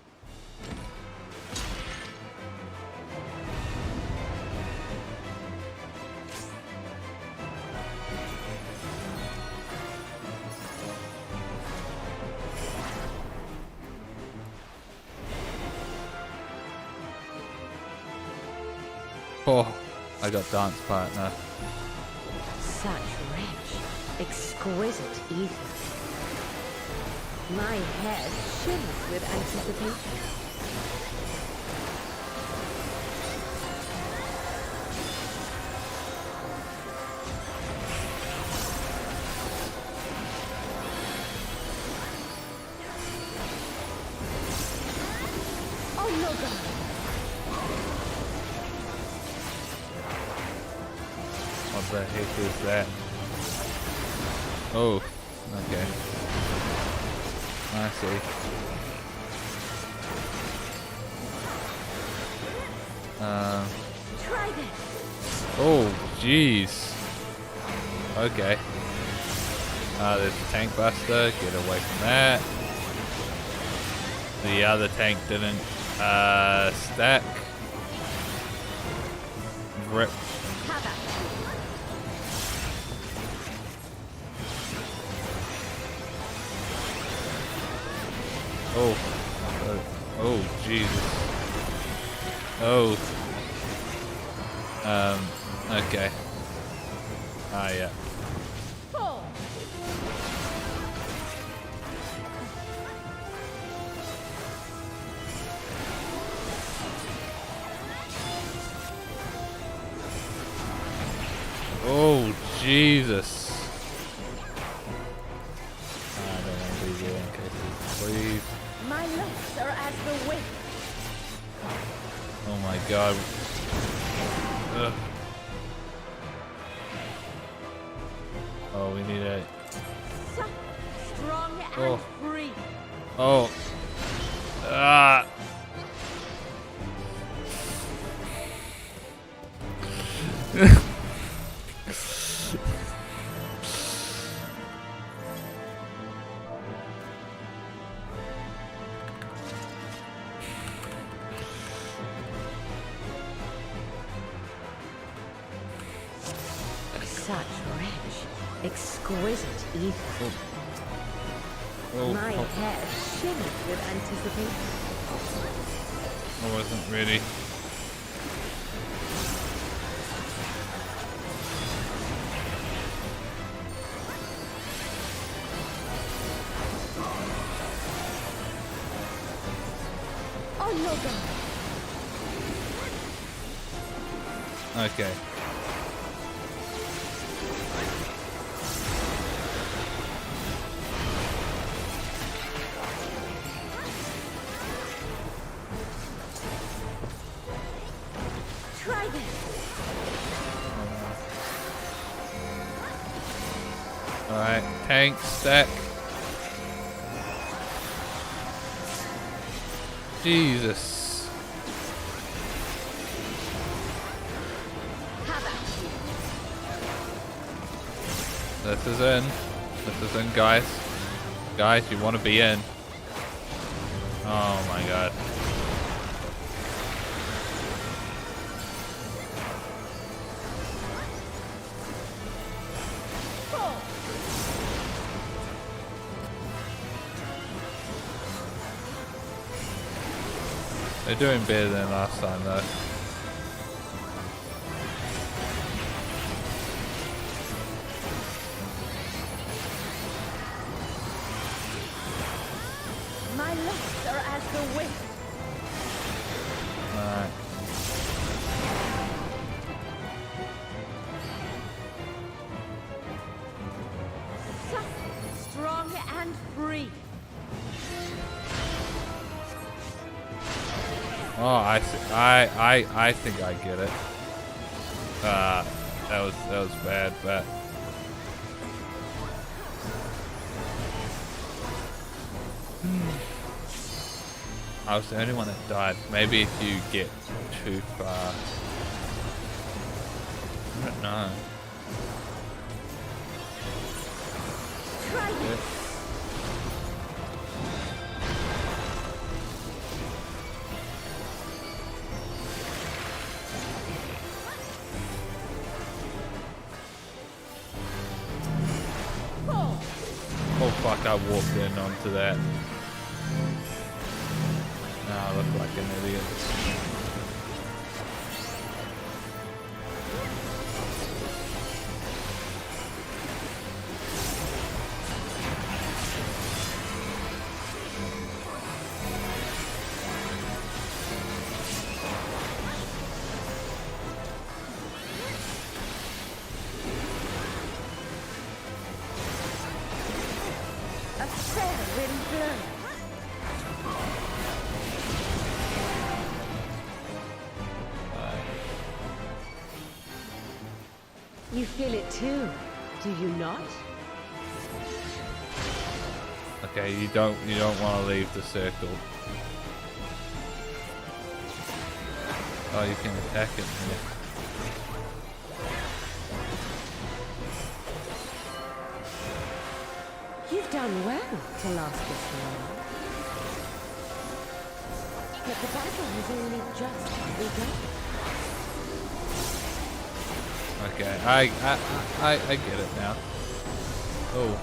Oh, I got dance partner. Such rich, exquisite ether. My head shimmers with anticipation. Oh no, God! What the heck is that? Oh, okay. I see. Try this. Oh, jeez. Okay. There's a tank buster. Get away from that. The other tank didn't stack. Rip. Oh. Oh, Jesus. Oh. Okay. Ah, yeah. Oh, Jesus. I don't want to be there in case please. My legs are as the wind. Oh my God. Ugh. Oh, we need a... Soft, strong, and Oh. free. Oh. Ah. Such rich, exquisite ether. Oh, My oh. head shimmers with anticipation. I wasn't ready. Oh no, God. Okay. Try this. Alright, tank stack. Jesus. This is in. This is in, guys. Guys, you want to be in. Oh my God. They're doing better than last time though. My legs are as the wind. Alright. Soft, strong, and free. Oh, I see. I think I get it. That was bad, but I was the only one that died. Maybe if you get too far. I don't know. Try Yeah. Oh fuck, I walked in onto that. Now I look like an idiot. blow. You feel it too, do you not? Okay, you don't want to leave the circle. Oh, you can attack it here. You've done well to last this long. But the battle has only just begun. Okay, I get it now. Oh.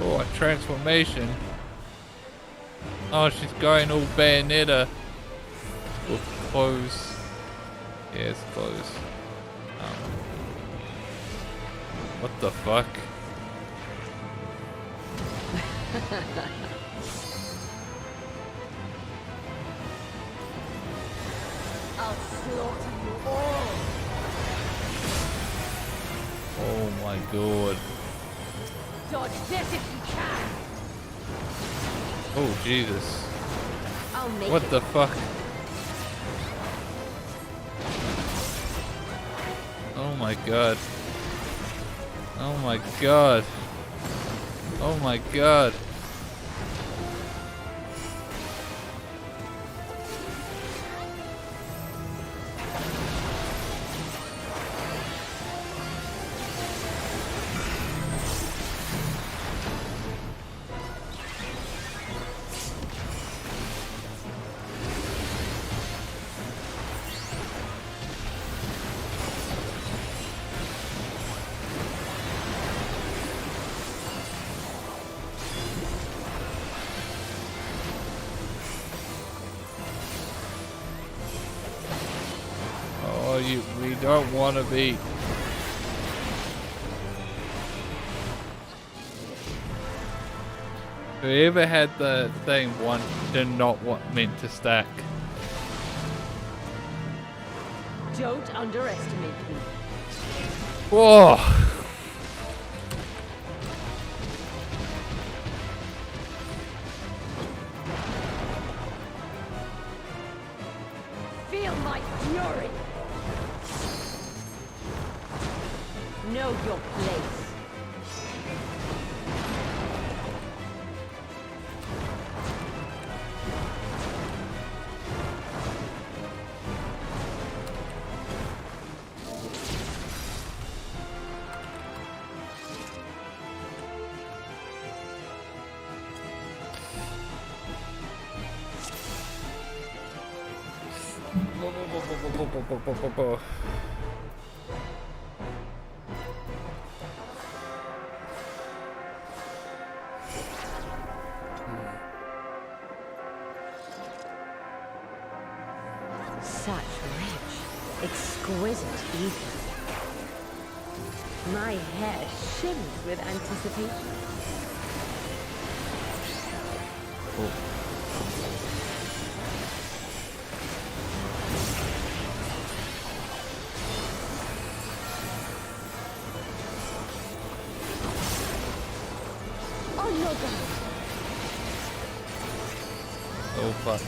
Oh, a transformation. Oh, she's going all Bayonetta. With clothes. Yeah, it's clothes. What the fuck? I'll slaughter you all. Oh my god. Dodge this if you can. Oh Jesus. I'll make What it. the fuck? Oh my god. Oh my god. Oh my god. We don't want to be. Whoever had the thing did not want meant to stack. Don't underestimate me. Whoa! Feel my fury. Know your place. Such rich, exquisite ether. My hair shimmers with anticipation. On your guard. Oh fuck.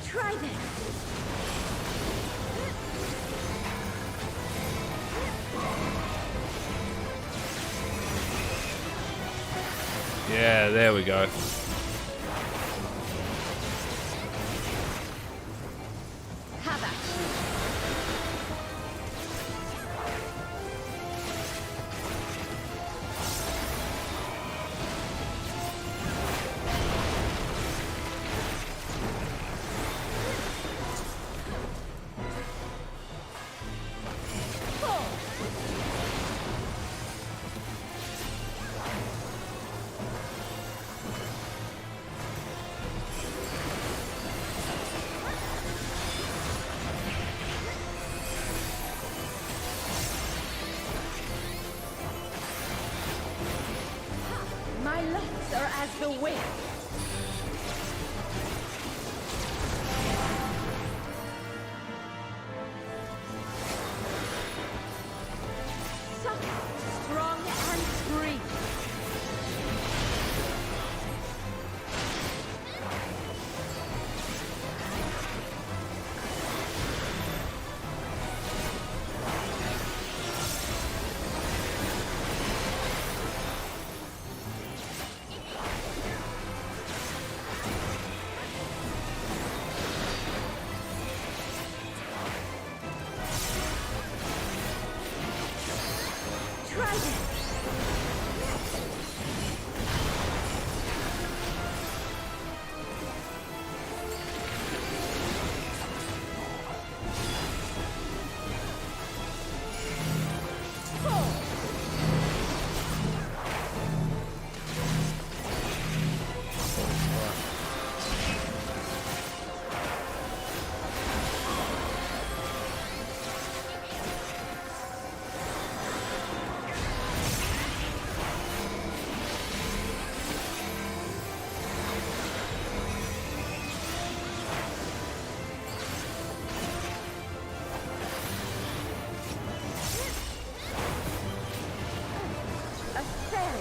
Try this. Yeah, there we go. Have at you. My locks are as the wind. Strong and free.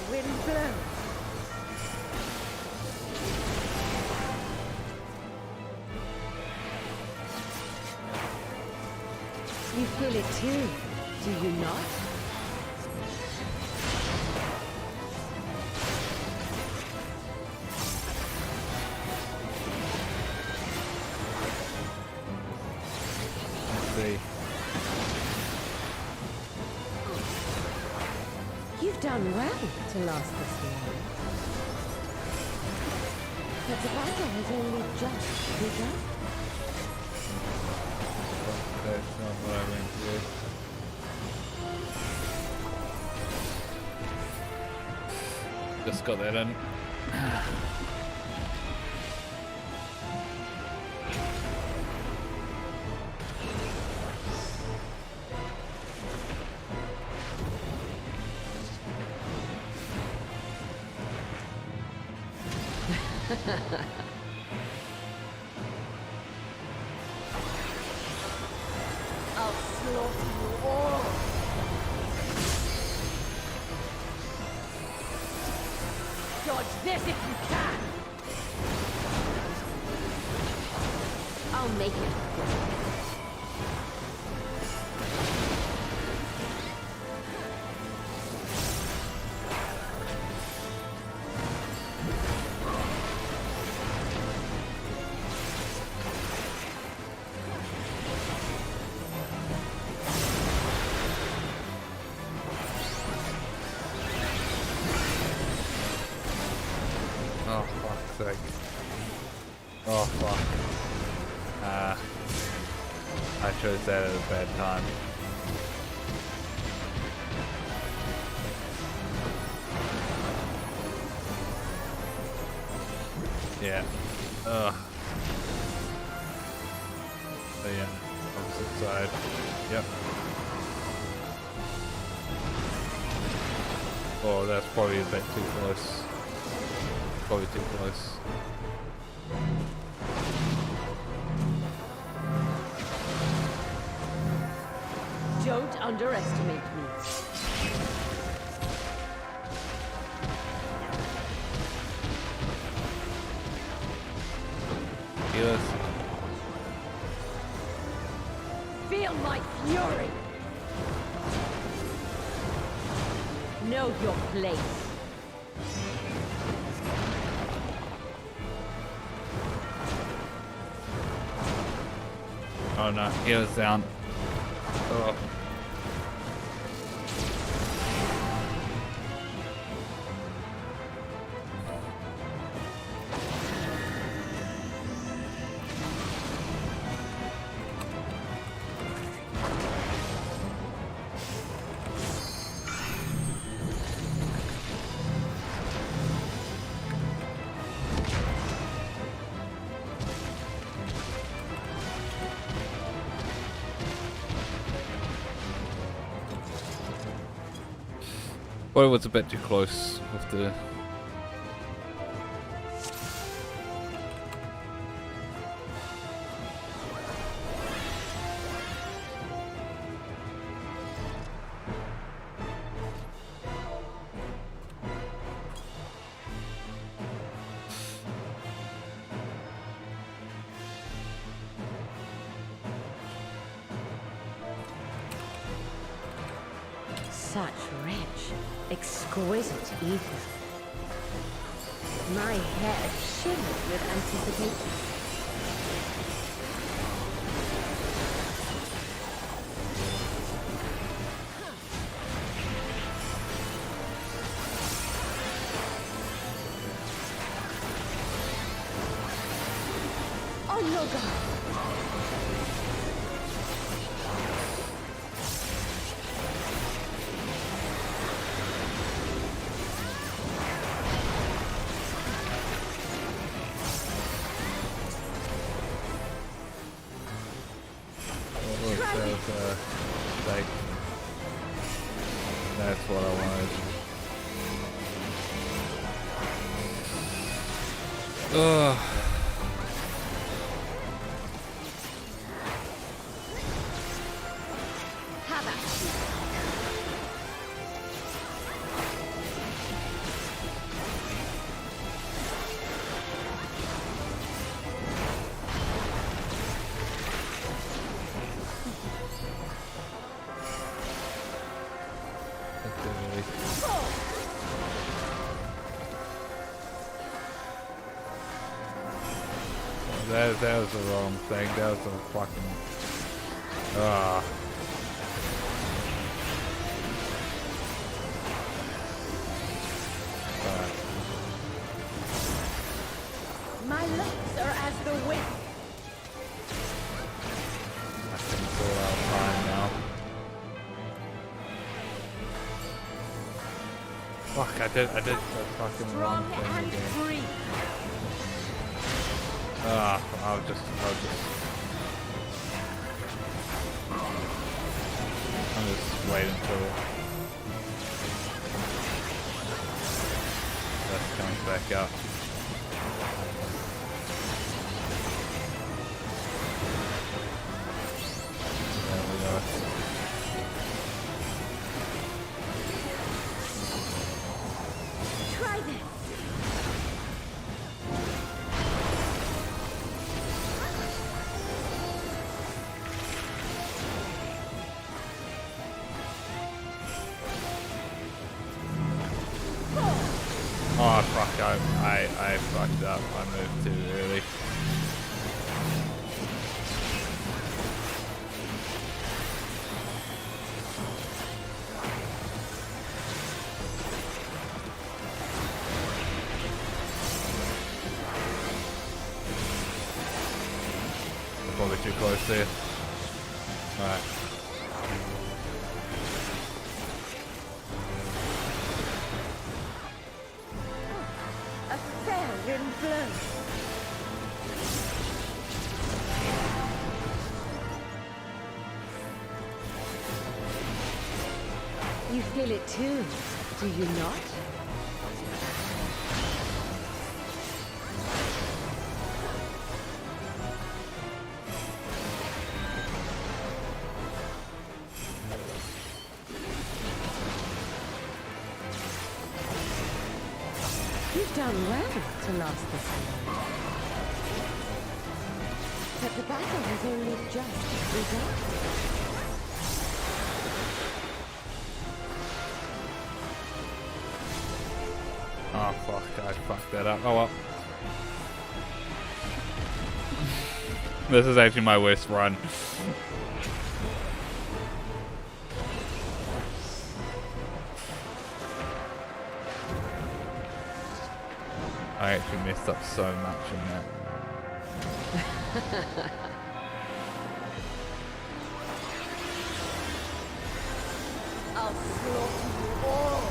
Wind blows. You feel it too, do you not? Let's see. You've done well to last this long. But the battle has only just begun. That's not what I meant to do. Just got that in. I'll slaughter you all. Dodge this if you can. I'll make it. Oh, fuck's sake. Oh, fuck. I chose that at a bad time. Yeah. Ugh. So yeah, opposite side. Yep. Oh, that's probably a bit too close. Probably too close. Don't underestimate me. Healers. Feel my fury. Know your place. Oh no, healers down. Oh. Well, it was a bit too close with the such rich, exquisite ether. My head shimmered with anticipation. On your guard. Like, that's what I wanted. Ugh. How about you? That was the wrong thing. That was a fucking. Ah. My looks are as the wind. I think it's all out of time now. Fuck! I did the fucking wrong Strong thing and again. free. I'll just. I'm just waiting until that comes back up. There we go. Try this. Oh fuck, I fucked up. I moved too early. Probably too close there. Alright. A fair wind blows. You feel it too, do you not? You've done well to last this long. But the battle has only just begun. Oh fuck, I fucked that up. Oh well. This is actually my worst run. I actually messed up so much in that. I'll slaughter you all.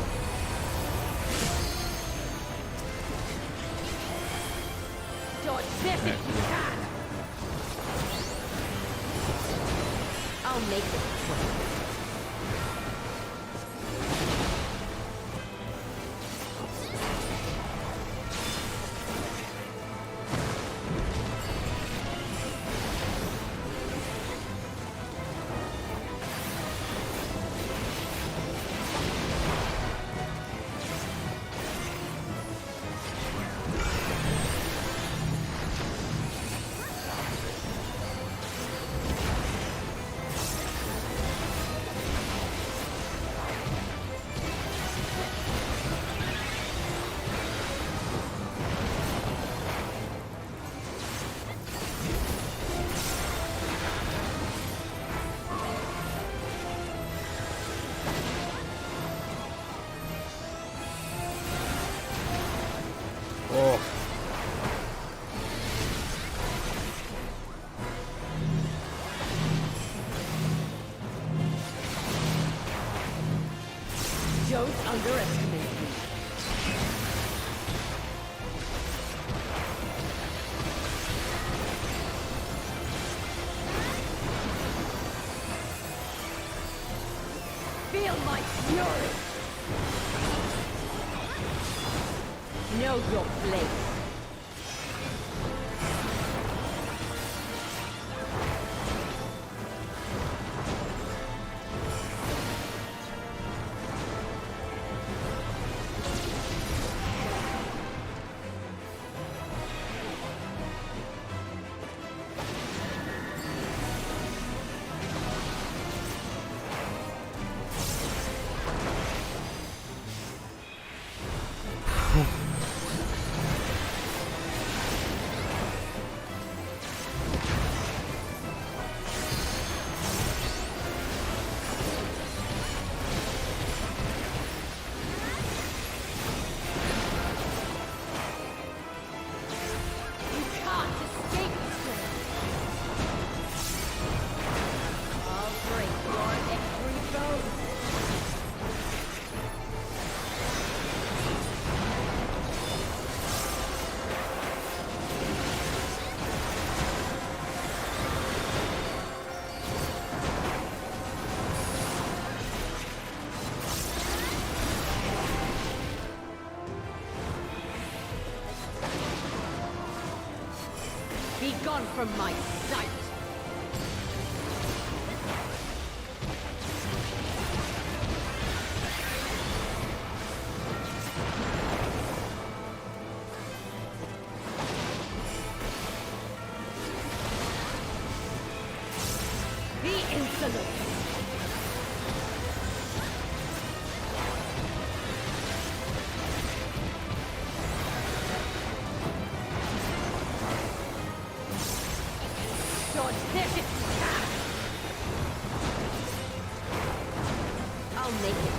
Dodge this if you can. I'll make it quick. Don't underestimate me. Feel my fury! Know your place. Be gone from my sight! Be insolent! I'll make it.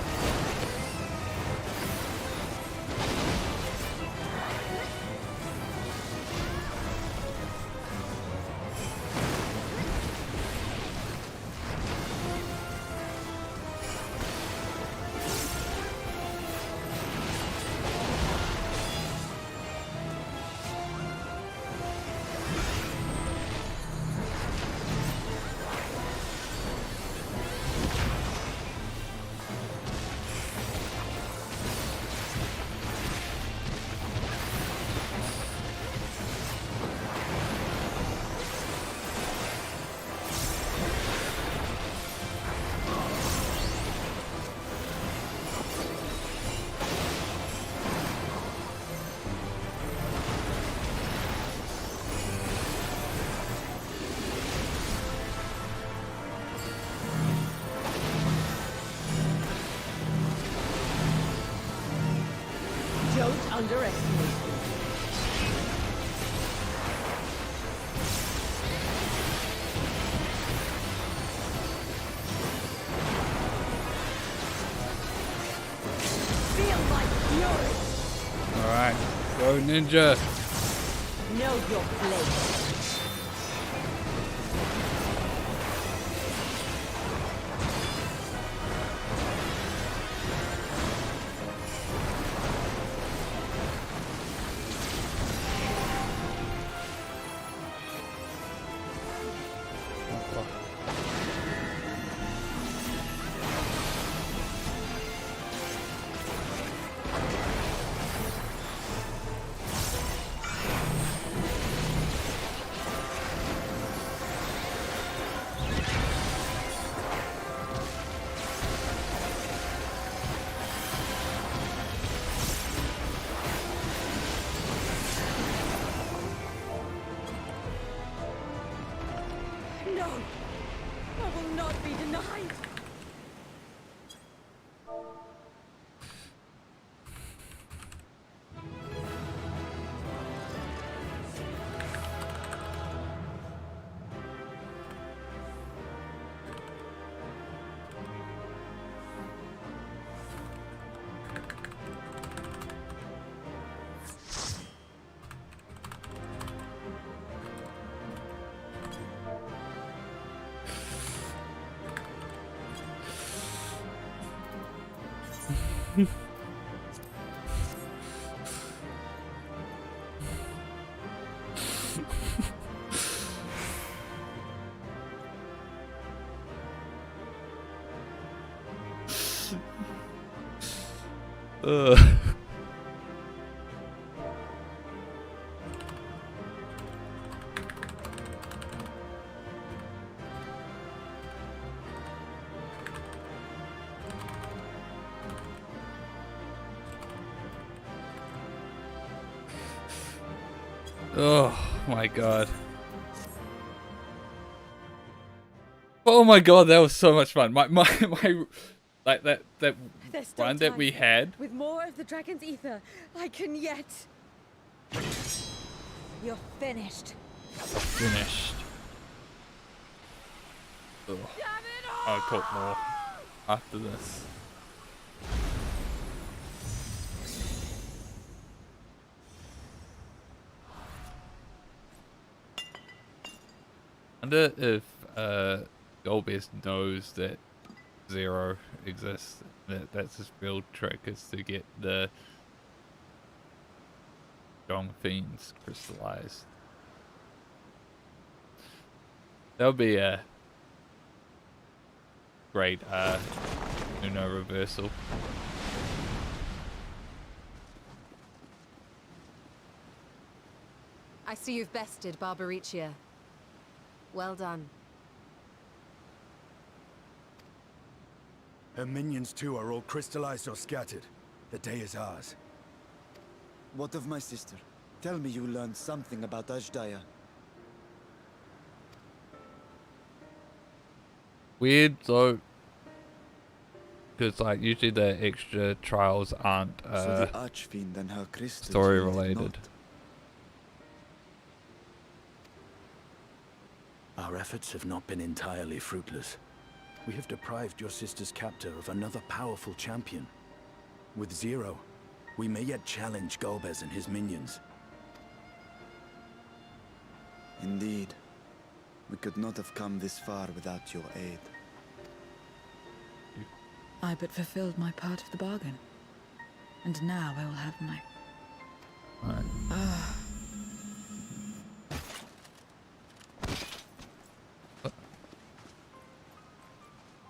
Don't underestimate me. Feel my fury! Alright, go ninja! Know your place. Ugh. Oh my god. Oh my god, that was so much fun. My like that There's still run that time. we had. With more of the dragon's ether, I can yet. You're finished. Finished. Ugh. I'll talk more after this. I wonder if Golbez knows that Zero exists. That's his build trick, is to get the strong fiends crystallized. That would be a great Uno reversal. I see you've bested Barbaricia. Well done. Her minions too are all crystallized or scattered. The day is ours. What of my sister? Tell me you learned something about Ashdaya. Weird though, because like usually the extra trials aren't So the Archfiend and her crystals story unite related. not. Our efforts have not been entirely fruitless. We have deprived your sister's captor of another powerful champion. With Zero, we may yet challenge Golbez and his minions. Indeed. We could not have come this far without your aid. I but fulfilled my part of the bargain. And now I will have my... Ah.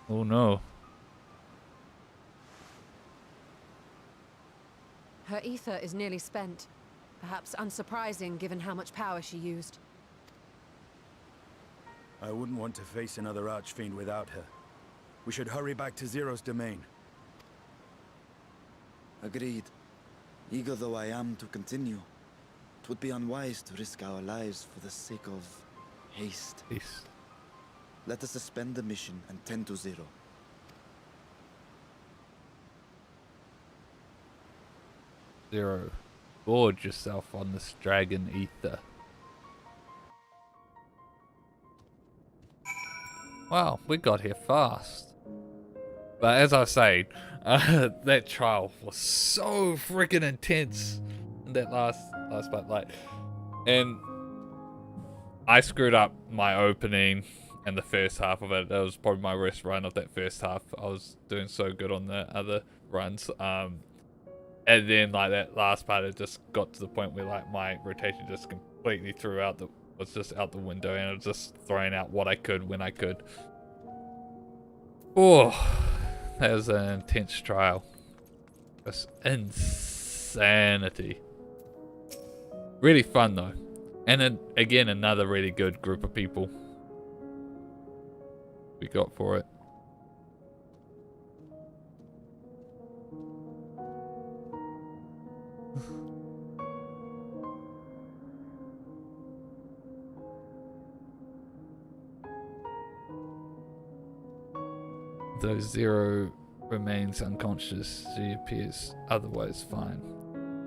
Oh no. Her ether is nearly spent. Perhaps unsurprising given how much power she used. I wouldn't want to face another Archfiend without her. We should hurry back to Zero's domain. Agreed. Eager though I am to continue, it would be unwise to risk our lives for the sake of haste. Peace. Let us suspend the mission and tend to Zero. Zero. Gorge yourself on this dragon ether. Wow, we got here fast. But as I was saying, that trial was so freaking intense in that last part, like, and I screwed up my opening and the first half of it. That was probably my worst run of that first half. I was doing so good on the other runs, and then like that last part, it just got to the point where like my rotation just completely was just out the window, and I was just throwing out what I could when I could. Oh, that was an intense trial. Just insanity. Really fun though, and then again another really good group of people we got for it. Though Zero remains unconscious, she appears otherwise fine,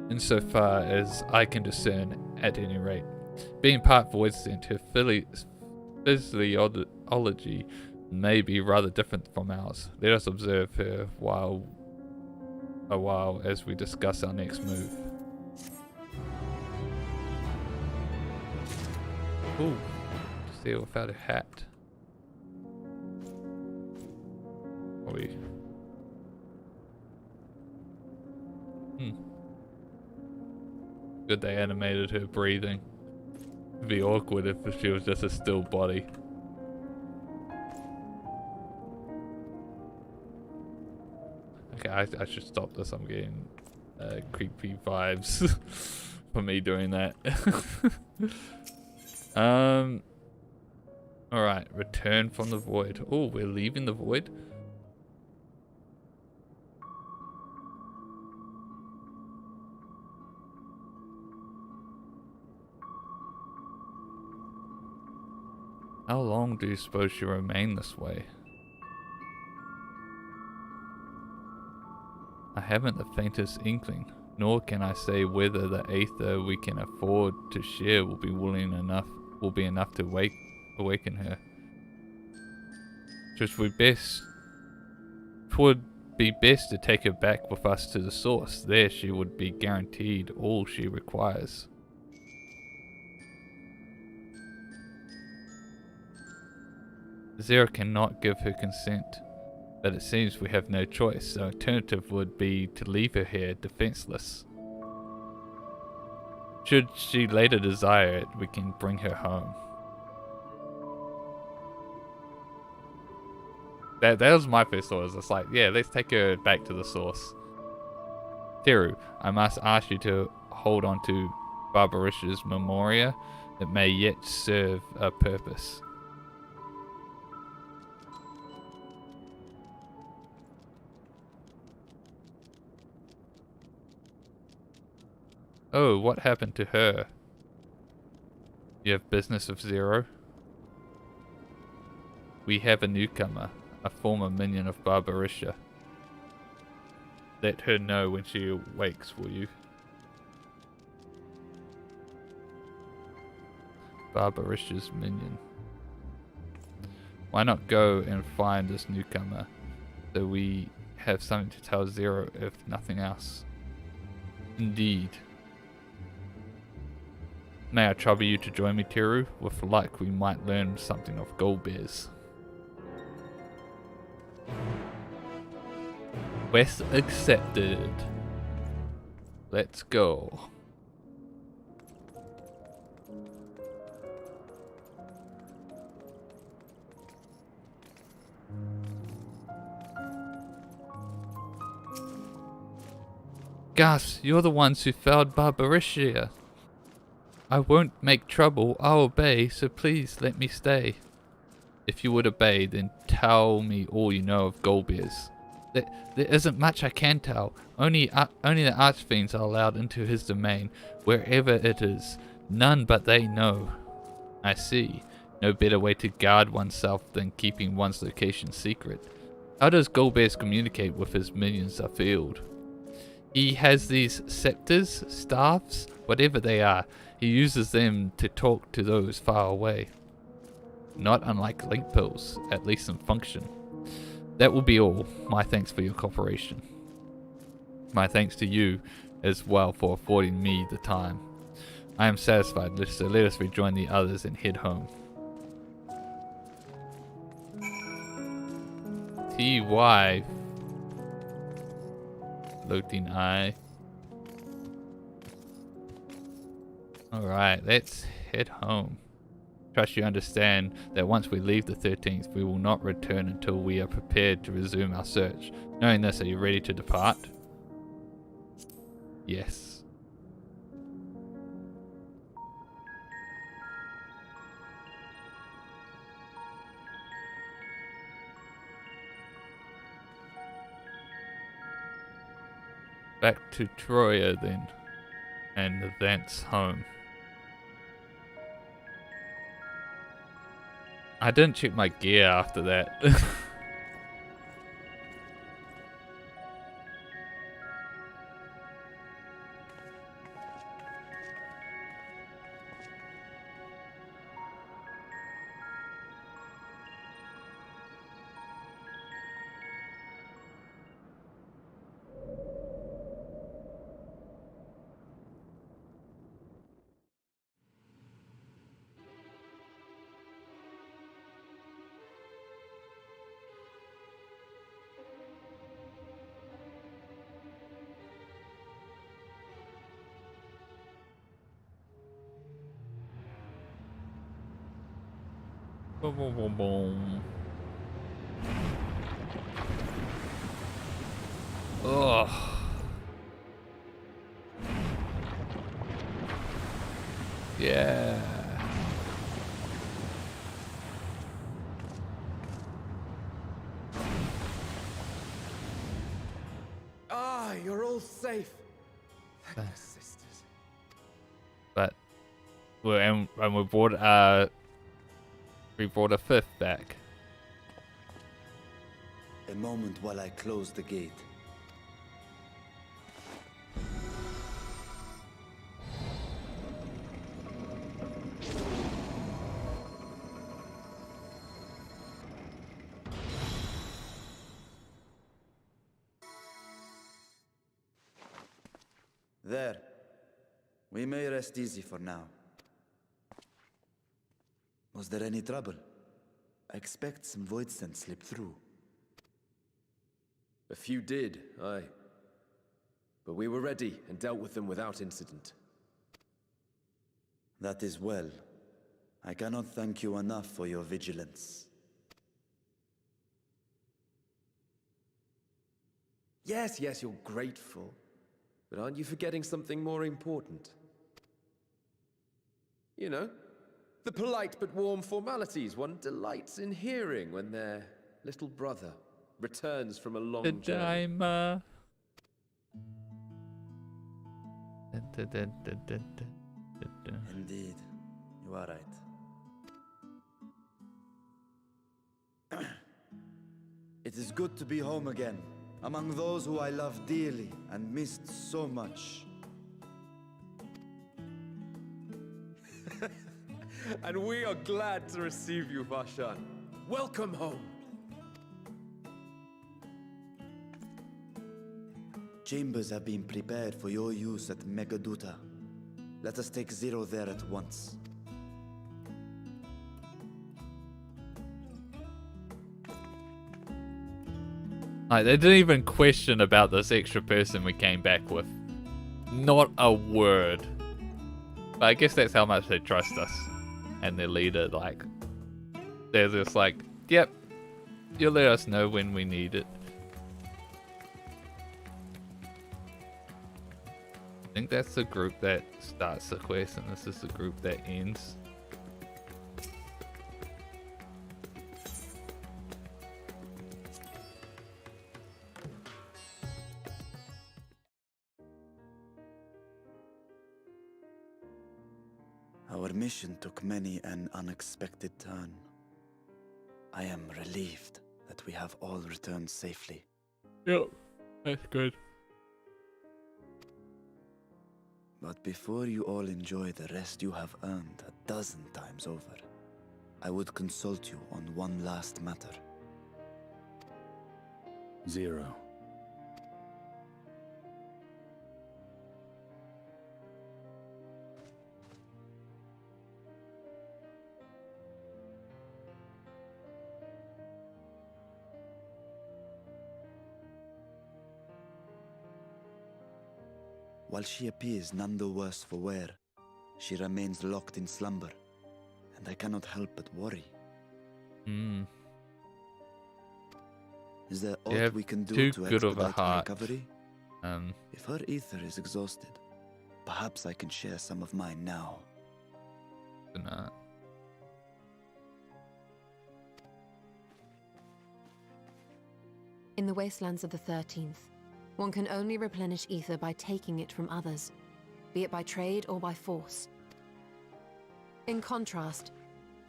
insofar as I can discern at any rate. Being part void sent, her physiology may be rather different from ours. Let us observe her a while as we discuss our next move. Ooh, see her without a hat. Hmm. Good they animated her breathing. It'd be awkward if she was just a still body. Okay, I should stop this. I'm getting creepy vibes for me doing that. Alright, return from the void. Oh, we're leaving the void? How long do you suppose she'll remain this way? I haven't the faintest inkling, nor can I say whether the aether we can afford to share will be enough to awaken her. 'Twould be best to take her back with us to the source. There she would be guaranteed all she requires. Zero cannot give her consent, but it seems we have no choice. The alternative would be to leave her here defenseless. Should she later desire it, we can bring her home. That was my first thought. It's like, yeah, let's take her back to the source. Teru, I must ask you to hold on to Barbarisha's memoria. It may yet serve a purpose. Oh, what happened to her? You have business with Zero? We have a newcomer, a former minion of Barbarisha. Let her know when she awakes, will you? Barbarisha's minion. Why not go and find this newcomer, so we have something to tell Zero if nothing else? Indeed. May I trouble you to join me, Teru? With luck, we might learn something of gold bears. Quest accepted. Let's go. Gus, you're the ones who failed Barbarisha. I won't make trouble, I'll obey, so please let me stay. If you would obey, then tell me all you know of gold bears. There isn't much I can tell. Only the archfiends are allowed into his domain, wherever it is. None but they know. I see. No better way to guard oneself than keeping one's location secret. How does Goldbears communicate with his minions afield? He has these scepters, staffs, whatever they are. He uses them to talk to those far away. Not unlike link pills, at least in function. That will be all. My thanks for your cooperation. My thanks to you as well for affording me the time. I am satisfied, so let us rejoin the others and head home. TY. Floating eye. Alright, let's head home. Trust you understand that once we leave the 13th, we will not return until we are prepared to resume our search. Knowing this, are you ready to depart? Yes. Back to Troya then, and thence home. I didn't check my gear after that. Boom, boom, boom, boom. Oh. Yeah. Ah, you're all safe. Thank you, sisters. But and we brought a fifth back. A moment while I close the gate. There. We may rest easy for now. Was there any trouble? I expect some void scent slipped through. A few did, aye. But we were ready and dealt with them without incident. That is well. I cannot thank you enough for your vigilance. Yes, you're grateful. But aren't you forgetting something more important? You know, the polite but warm formalities one delights in hearing when their little brother returns from a long journey. Indeed, you are right. It is good to be home again, among those who I love dearly and missed so much. And we are glad to receive you, Vashan. Welcome home. Chambers have been prepared for your use at Megaduta. Let us take Zero there at once. Like, they didn't even question about this extra person we came back with. Not a word. But I guess that's how much they trust us. And their leader, like, they're just like, yep, you'll let us know when we need it. I think that's the group that starts the quest, and this is the group that ends. Our mission took many an unexpected turn. I am relieved that we have all returned safely. Yep, that's good. But before you all enjoy the rest you have earned 12 times over, I would consult you on one last matter. Zero. While she appears none the worse for wear, she remains locked in slumber, and I cannot help but worry. Is there aught we can do to expedite her recovery? If her ether is exhausted, perhaps I can share some of mine now. In the wastelands of the 13th, one can only replenish ether by taking it from others, be it by trade or by force. In contrast,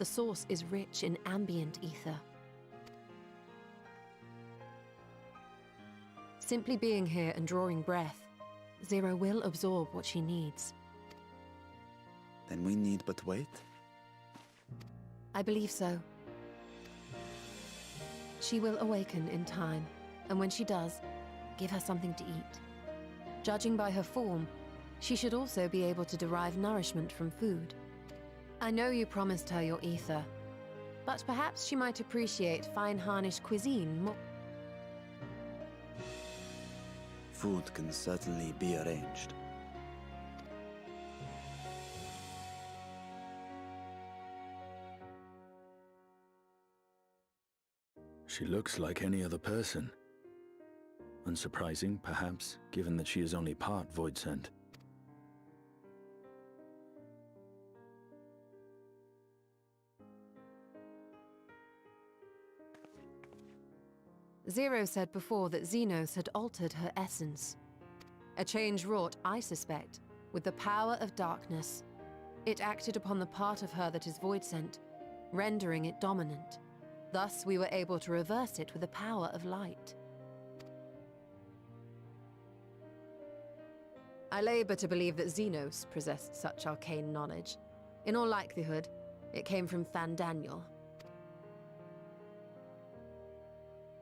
the source is rich in ambient ether. Simply being here and drawing breath, Zero will absorb what she needs. Then we need but wait? I believe so. She will awaken in time, and when she does, give her something to eat. Judging by her form, she should also be able to derive nourishment from food. I know you promised her your ether, but perhaps she might appreciate fine Harnish cuisine more. Food can certainly be arranged. She looks like any other person. Unsurprising, perhaps, given that she is only part void sent. Zero said before that Xenos had altered her essence. A change wrought, I suspect, with the power of darkness. It acted upon the part of her that is void sent, rendering it dominant. Thus, we were able to reverse it with the power of light. I labor to believe that Xenos possessed such arcane knowledge. In all likelihood, it came from Fandaniel.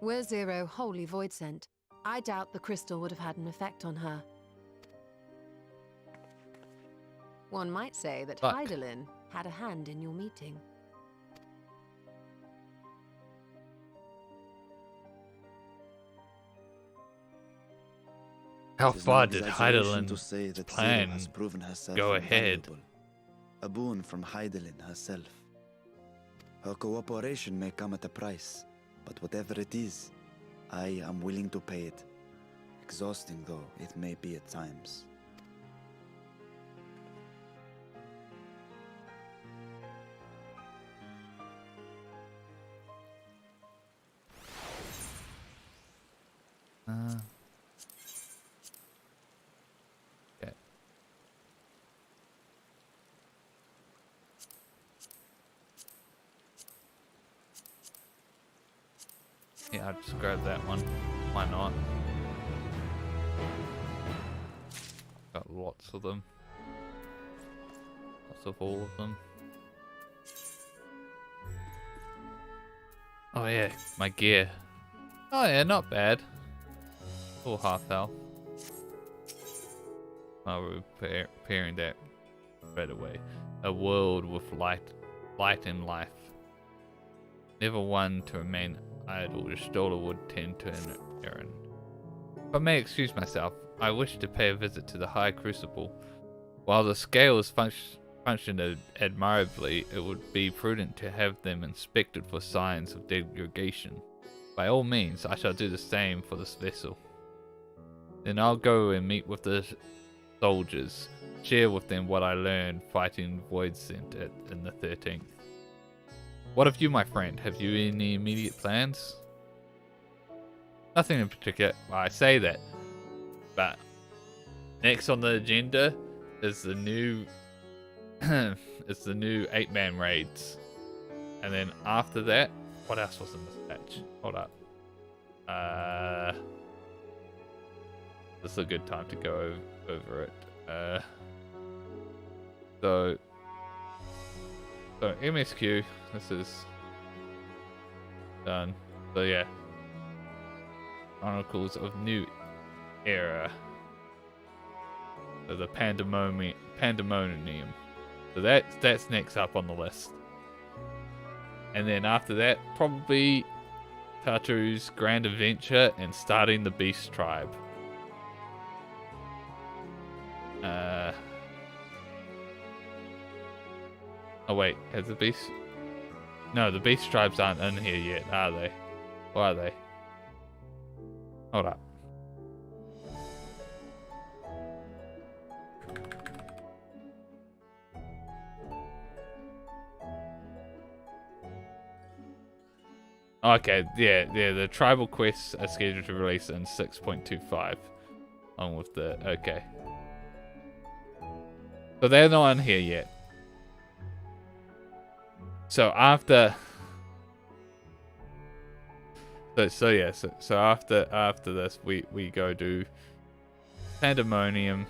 Were Zero wholly void sent, I doubt the crystal would have had an effect on her. One might say that Hydaelyn had a hand in your meeting. How It is far no did exaggeration to say that Zero plan has proven herself go ahead? invaluable. A boon from Hydaelyn herself. Her cooperation may come at a price, but whatever it is, I am willing to pay it. Exhausting though it may be at times. Okay. Yeah, I'll just grab that one. Why not? Got lots of them. Lots of all of them. Oh yeah, my gear. Oh yeah, not bad. Full half health. Oh, we're preparing that right away. A world with light and life. Never one to remain idle. The stroller would tend to an errand. If I may excuse myself, I wish to pay a visit to the High Crucible. While the scales function admirably, it would be prudent to have them inspected for signs of degradation. By all means, I shall do the same for this vessel. Then I'll go and meet with the soldiers, share with them what I learned fighting Void Sent in the 13th. What of you, my friend? Have you any immediate plans? Nothing in particular. Well, I say that, but next on the agenda is the new it's the new 8-man raids, and then after that, what else was in this patch? Hold up. This is a good time to go over it. So MSQ, this is done. So yeah, Chronicles of New Era. So the Pandemonium. So that's next up on the list. And then after that, probably Tartaru's Grand Adventure and starting the Beast Tribe. Oh wait, has the Beast... No, the Beast Tribes aren't in here yet, are they? Or are they? Hold up. Okay, yeah, the tribal quests are scheduled to release in 6.25. On with the... Okay. So they're not in here yet. So after... So after this, we go to Pandemonium,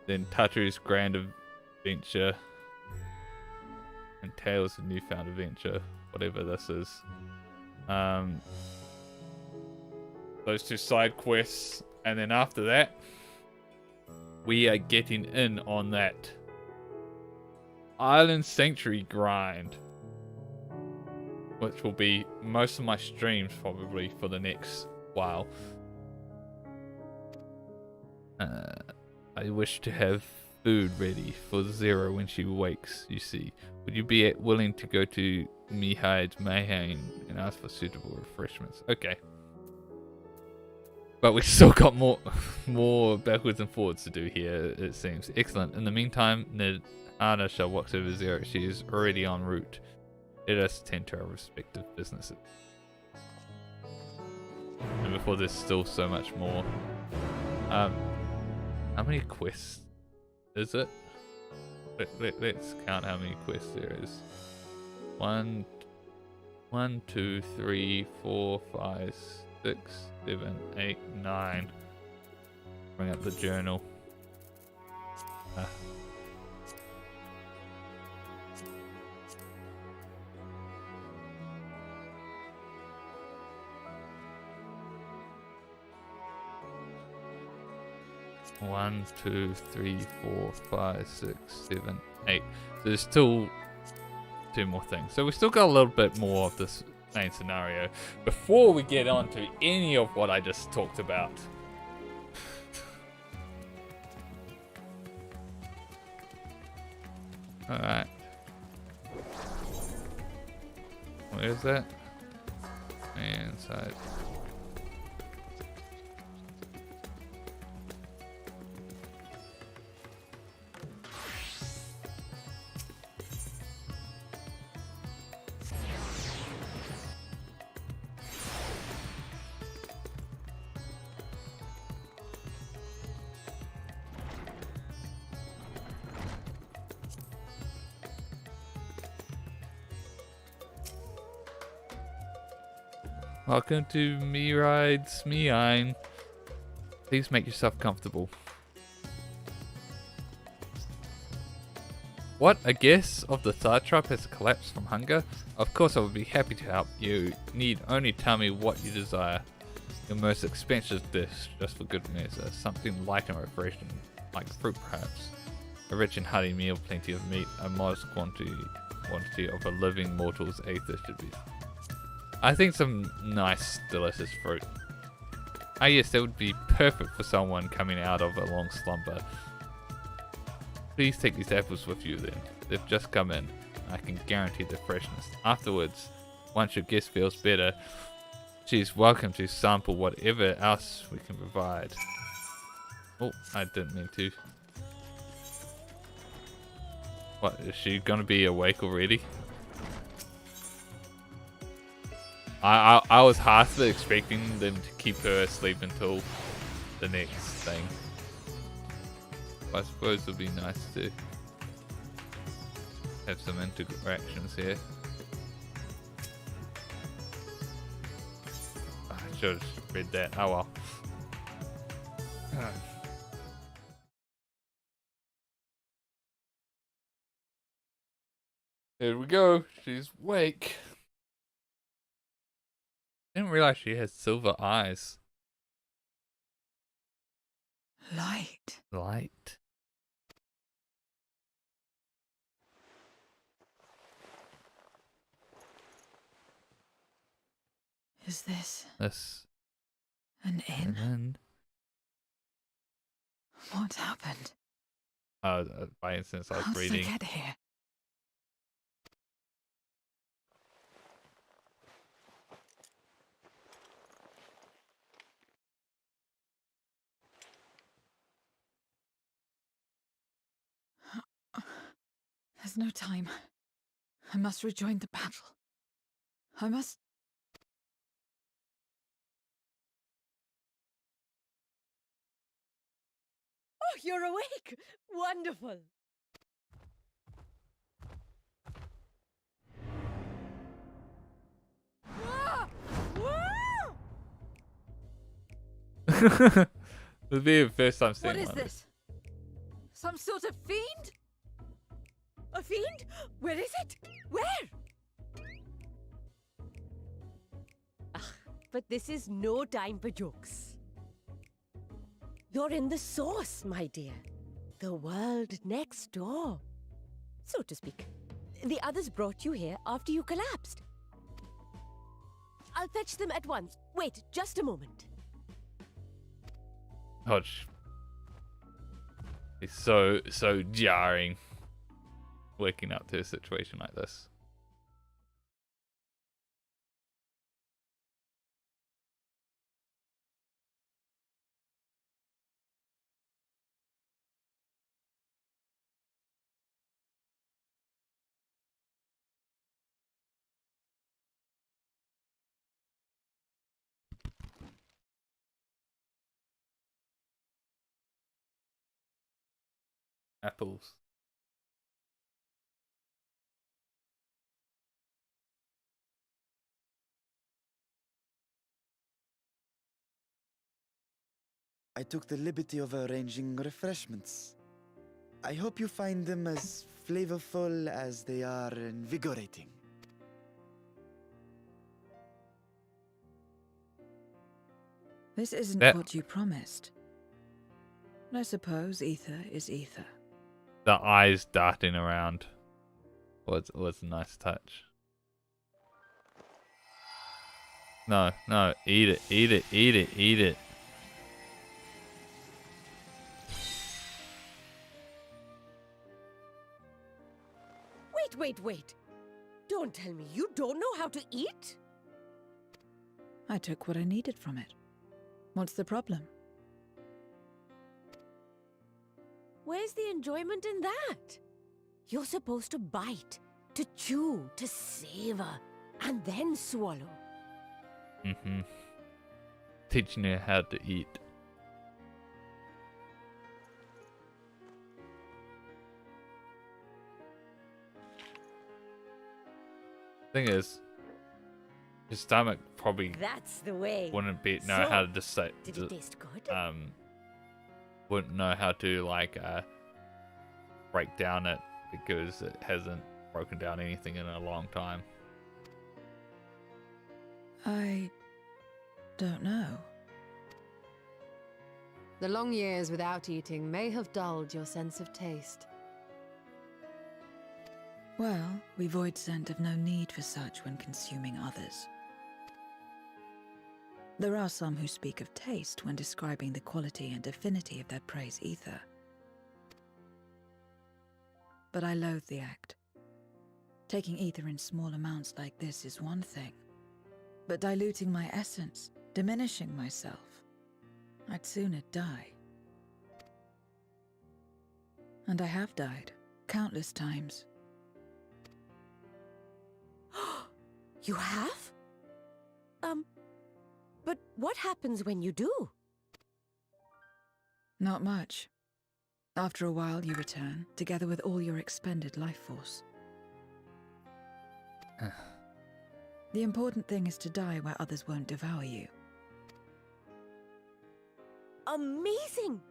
then Tataru's Grand Adventure, and Tales of Newfound Adventure, whatever this is. Those two side quests, and then after that, we are getting in on that Island Sanctuary grind, which will be most of my streams probably for the next while. I wish to have food ready for Zero when she wakes, you see. Would you be willing to go to Mihide Mayhain and ask for suitable refreshments. Okay. But we still got more backwards and forwards to do here, it seems. Excellent. In the meantime, Nidana shall watch over Zero. She is already en route. Let us tend to our respective businesses. And before there's still so much more. How many quests is it? Let's count how many quests there is. 1, 2, 3, 4, 5, 6, 7, 8, 9. Bring up the journal. Ah. One, 2, 3, 4, 5, 6, 7, 8. So there's still 2 more things. So we still got a little bit more of this main scenario before we get on to any of what I just talked about. Alright. Where is that? Inside. Welcome to Me Rides Meine. Please make yourself comfortable. What? A guest of the Satrap has collapsed from hunger? Of course I would be happy to help. You need only tell me what you desire. Your most expensive dish, just for good measure. Something light and refreshing, like fruit perhaps. A rich and hearty meal, plenty of meat, a modest quantity of a living mortal's aether should be. I think some nice, delicious fruit. Ah yes, that would be perfect for someone coming out of a long slumber. Please take these apples with you then. They've just come in. I can guarantee the freshness. Afterwards, once your guest feels better, she's welcome to sample whatever else we can provide. Oh, I didn't mean to. What, is she gonna be awake already? I was half expecting them to keep her asleep until the next thing. I suppose it would be nice to have some interactions here. I should have read that. Oh well. Here we go. She's awake. I didn't realize she has silver eyes. Light. Light. Is this an inn? What happened? By instance, I was How did reading. I get here? There's no time. I must rejoin the battle. I must... Oh, you're awake! Wonderful! This will be the first time seeing What is one. this? Some sort of fiend? A fiend? Where is it? Where? But this is no time for jokes. You're in the source, my dear. The world next door. So to speak. The others brought you here after you collapsed. I'll fetch them at once. Wait, just a moment. Hodge. It's so jarring waking up to a situation like this. apples. I took the liberty of arranging refreshments. I hope you find them as flavorful as they are invigorating. This isn't That- what you promised. I suppose ether is ether. The eyes darting around was a nice touch. No, eat it, eat it, eat it, eat it. Wait. Don't tell me you don't know how to eat? I took what I needed from it. What's the problem? Where's the enjoyment in that? You're supposed to bite, to chew, to savor, and then swallow. Teaching you how to eat. Thing is, his stomach probably That's the way. wouldn't know So, how to decide. Did it taste good? Wouldn't know how to like break down it because it hasn't broken down anything in a long time. I don't know. The long years without eating may have dulled your sense of taste. Well, we void scent have no need for such when consuming others. There are some who speak of taste when describing the quality and affinity of their prey's ether. But I loathe the act. Taking ether in small amounts like this is one thing, but diluting my essence, diminishing myself, I'd sooner die. And I have died, countless times. You have? But what happens when you do? Not much. After a while, you return, together with all your expended life force. The important thing is to die where others won't devour you. Amazing!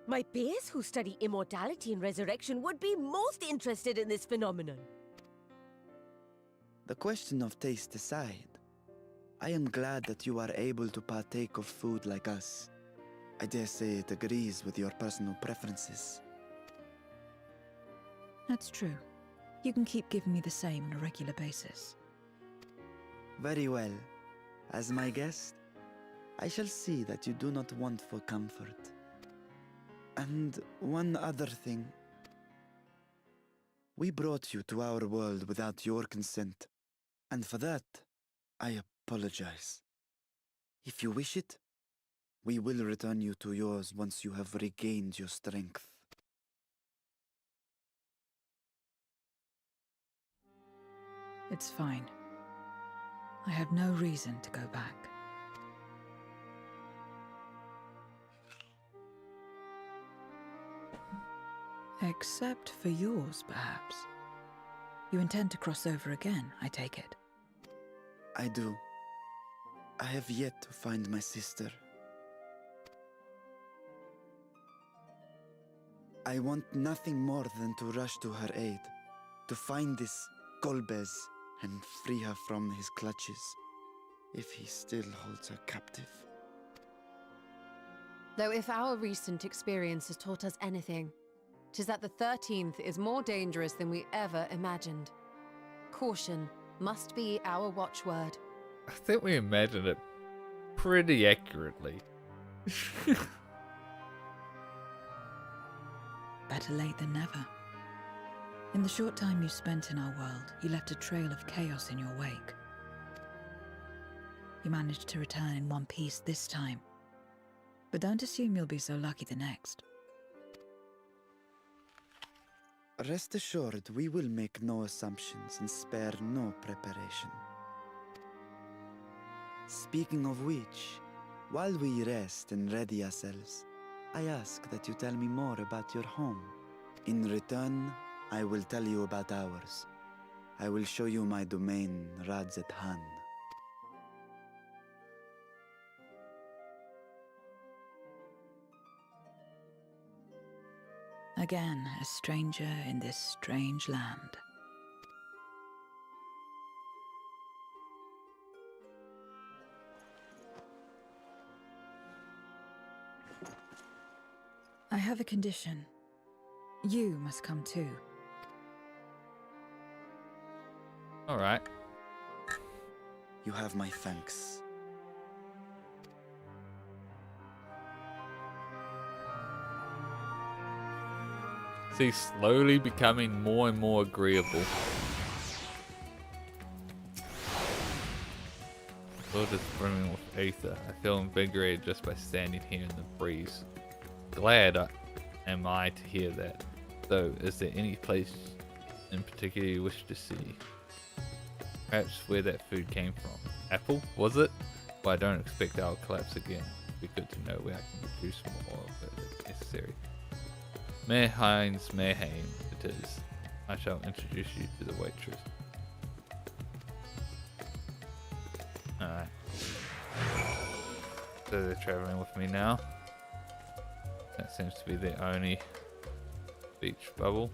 My peers who study immortality and resurrection would be most interested in this phenomenon. The question of taste aside, I am glad that you are able to partake of food like us. I dare say it agrees with your personal preferences. That's true. You can keep giving me the same on a regular basis. Very well. As my guest, I shall see that you do not want for comfort. And one other thing. We brought you to our world without your consent, and for that, I apologize. If you wish it, we will return you to yours once you have regained your strength. It's fine. I have no reason to go back. Except for yours, perhaps. You intend to cross over again, I take it. I do. I have yet to find my sister. I want nothing more than to rush to her aid, to find this Golbez and free her from his clutches, if he still holds her captive. Though if our recent experience has taught us anything, 'tis that the 13th is more dangerous than we ever imagined. Caution must be our watchword. I think we imagined it pretty accurately. Better late than never. In the short time you spent in our world, you left a trail of chaos in your wake. You managed to return in one piece this time. But don't assume you'll be so lucky the next. Rest assured, we will make no assumptions and spare no preparation. Speaking of which, while we rest and ready ourselves, I ask that you tell me more about your home. In return, I will tell you about ours. I will show you my domain, Radzet Han. Again, a stranger in this strange land. I have a condition. You must come too. Alright. You have my thanks. See, slowly becoming more and more agreeable. World is brimming with ether. I feel invigorated just by standing here in the breeze. Glad am I to hear that. Though, is there any place in particular you wish to see? Perhaps where that food came from. Apple, was it? Well, I don't expect I'll collapse again. It'd be good to know where I can produce more of it if necessary. Mehrhein's Mehrheim it is. I shall introduce you to the waitress. Alright. So they're traveling with me now. That seems to be the only beach bubble.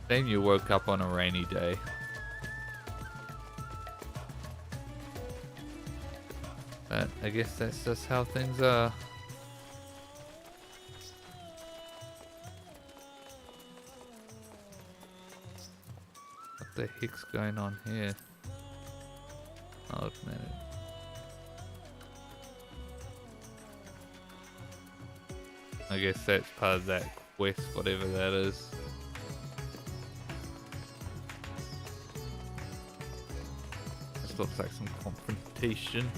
Then you woke up on a rainy day. But I guess that's just how things are. What the heck's going on here? Oh man. I guess that's part of that quest, whatever that is. This looks like some confrontation.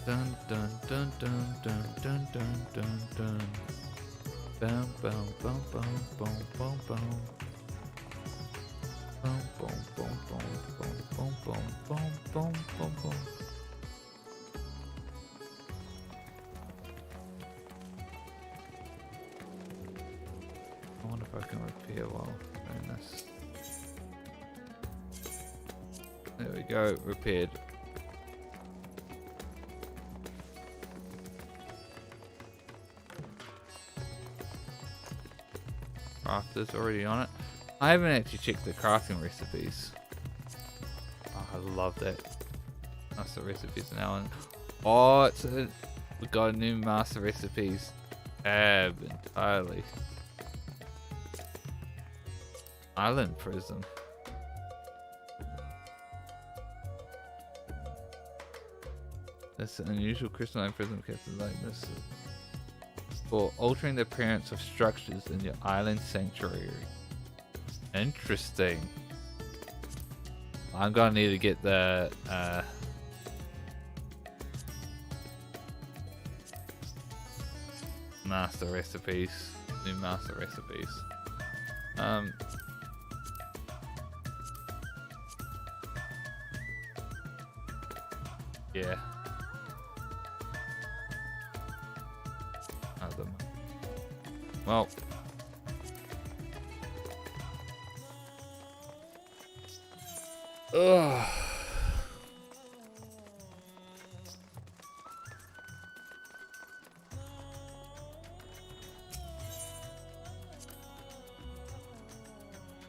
Dun dun dun dun dun dun dun dun dun. Bum bum bum bum bum bum bum. Bum bum bum bum bum bum bum bum bum bum. I wonder if I can repair while doing this. There we go, repaired. Crafters already on it. I haven't actually checked the crafting recipes. Oh, I love that. Master recipes now. And oh, we got a new master recipes tab entirely. Island prism. That's an unusual crystalline prism captured like this. For altering the appearance of structures in your island sanctuary. Interesting. I'm gonna need to get the master recipes, new master recipes. Yeah. Well, ugh.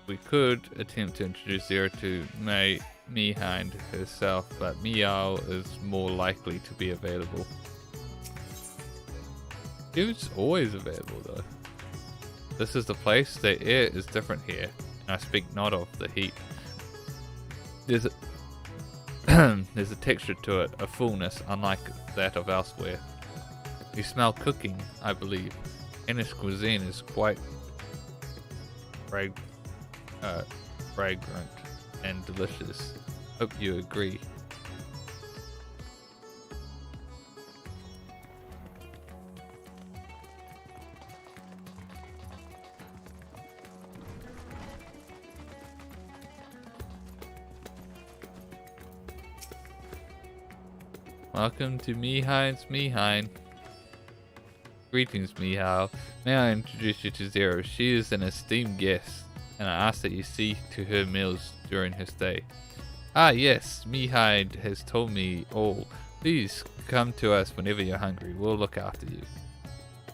We could attempt to introduce Zero to Mehind herself, but Meow is more likely to be available. It's always available though. This is the place. The air is different here, and I speak not of the heat. There's a There's a texture to it, a fullness unlike that of elsewhere. You smell cooking, I believe. Finnish cuisine is quite fragrant and delicious. Hope you agree. Welcome to Mihein's Mihein. Greetings, Mihao. May I introduce you to Zero? She is an esteemed guest, and I ask that you see to her meals during her stay. Ah yes, Mihai has told me all. Please come to us whenever you're hungry. We'll look after you.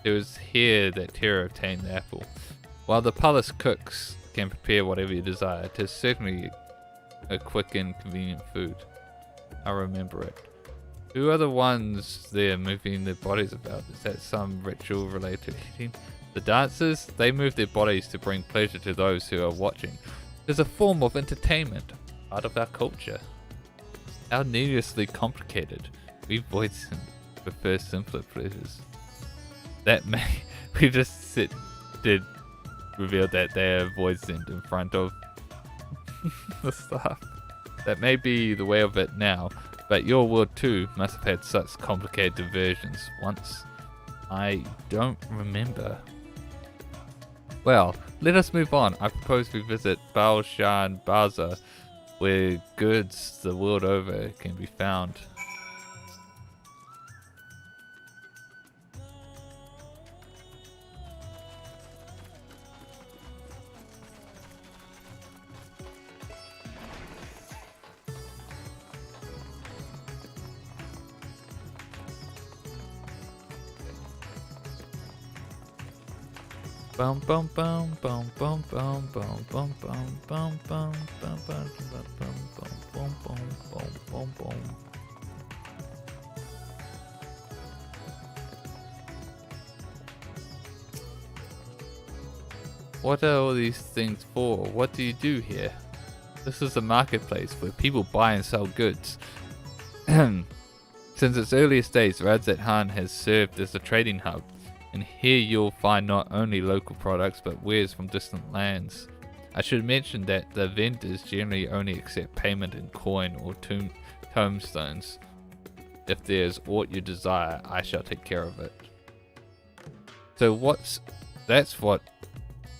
It was here that Terra obtained the apple. While the palace cooks can prepare whatever you desire, it is certainly a quick and convenient food. I remember it. Who are the ones there moving their bodies about? Is that some ritual related to eating? The dancers, they move their bodies to bring pleasure to those who are watching. It's a form of entertainment, part of our culture. How needlessly complicated. We voids prefer simpler pleasures. That may we just did reveal that they are voids in front of the staff. That may be the way of it now. But your world too must have had such complicated versions once. I don't remember. Well, let us move on. I propose we visit Balshan Bazaar, where goods the world over can be found. Bum bum bum bum bum bum bum bum bum bum bum bum bum bum bum bum bum bum. What are all these things for? What do you do here? This is a marketplace where people buy and sell goods. Since its earliest days, Radzat Han has served as a trading hub. And here you'll find not only local products but wares from distant lands. I should mention that the vendors generally only accept payment in coin or tombstones. If there's aught you desire, I shall take care of it. So that's what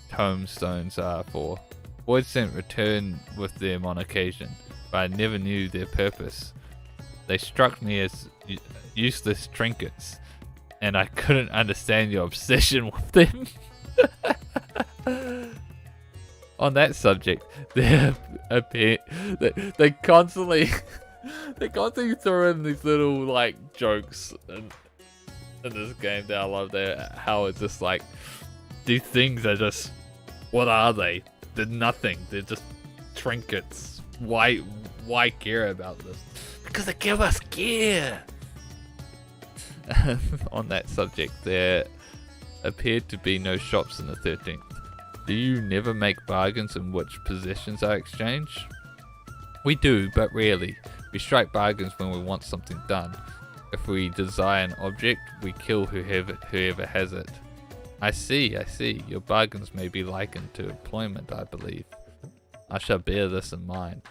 tombstones are for. Void sent return with them on occasion, but I never knew their purpose. They struck me as useless trinkets, and I couldn't understand your obsession with them. On that subject, they constantly throw in these little like jokes in this game that I love. That how it's just like these things are just, what are they? They're nothing. They're just trinkets. Why care about this? Because they give us gear. On that subject, there appeared to be no shops in the 13th. Do you never make bargains in which possessions are exchanged? We do, but rarely. We strike bargains when we want something done. If we desire an object, we kill whoever has it. I see. Your bargains may be likened to employment, I believe. I shall bear this in mind.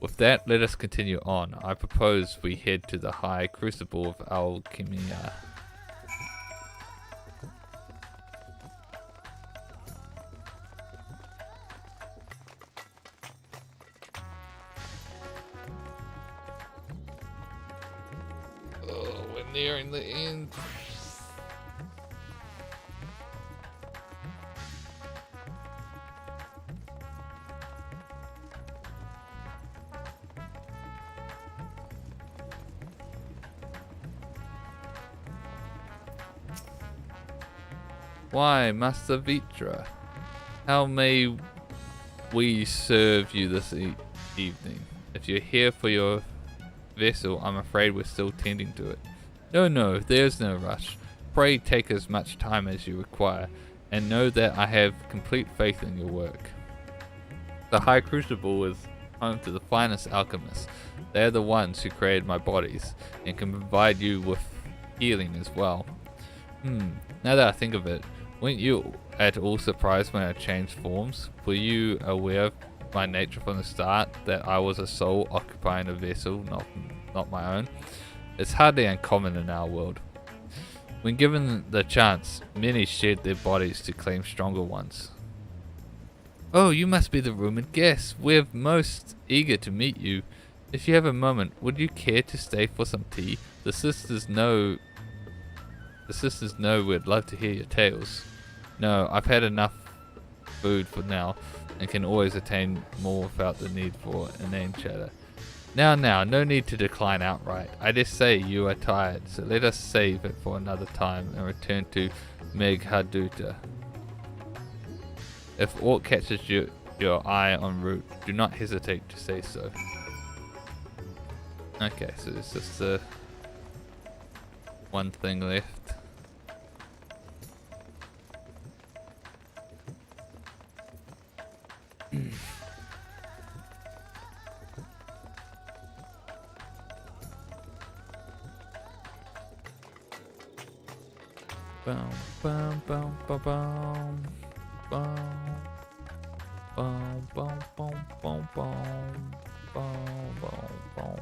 With that, let us continue on. I propose we head to the High Crucible of Alchemia. Oh, we're nearing the end. Why, Master Vitra? How may we serve you this evening? If you're here for your vessel, I'm afraid we're still tending to it. No, there's no rush. Pray take as much time as you require, and know that I have complete faith in your work. The High Crucible is home to the finest alchemists. They are the ones who created my bodies and can provide you with healing as well. Now that I think of it, weren't you at all surprised when I changed forms? Were you aware of my nature from the start, that I was a soul occupying a vessel, not my own? It's hardly uncommon in our world. When given the chance, many shed their bodies to claim stronger ones. Oh, you must be the rumored guest. We're most eager to meet you. If you have a moment, would you care to stay for some tea? The sisters know we'd love to hear your tales. No, I've had enough food for now, and can always attain more without the need for inane chatter. Now, no need to decline outright. I just say you are tired, so let us save it for another time and return to Meghaduta. If aught catches your eye en route, do not hesitate to say so. Okay, so there's just one thing left. Bum bum bum bum bum bum bum bum bum bum bum bum bum.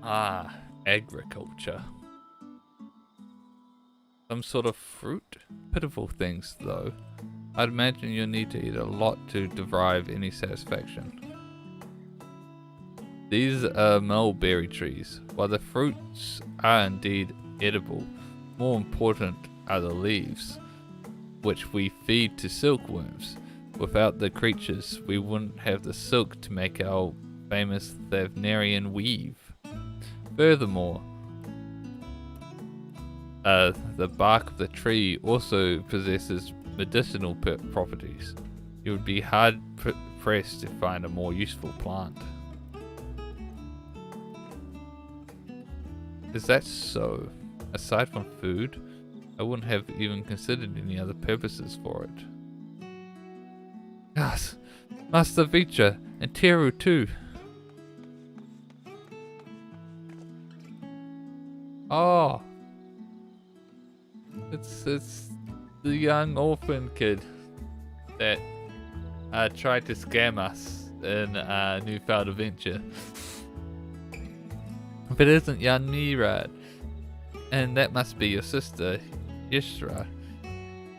Alright. Agriculture. Some sort of fruit? Pitiful things, though. I'd imagine you'll need to eat a lot to derive any satisfaction. These are mulberry trees. While the fruits are indeed edible, more important are the leaves, which we feed to silkworms. Without the creatures, we wouldn't have the silk to make our famous Thavnarian weave. Furthermore, the bark of the tree also possesses medicinal properties. You would be hard pressed to find a more useful plant. Is that so? Aside from food, I wouldn't have even considered any other purposes for it. Yes, Master Vicha, and Teru too. Oh, it's the young orphan kid that tried to scam us in Newfound Adventure. But isn't young Mirad? And that must be your sister, Yshra.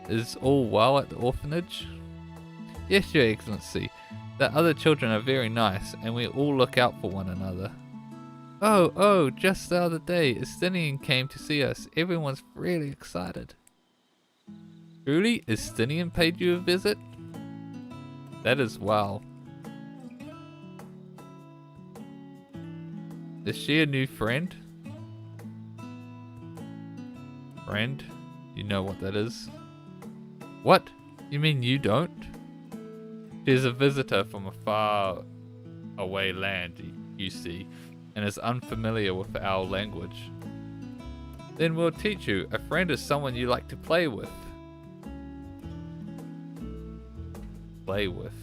Is all well at the orphanage? Yes, Your Excellency. The other children are very nice, and we all look out for one another. Oh, just the other day, Estinian came to see us. Everyone's really excited. Truly? Estinian paid you a visit? That is well. Is she a new friend? Friend? You know what that is? What? You mean you don't? She's a visitor from a far away land, you see, and is unfamiliar with our language. Then we'll teach you. A friend is someone you like to play with. Play with.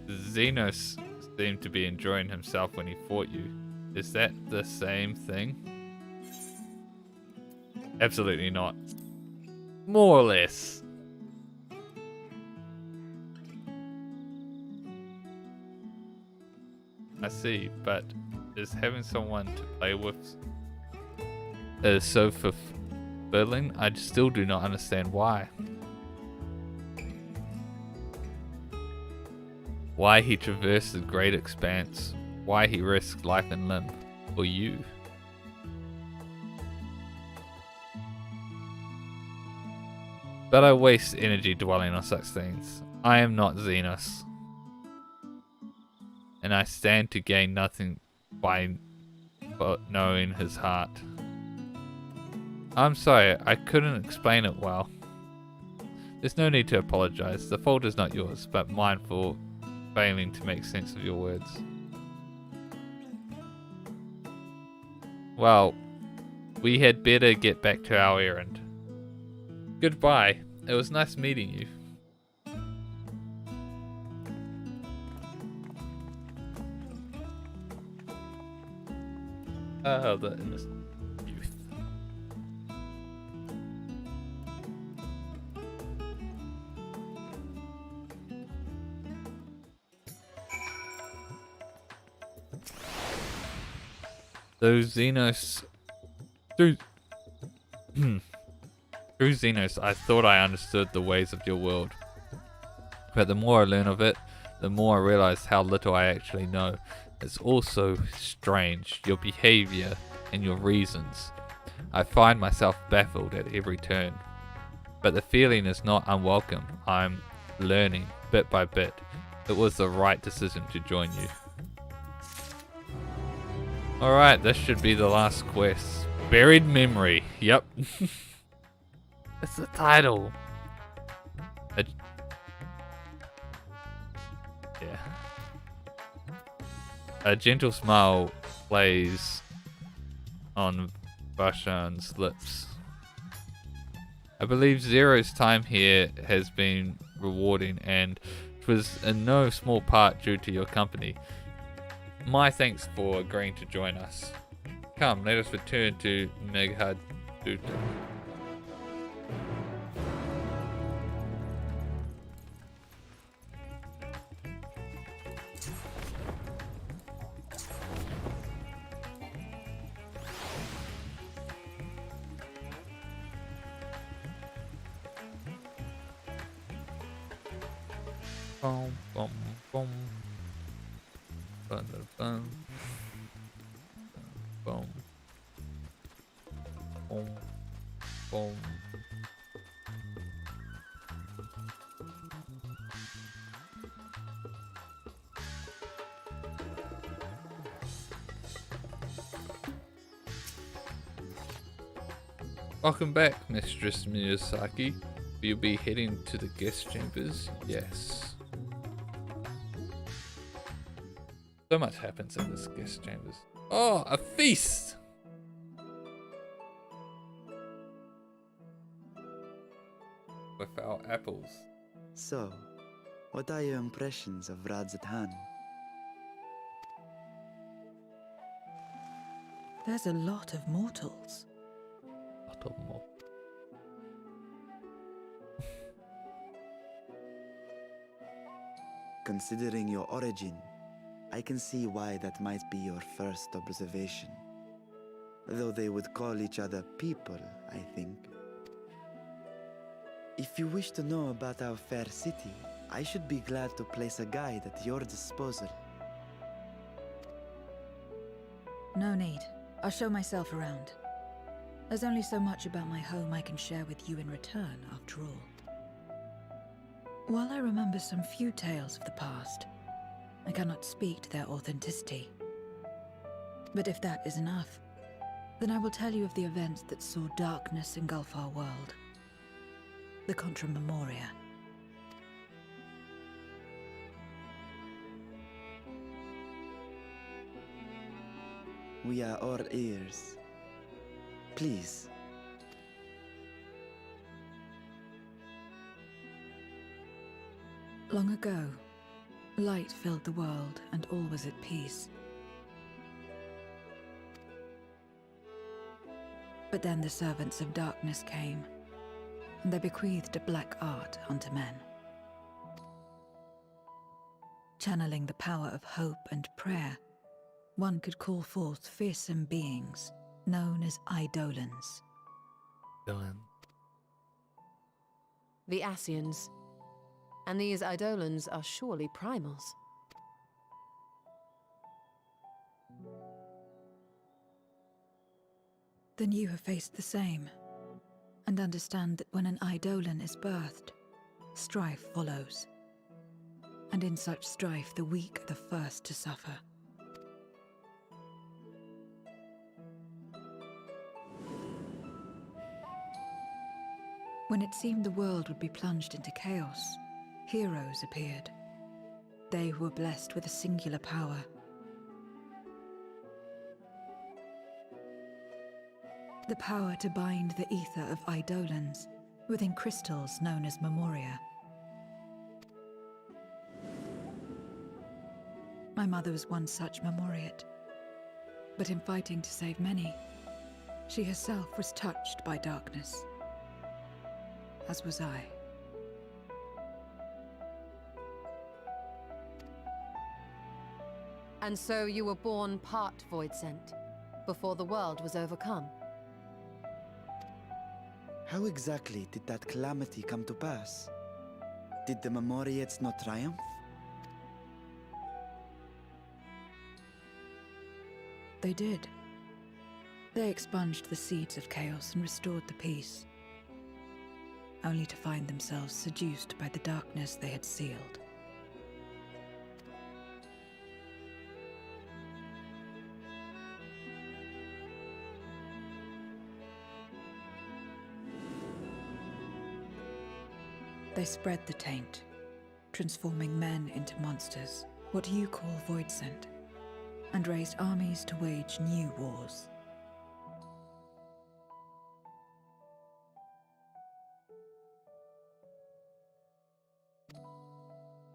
Xenos seemed to be enjoying himself when he fought you. Is that the same thing? Absolutely not. More or less. I see, but is having someone to play with so Berlin, I still do not understand why. Why he traversed the great expanse. Why he risked life and limb for you. But I waste energy dwelling on such things. I am not Xenos. And I stand to gain nothing by knowing his heart. I'm sorry, I couldn't explain it well. There's no need to apologize. The fault is not yours, but mine for failing to make sense of your words. Well, we had better get back to our errand. Goodbye. It was nice meeting you. Oh, the innocent youth. Those Xenos... Through Xenos, I thought I understood the ways of your world. But the more I learn of it, the more I realize how little I actually know. It's also strange, your behavior and your reasons. I find myself baffled at every turn. But the feeling is not unwelcome. I'm learning, bit by bit. It was the right decision to join you. Alright, this should be the last quest. Buried Memory. Yep. It's the title. Yeah. A gentle smile plays on Bashan's lips. I believe Zero's time here has been rewarding, and it was in no small part due to your company. My thanks for agreeing to join us. Come, let us return to Meghad. Boom, boom, boom. Bum, bum, boom. Boom, boom. Welcome back, Mistress Miyazaki. Will you be heading to the guest chambers? Yes. So much happens in this guest chambers. Oh, a feast! With our apples. So, what are your impressions of Radzatan? There's a lot of mortals. Considering your origin, I can see why that might be your first observation. Though they would call each other people, I think. If you wish to know about our fair city, I should be glad to place a guide at your disposal. No need. I'll show myself around. There's only so much about my home I can share with you in return, after all. While I remember some few tales of the past, I cannot speak to their authenticity. But if that is enough, then I will tell you of the events that saw darkness engulf our world. The Contra Memoria. We are all ears. Please. Long ago, light filled the world and all was at peace. But then the servants of darkness came, and they bequeathed a black art unto men. Channeling the power of hope and prayer, one could call forth fearsome beings known as Eidolons. Villain. The Ascians. And these Eidolons are surely primals. Then you have faced the same, and understand that when an Eidolon is birthed, strife follows. And in such strife, the weak are the first to suffer. When it seemed the world would be plunged into chaos, heroes appeared. They who were blessed with a singular power. The power to bind the ether of Eidolons within crystals known as Memoria. My mother was one such Memoriate, but in fighting to save many, she herself was touched by darkness, as was I. And so you were born part Void Sent, before the world was overcome. How exactly did that calamity come to pass? Did the Memoriates not triumph? They did. They expunged the seeds of chaos and restored the peace, only to find themselves seduced by the darkness they had sealed. They spread the taint, transforming men into monsters, what you call Void Sent, and raised armies to wage new wars.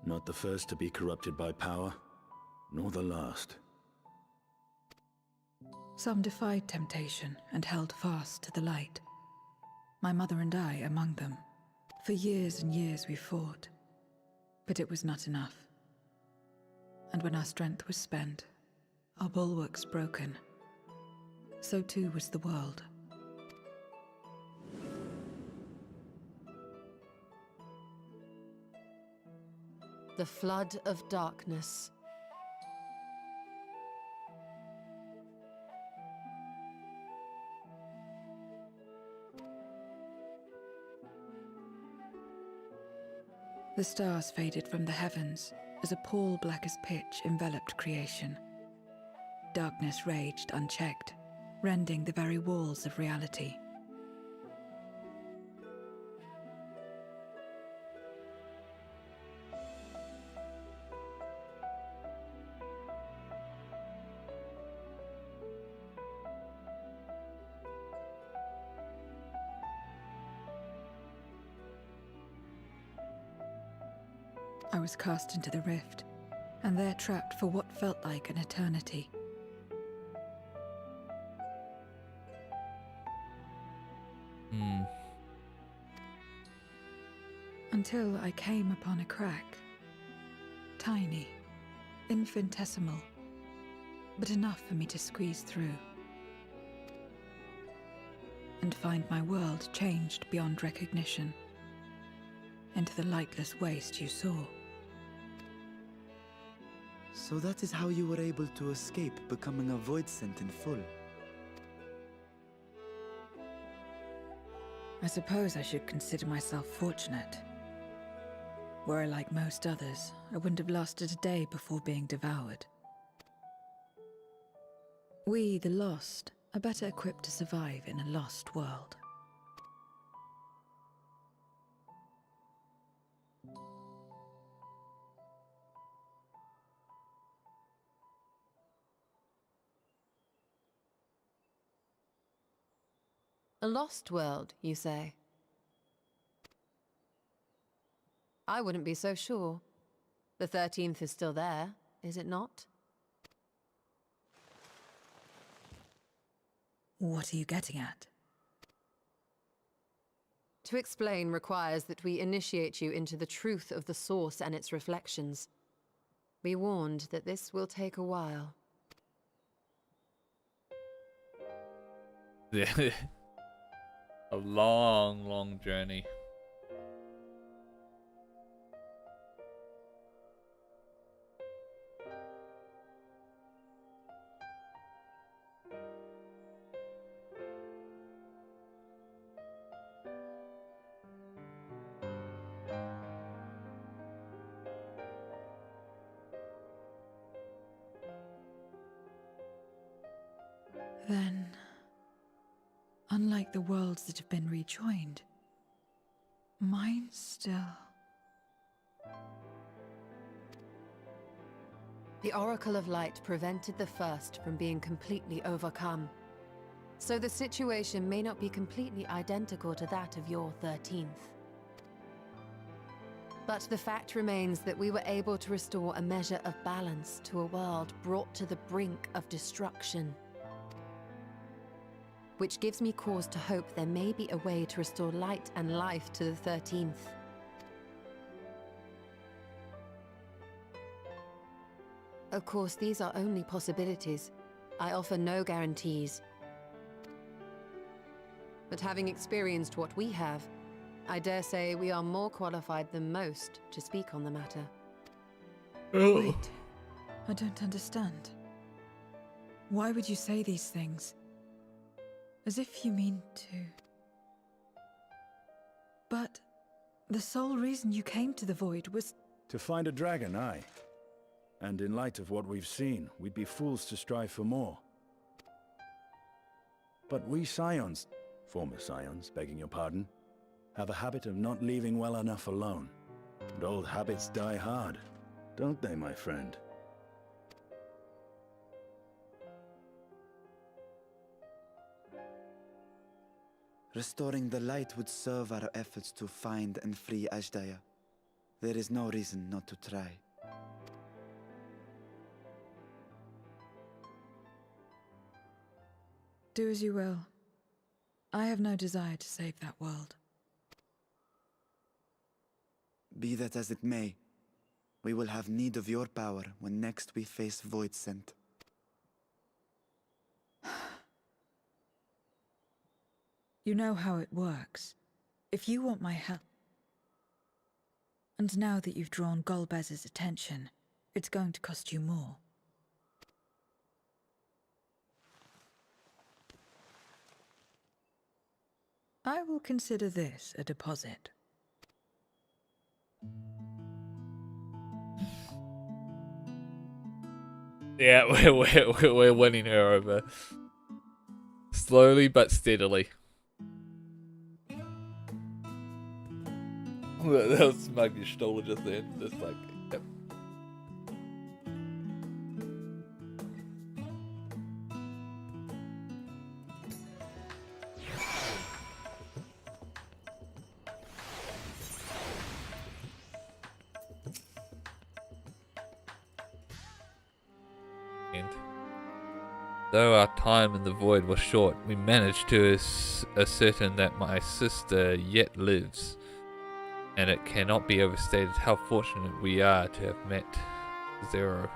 Not the first to be corrupted by power, nor the last. Some defied temptation and held fast to the light. My mother and I among them. For years and years we fought, but it was not enough. And when our strength was spent, our bulwarks broken, so too was the world. The flood of darkness. The stars faded from the heavens as a pall black as pitch enveloped creation. Darkness raged unchecked, rending the very walls of reality. I was cast into the rift, and there trapped for what felt like an eternity. Until I came upon a crack. Tiny, infinitesimal, but enough for me to squeeze through. And find my world changed beyond recognition, into the lightless waste you saw. So that is how you were able to escape becoming a Void Sent in full. I suppose I should consider myself fortunate. Were I like most others, I wouldn't have lasted a day before being devoured. We, the lost, are better equipped to survive in a lost world. A lost world, you say? I wouldn't be so sure. The 13th is still there, is it not? What are you getting at? To explain requires that we initiate you into the truth of the source and its reflections. Be warned that this will take a while. Yeah. A long, long journey. Then, unlike the worlds that have been rejoined, mine still... The Oracle of Light prevented the first from being completely overcome. So the situation may not be completely identical to that of your 13th. But the fact remains that we were able to restore a measure of balance to a world brought to the brink of destruction. Which gives me cause to hope there may be a way to restore light and life to the 13th. Of course, these are only possibilities. I offer no guarantees. But having experienced what we have, I dare say we are more qualified than most to speak on the matter. Wait, I don't understand. Why would you say these things? As if you mean to... But the sole reason you came to the Void was... To find a dragon, aye. And in light of what we've seen, we'd be fools to strive for more. But we Scions, former Scions, begging your pardon, have a habit of not leaving well enough alone. And old habits die hard, don't they, my friend? Restoring the light would serve our efforts to find and free Ashdaya. There is no reason not to try. Do as you will. I have no desire to save that world. Be that as it may, we will have need of your power when next we face Voidsent. You know how it works. If you want my help... And now that you've drawn Golbez's attention, it's going to cost you more. I will consider this a deposit. Yeah, we're winning her over. Slowly but steadily. That was Smuggy Stoller just then. Just like, yep. Though our time in the Void was short, we managed to ascertain that my sister yet lives, and it cannot be overstated how fortunate we are to have met Zero.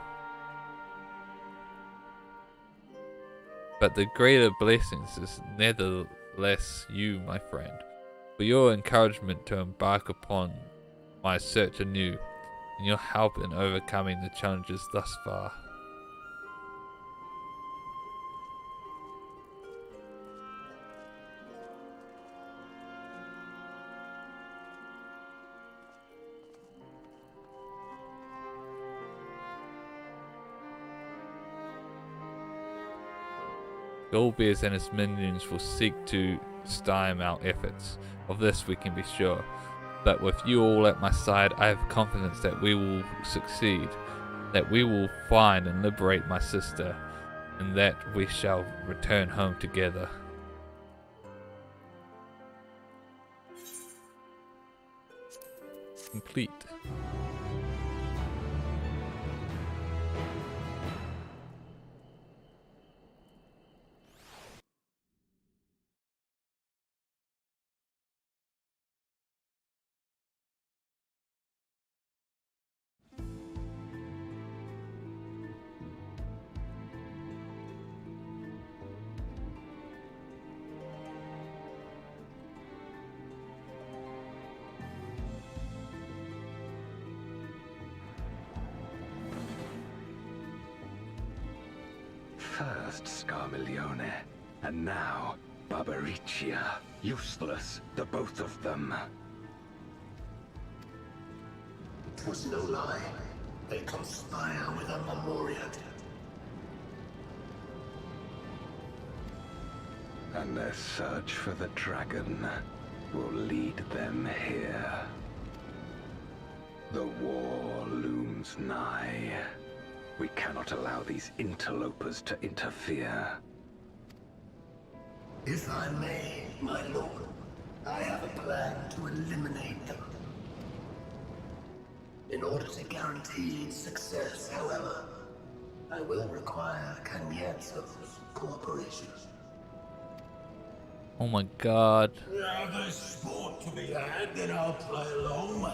But the greater blessings is nevertheless you, my friend, for your encouragement to embark upon my search anew, and your help in overcoming the challenges thus far. Golbez and his minions will seek to stymie our efforts. Of this we can be sure. But with you all at my side, I have confidence that we will succeed, that we will find and liberate my sister, and that we shall return home together. Complete. first, Scarmiglione, and now Barbaricia. Useless, the both of them. It was no lie. They conspire with a Memoriat. And their search for the dragon will lead them here. The war looms nigh. We cannot allow these interlopers to interfere. If I may, my lord, I have a plan to eliminate them. In order to guarantee its success, however, I will require Cagnazzo's cooperation. Oh my god. Now there's sport to be had, then I'll play along.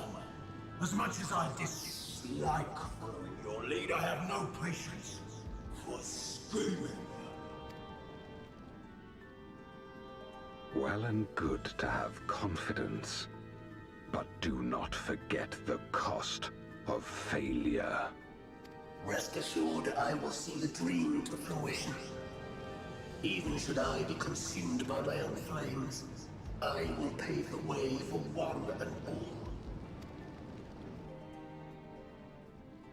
As much as I dislike following your lead, I have no patience for scheming. Well and good to have confidence, but do not forget the cost of failure. Rest assured, I will see the dream to fruition. Even should I be consumed by my own flames, I will pave the way for one and all.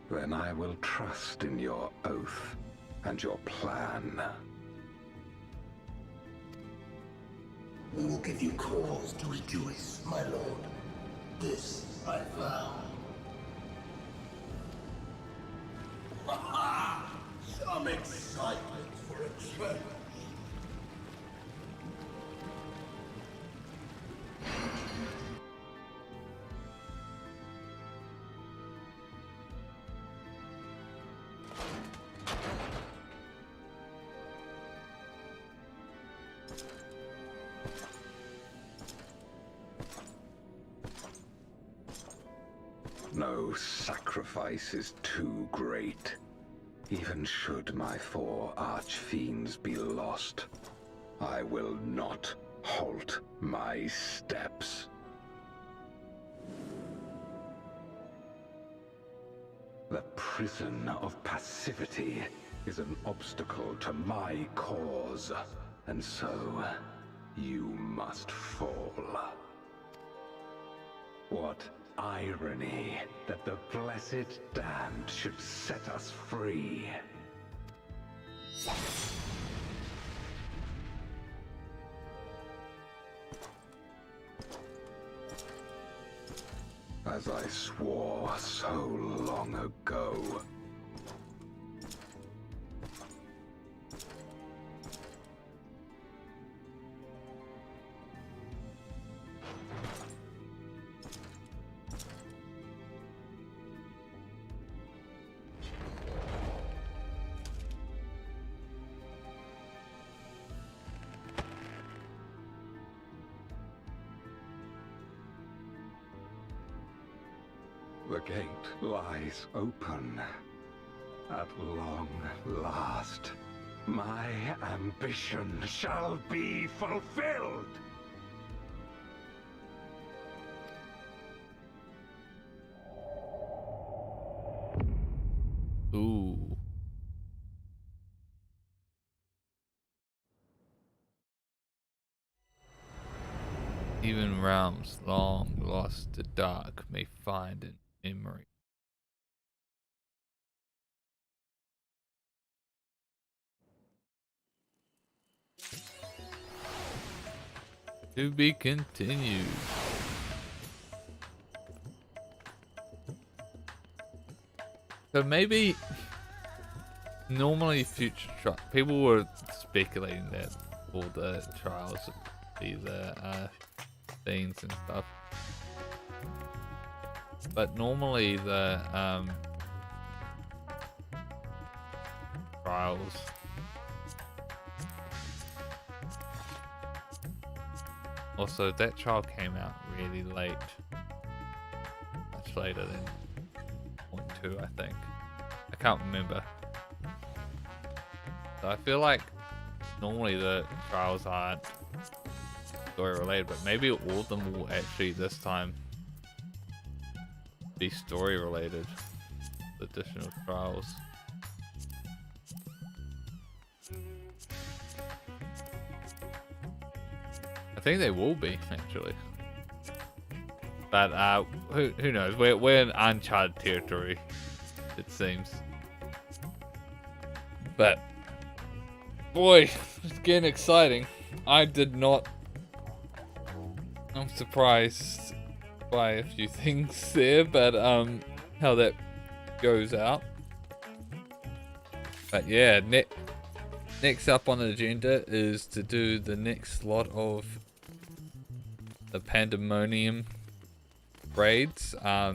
Then I will trust in your oath and your plan. We will give you cause to rejoice, my lord. This I vow. Ha! Some excitement for a change. No sacrifice is too great. Even should my 4 archfiends be lost, I will not halt my steps. The prison of passivity is an obstacle to my cause, and so you must fall. What irony that the blessed damned should set us free. As I swore so long ago. The gate lies open. At long last, my ambition shall be fulfilled! Ooh. Even realms long lost to dark may find an memory. To be continued. So maybe normally future people were speculating that all the trials would be the things and stuff, but normally the trials also, that trial came out really late, much later than 0.2 I think. I can't remember. So I feel like normally the trials aren't story related, but maybe all of them will actually this time be story related. The additional trials. think they will be actually. But who knows? We're in uncharted territory, it seems. But boy, it's getting exciting. I'm surprised by a few things there, but how that goes out. But yeah, next up on the agenda is to do the next lot of the Pandemonium raids. I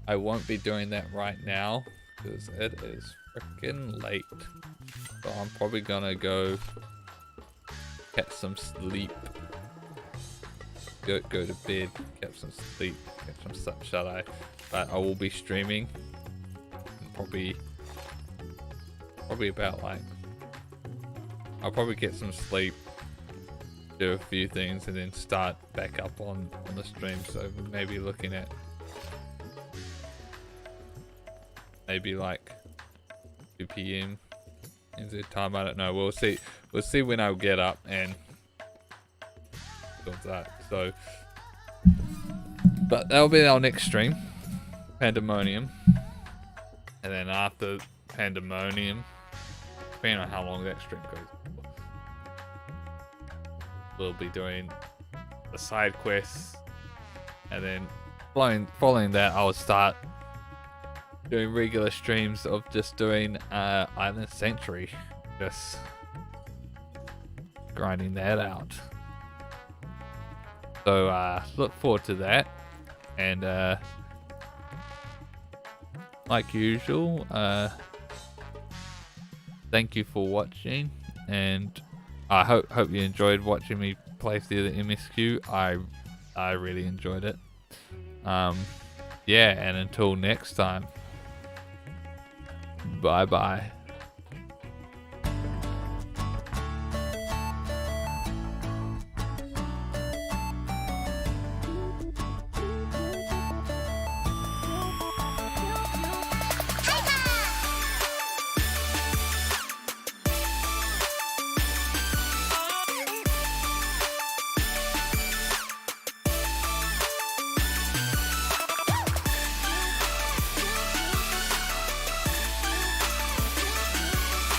won't be doing that right now because it is freaking late. So I'm probably gonna go get some sleep. Go to bed, get some sleep, get some shut eye. But I will be streaming. Probably about like, I'll probably get some sleep, do a few things, and then start back up on the stream. So maybe looking at maybe like 2 PM NZ time. I don't know. We'll see when I'll get up and that. So, but that'll be our next stream, Pandemonium, and then after Pandemonium, depending on how long that stream goes, we'll be doing the side quests, and then following that, I'll start doing regular streams of just doing Island Sanctuary, just grinding that out. So look forward to that, and like usual, thank you for watching, and I hope you enjoyed watching me play through the MSQ. I really enjoyed it. Yeah, and until next time, bye bye.